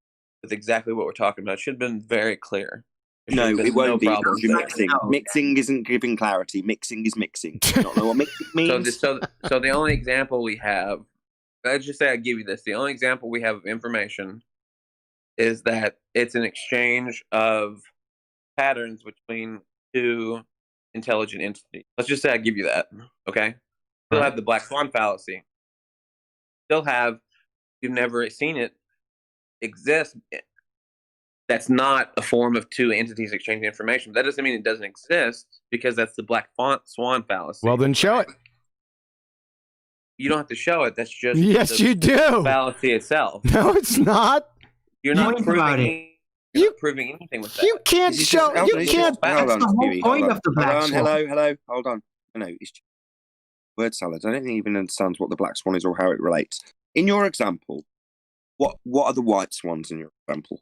with exactly what we're talking about. It should have been very clear.
No, it won't be.
Problem.
You're mixing. Mixing isn't giving clarity. Mixing is mixing. You don't know what mixing means.
So the only example we have, let's just say I give you this. The only example we have of information is that it's an exchange of patterns between two intelligent entities. Let's just say I give you that. Okay. Still have the black swan fallacy. Still have, you've never seen it exist. That's not a form of two entities exchanging information. That doesn't mean it doesn't exist, because that's the black swan fallacy.
Well, then show it.
You don't have to show it. That's just
you do.
Fallacy itself.
No, it's not.
You're not proving proving anything with that.
You can't show. You can't.
Hold on,
the whole
Stevie,
point
hold
of the black swan.
Hello. Hold on. No, it's word salad. I don't even understand what the black swan is or how it relates. In your example, what are the white swans in your example?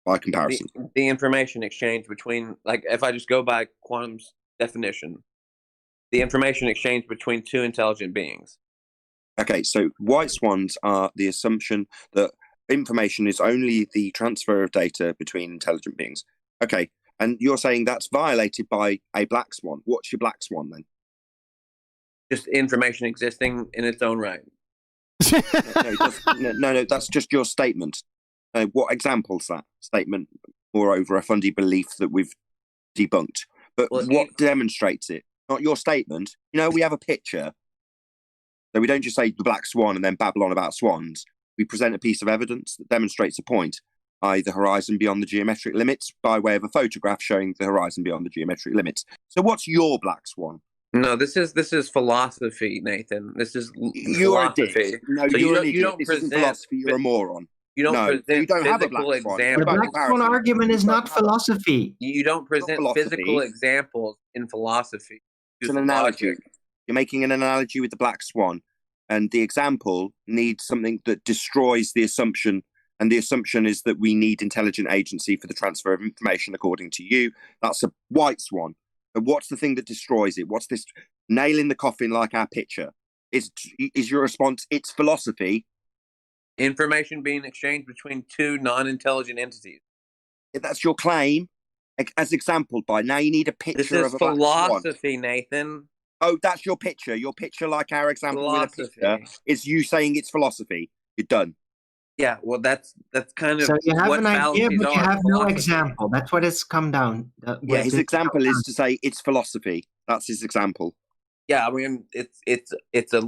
By comparison,
the information exchange between, like, if I just go by quantum's definition, the information exchange between two intelligent beings.
Okay, so white swans are the assumption that information is only the transfer of data between intelligent beings. Okay, and you're saying that's violated by a black swan. What's your black swan then?
Just information existing in its own right.
No, that's just your statement. What examples that statement? Moreover, a fundy belief that we've debunked. But what demonstrates it? Not your statement. We have a picture. So we don't just say the black swan and then babble on about swans. We present a piece of evidence that demonstrates a point, i.e. the horizon beyond the geometric limits, by way of a photograph showing the horizon beyond the geometric limits. So what's your black swan?
No, this is philosophy, Nathan. This is
you're
philosophy.
A dick. No,
so
you don't present philosophy. You're a moron.
You don't present
you don't have a
physical
black swan.
The
examples.
black swan argument is not philosophy.
You don't present physical examples in philosophy.
It's an analogy. You're making an analogy with the black swan, and the example needs something that destroys the assumption. And the assumption is that we need intelligent agency for the transfer of information, according to you. That's a white swan. But what's the thing that destroys it? What's this nail in the coffin like our picture? Is your response, it's philosophy?
Information being exchanged between two non-intelligent entities.
If that's your claim, as exampled by, now you need a picture of a black swan.
This is philosophy, Nathan.
Oh, that's your picture. Your picture, like our example with a picture, is you saying it's philosophy. You're done.
Yeah, well, that's kind of
so you have
what
an idea, but you have no
philosophy.
Example. That's what it's come down.
His example is to say it's philosophy. That's his example.
Yeah, I mean, it's a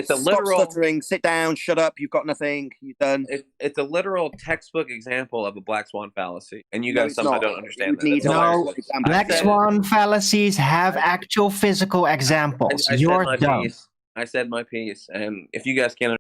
Stop
literal
stuttering. Sit down. Shut up. You've got nothing. You're done.
It's a literal textbook example of a black swan fallacy, and you guys somehow don't understand that.
No, black swan fallacies have actual physical examples. You're dumb.
I said my piece, and if you guys can't.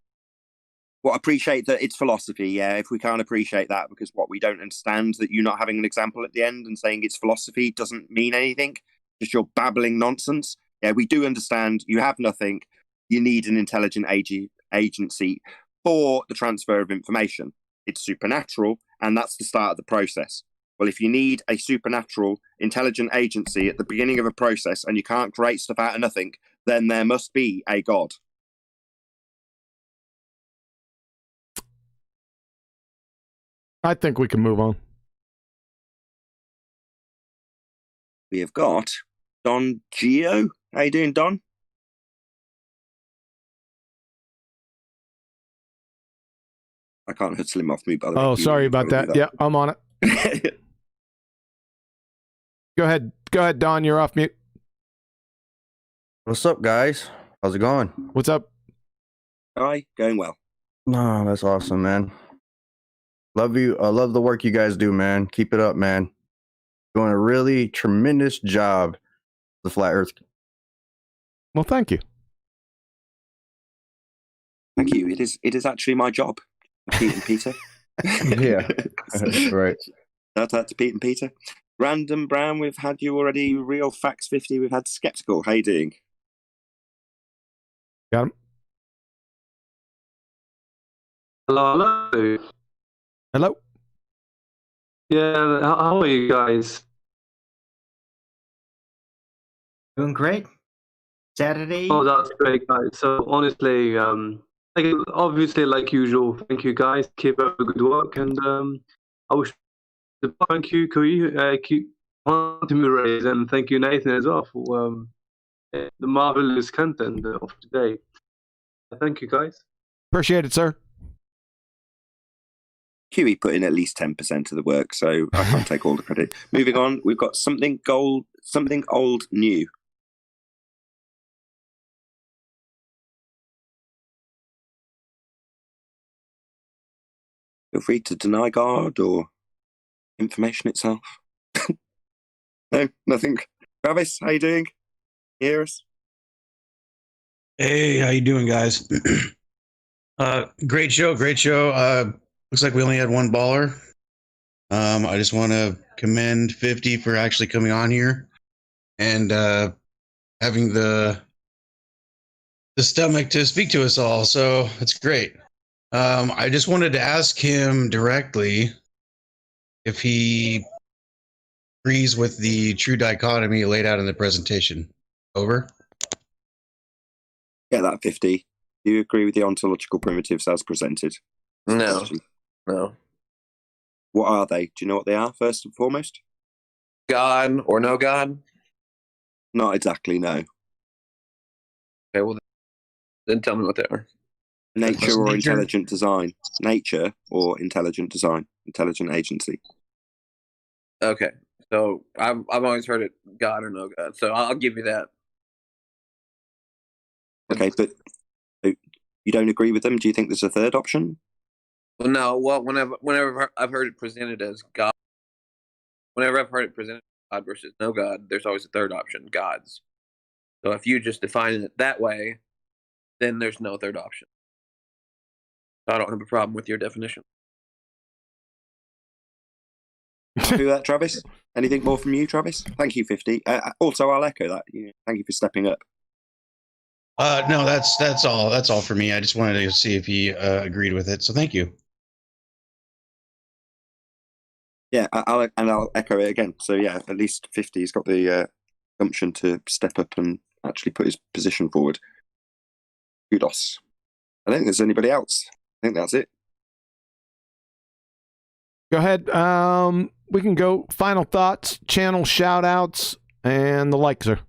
Well, appreciate that it's philosophy, yeah. If we can't appreciate that, because what we don't understand that you not having an example at the end and saying it's philosophy doesn't mean anything, just you're babbling nonsense. Yeah, we do understand you have nothing. You need an intelligent agency for the transfer of information. It's supernatural, and that's the start of the process. Well, if you need a supernatural intelligent agency at the beginning of a process and you can't create stuff out of nothing, then there must be a God.
I think we can move on.
We have got Don Gio. How you doing, Don? I can't hustle him off mute, by the way.
Oh, sorry about that. Yeah, I'm on it. Go ahead, Don. You're off mute.
What's up, guys? How's it going?
What's up?
Hi, going well.
No, that's awesome, man. Love you. I love the work you guys do, man. Keep it up, man. Doing a really tremendous job, the Flat Earth.
Well, thank you.
Thank you. It is actually my job, Pete and Peter.
Yeah, right.
Shout out to Pete and Peter. Random Brown, we've had you already. Real Facts 50, we've had Skeptical. How you doing?
Got him.
Hello.
Hello.
Yeah, how are you guys?
Doing great. Saturday.
Oh, that's great, guys. So honestly, obviously, like usual, thank you guys. Keep up the good work, and I wish to thank you, Quantum Rays, and thank you, Nathan, as well, for the marvelous content of today. Thank you, guys.
Appreciate it, sir.
Huey put in at least 10% of the work, so I can't take all the credit. Moving on, we've got something old, new. Feel free to deny God or information itself. No, nothing. Travis, how you doing? You hear us?
Hey, how you doing, guys? Great show. Looks like we only had one baller. I just want to commend 50 for actually coming on here and having the stomach to speak to us all. So it's great. I just wanted to ask him directly if he agrees with the true dichotomy laid out in the presentation. Over.
Get that, 50. Do you agree with the ontological primitives as presented?
No.
What are they? Do you know what they are, first and foremost?
God or no God?
Not exactly, no.
Okay, well, then tell me what they are.
Nature or intelligent design? Nature or intelligent design? Intelligent agency.
Okay, so I've always heard it God or no God, so I'll give you that.
Okay, but you don't agree with them? Do you think there's a third option?
Well, no. Well, whenever I've heard it presented as God, whenever I've heard it presented as God versus no God, there's always a third option, gods. So if you just define it that way, then there's no third option. So I don't have a problem with your definition.
Happy with that, Travis? Anything more from you, Travis? Thank you, 50. Also, I'll echo that. Thank you for stepping up.
No, that's all. That's all for me. I just wanted to see if he agreed with it. So thank you.
Yeah, I'll echo it again. So yeah, at least 50's got the gumption to step up and actually put his position forward. Kudos. I don't think there's anybody else. I think that's it.
Go ahead. We can go final thoughts, channel shout outs, and the like, sir.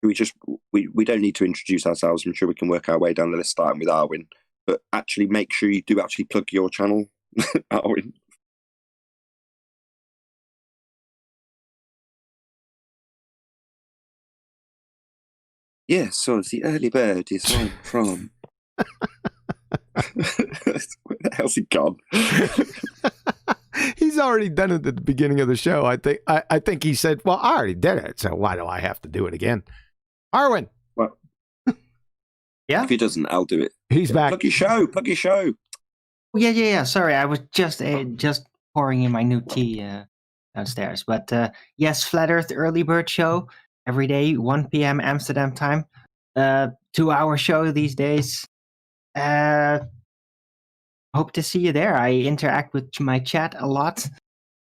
We don't need to introduce ourselves. I'm sure we can work our way down the list, starting with Arwin. But actually make sure you do actually plug your channel, Arwin. Yeah, so the early bird is on from. Where the hell's he gone?
He's already done it at the beginning of the show. I think he said, "Well, I already did it, so why do I have to do it again?" Arwin.
Well,
yeah.
If he doesn't, I'll do it.
He's back.
Plug your show.
Yeah. Sorry, I was just pouring in my new tea downstairs. But yes, Flat Earth Early Bird Show every day, 1 p.m. Amsterdam time. 2-hour show these days. Hope to see you there. I interact with my chat a lot.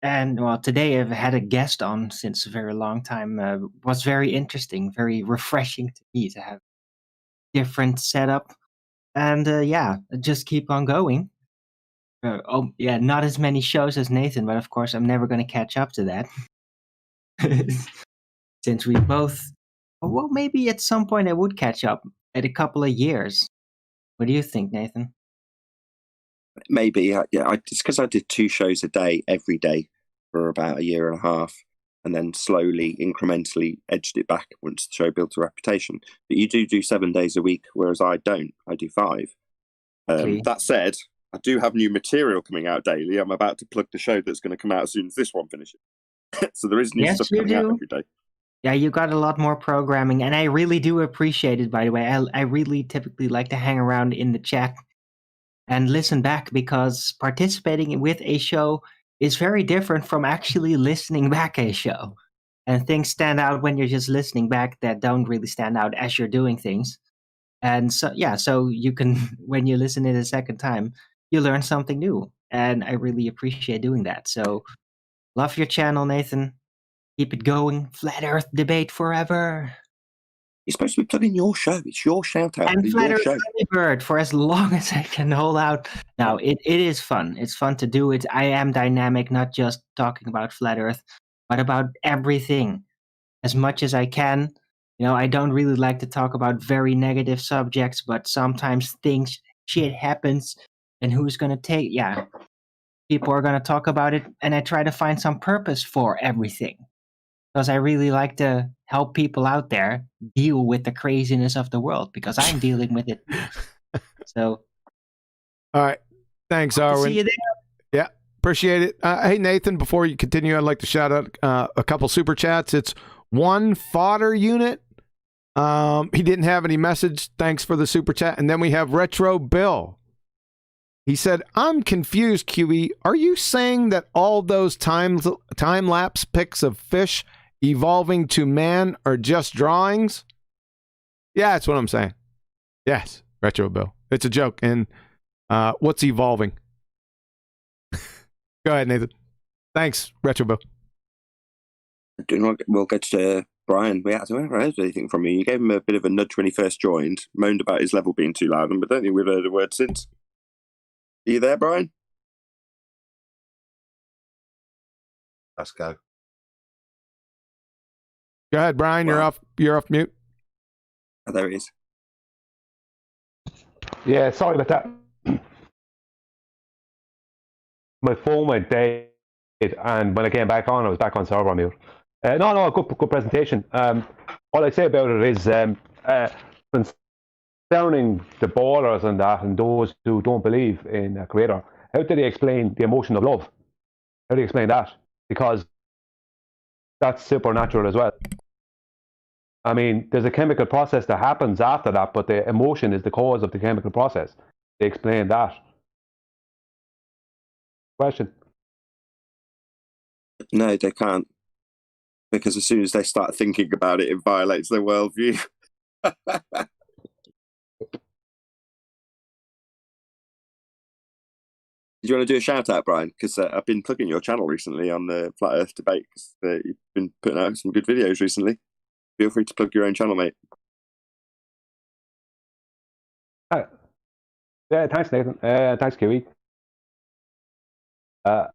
And well, today I've had a guest on since a very long time. Was very interesting, very refreshing to me to have different setup. And yeah, just keep on going. Not as many shows as Nathan, but of course I'm never going to catch up to that. Since we both, well, maybe at some point I would catch up at a couple of years. What do you think, Nathan?
Maybe, yeah. It's because I did 2 shows a day every day for about a year and a half, and then slowly, incrementally edged it back once the show built a reputation. But you do 7 days a week, whereas I don't. I do 5.
Okay.
That said, I do have new material coming out daily. I'm about to plug the show that's going to come out as soon as this one finishes. So there is new stuff coming out every day.
Yeah, you got a lot more programming, and I really do appreciate it, by the way. I really typically like to hang around in the chat and listen back, because participating with a show is very different from actually listening back a show. And things stand out when you're just listening back that don't really stand out as you're doing things. And so, yeah, so you can, when you listen it a second time, you learn something new. And I really appreciate doing that. So love your channel, Nathan. Keep it going. Flat Earth debate forever.
You're supposed to be plugging your show. It's your shout out.
And Flat
your
Earth
show.
Bird for as long as I can hold out. Now, it is fun. It's fun to do it. I am dynamic, not just talking about Flat Earth, but about everything as much as I can. I don't really like to talk about very negative subjects, but sometimes shit happens, and who's going to take, people are going to talk about it, and I try to find some purpose for everything. Because I really like to help people out there deal with the craziness of the world, because I'm dealing with it. So,
all right, thanks, Arwen.
See you there.
Yeah, appreciate it. Hey, Nathan, before you continue, I'd like to shout out a couple super chats. It's One Fodder Unit. He didn't have any message. Thanks for the super chat. And then we have Retro Bill. He said, "I'm confused, QE. Are you saying that all those time-lapse pics of fish evolving to man are just drawings?" Yeah, that's what I'm saying. Yes, Retro Bill. It's a joke. And what's evolving? Go ahead, Nathan. Thanks, Retro Bill.
We'll get to Brian. We haven't heard anything from you. You gave him a bit of a nudge when he first joined, moaned about his level being too loud, but don't think we've heard a word since. Are you there, Brian?
Let's go.
Go ahead, Brian. You're off mute.
Oh, there he is.
Yeah, sorry about that. My phone went dead, and when I came back on, I was back on server mute. No, good presentation. All I say about it is concerning the ballers and that, and those who don't believe in a creator, how do they explain the emotion of love? How do you explain that? Because that's supernatural as well. I mean, there's a chemical process that happens after that, but the emotion is the cause of the chemical process. They explain that. Question?
No, they can't. Because as soon as they start thinking about it, it violates their worldview. Do you want to do a shout out, Brian? Because I've been plugging your channel recently on the Flat Earth debate, because you've been putting out some good videos recently. Feel free to plug your own channel, mate.
Yeah, thanks, Nathan. Thanks, Kiwi. Brian's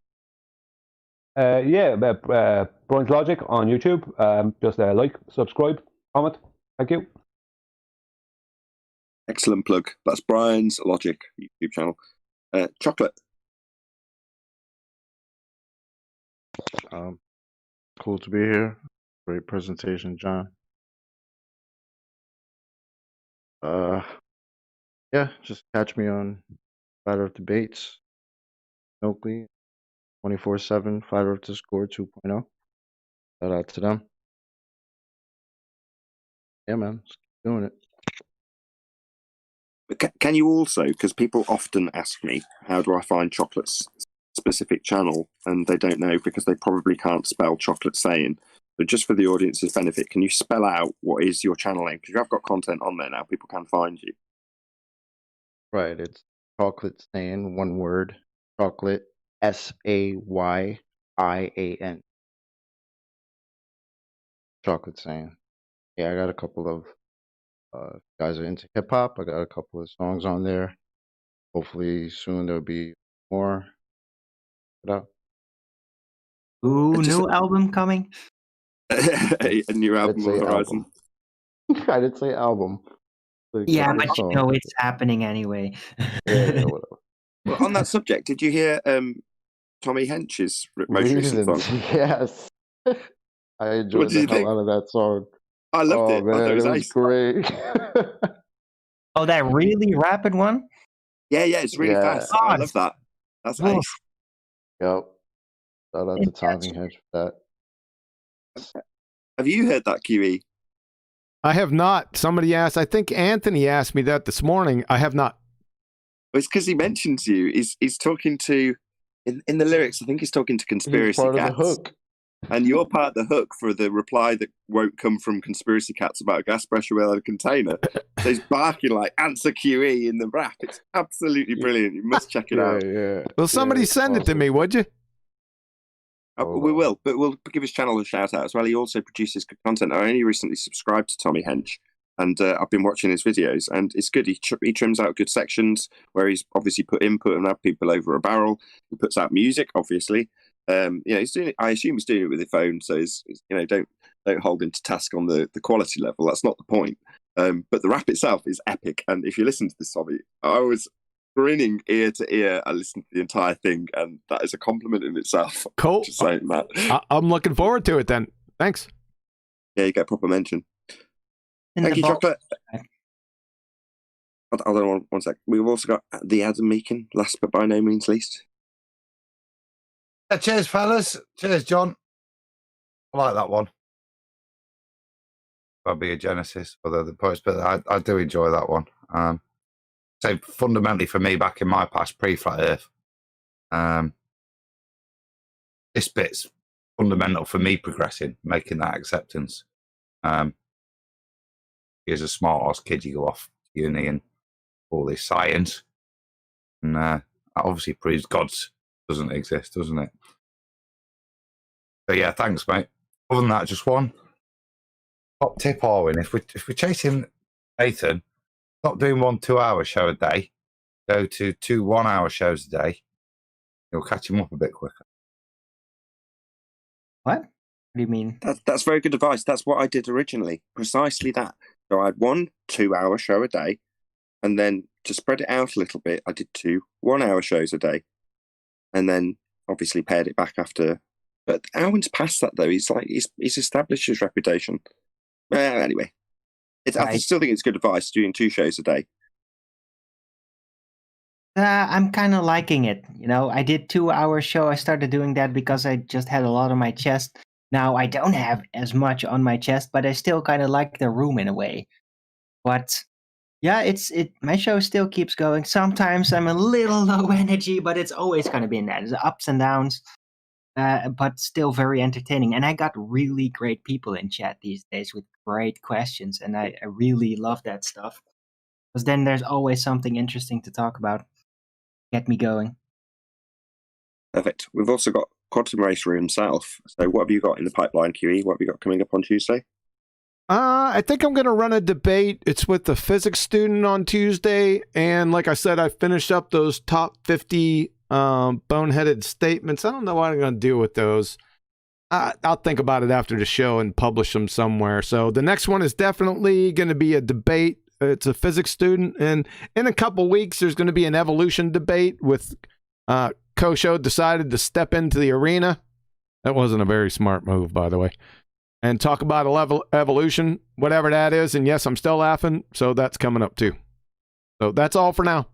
Logic on YouTube. Just like, subscribe, comment. Thank you.
Excellent plug. That's Brian's Logic YouTube channel. Chocolate.
Cool to be here. Great presentation, John. Yeah, just catch me on Flat Earth Debates, Oakley, 24/7, Flat Earth Discord 2.0. Shout out to them. Yeah, man, just keep doing it.
But can you also, because people often ask me, how do I find Chocolate's specific channel, and they don't know because they probably can't spell Chocolate Saying. But just for the audience's benefit, can you spell out what is your channel name? Because you have got content on there now, people can find you.
Right, it's Chocolate Saying, one word, Chocolate, Saying. Chocolate Saying. Yeah, I got a couple of guys are into hip hop. I got a couple of songs on there. Hopefully soon there'll be more.
Ooh, new album coming.
A new album on the horizon.
I didn't say album.
Yeah, but you know it's happening anyway.
Yeah, whatever.
Well, on that subject, did you hear Tommy Hench's most recent song?
Yes. I enjoyed the hell out of that song.
I loved it.
Man,
it
was great.
Oh, that really rapid one?
Yeah, it's really fast. I love that. That's nice.
Yep. Shout out to Tommy Hench for that.
Have you heard that, QE?
I have not. Somebody asked, I think Anthony asked me that this morning. I have not.
Well, it's because he mentions you. He's talking to, in the lyrics, I think he's talking to Conspiracy
Cats.
Of the hook. And you're part of the hook for the reply that won't come from Conspiracy Cats about gas pressure without a container. So he's barking like, answer QE in the rap. It's absolutely brilliant. You must check it out.
Yeah.
Well, somebody send it to me, would you?
We will, but we'll give his channel a shout out as well. He also produces good content. I only recently subscribed to Tommy Hench, And I've been watching his videos, and it's good. He trims out good sections where he's obviously put input and have people over a barrel. He puts out music, obviously. He's doing it. I assume he's doing it with his phone, so he's don't hold him to task on the quality level. That's not the point. But the rap itself is epic, and if you listen to this hobby, I was grinning ear to ear. I listened to the entire thing, and that is a compliment in itself.
Cool.
Just saying that.
I'm looking forward to it then. Thanks.
Yeah, you get proper mention. Thank you, Chocolate. Hold on one sec. We've also got the Adam Meakin, last but by no means least.
Cheers, fellas. Cheers, John. I like that one. I'll be a Genesis for the points, but I do enjoy that one. So fundamentally for me, back in my past, pre-Flat Earth, this bit's fundamental for me progressing, making that acceptance. He's a smart ass kid, you go off to uni and all this science, and that obviously proves God doesn't exist, doesn't it? So yeah, thanks, mate. Other than that, just one top tip, Arwin. If we're chasing Nathan, stop doing 1 2-hour show a day. Go to 2 1-hour shows a day. You'll catch him up a bit quicker.
What? What do you mean?
That's very good advice. That's what I did originally. Precisely that. So I had 1 2-hour show a day, and then to spread it out a little bit, I did 2 1-hour shows a day, and then obviously pared it back after. But Alwyn's past that though. He's established his reputation. Anyway, I still think it's good advice doing 2 shows a day.
I'm kind of liking it. I did 2-hour show. I started doing that because I just had a lot on my chest. Now I don't have as much on my chest, but I still kind of like the room in a way. But yeah, my show still keeps going. Sometimes I'm a little low energy, but it's always going to be in that. There's ups and downs, but still very entertaining. And I got really great people in chat these days with great questions, and I really love that stuff. Because then there's always something interesting to talk about. Get me going.
Perfect. We've also got Quantum Racer himself. So what have you got in the pipeline, QE? What have you got coming up on Tuesday?
I think I'm going to run a debate. It's with the physics student on Tuesday. And like I said, I finished up those top 50 boneheaded statements. I don't know what I'm going to do with those. I'll think about it after the show and publish them somewhere. So the next one is definitely going to be a debate. It's a physics student. And in a couple weeks, there's going to be an evolution debate with Kosho decided to step into the arena. That wasn't a very smart move, by the way. And talk about evolution, whatever that is. And yes, I'm still laughing, so that's coming up too. So that's all for now.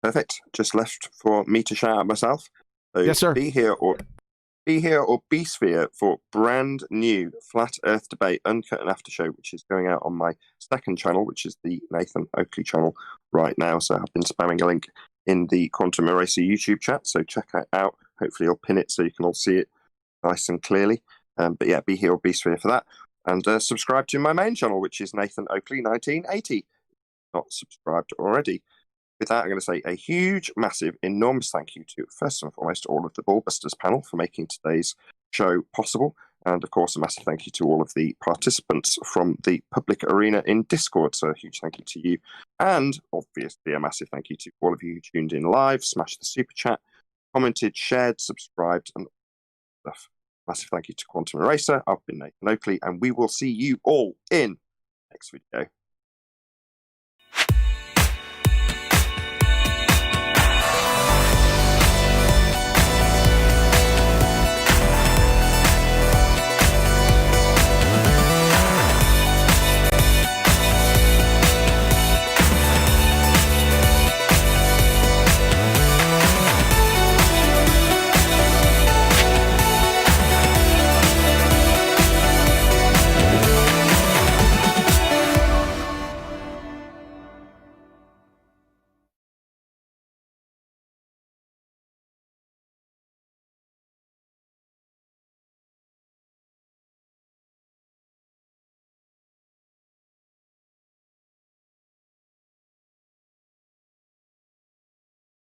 Perfect. Just left for me to shout out myself. So
yes, sir.
Be here or be sphere for brand new Flat Earth Debate Uncut and After Show, which is going out on my second channel, which is the Nathan Oakley channel right now. So I've been spamming a link in the Quantum Eraser YouTube chat, so check it out. Hopefully I'll pin it so you can all see it nice and clearly. But yeah, be here or be sphere for that. And subscribe to my main channel, which is Nathan Oakley 1980. Not subscribed already. With that, I'm going to say a huge, massive, enormous thank you to, first and foremost, all of the BALLBUSTERS panel for making today's show possible. And of course, a massive thank you to all of the participants from the public arena in Discord. So a huge thank you to you. And obviously, a massive thank you to all of you who tuned in live, smashed the super chat, commented, shared, subscribed, and stuff. Massive thank you to Quantum Eraser. I've been Nathan Oakley, and we will see you all in the next video.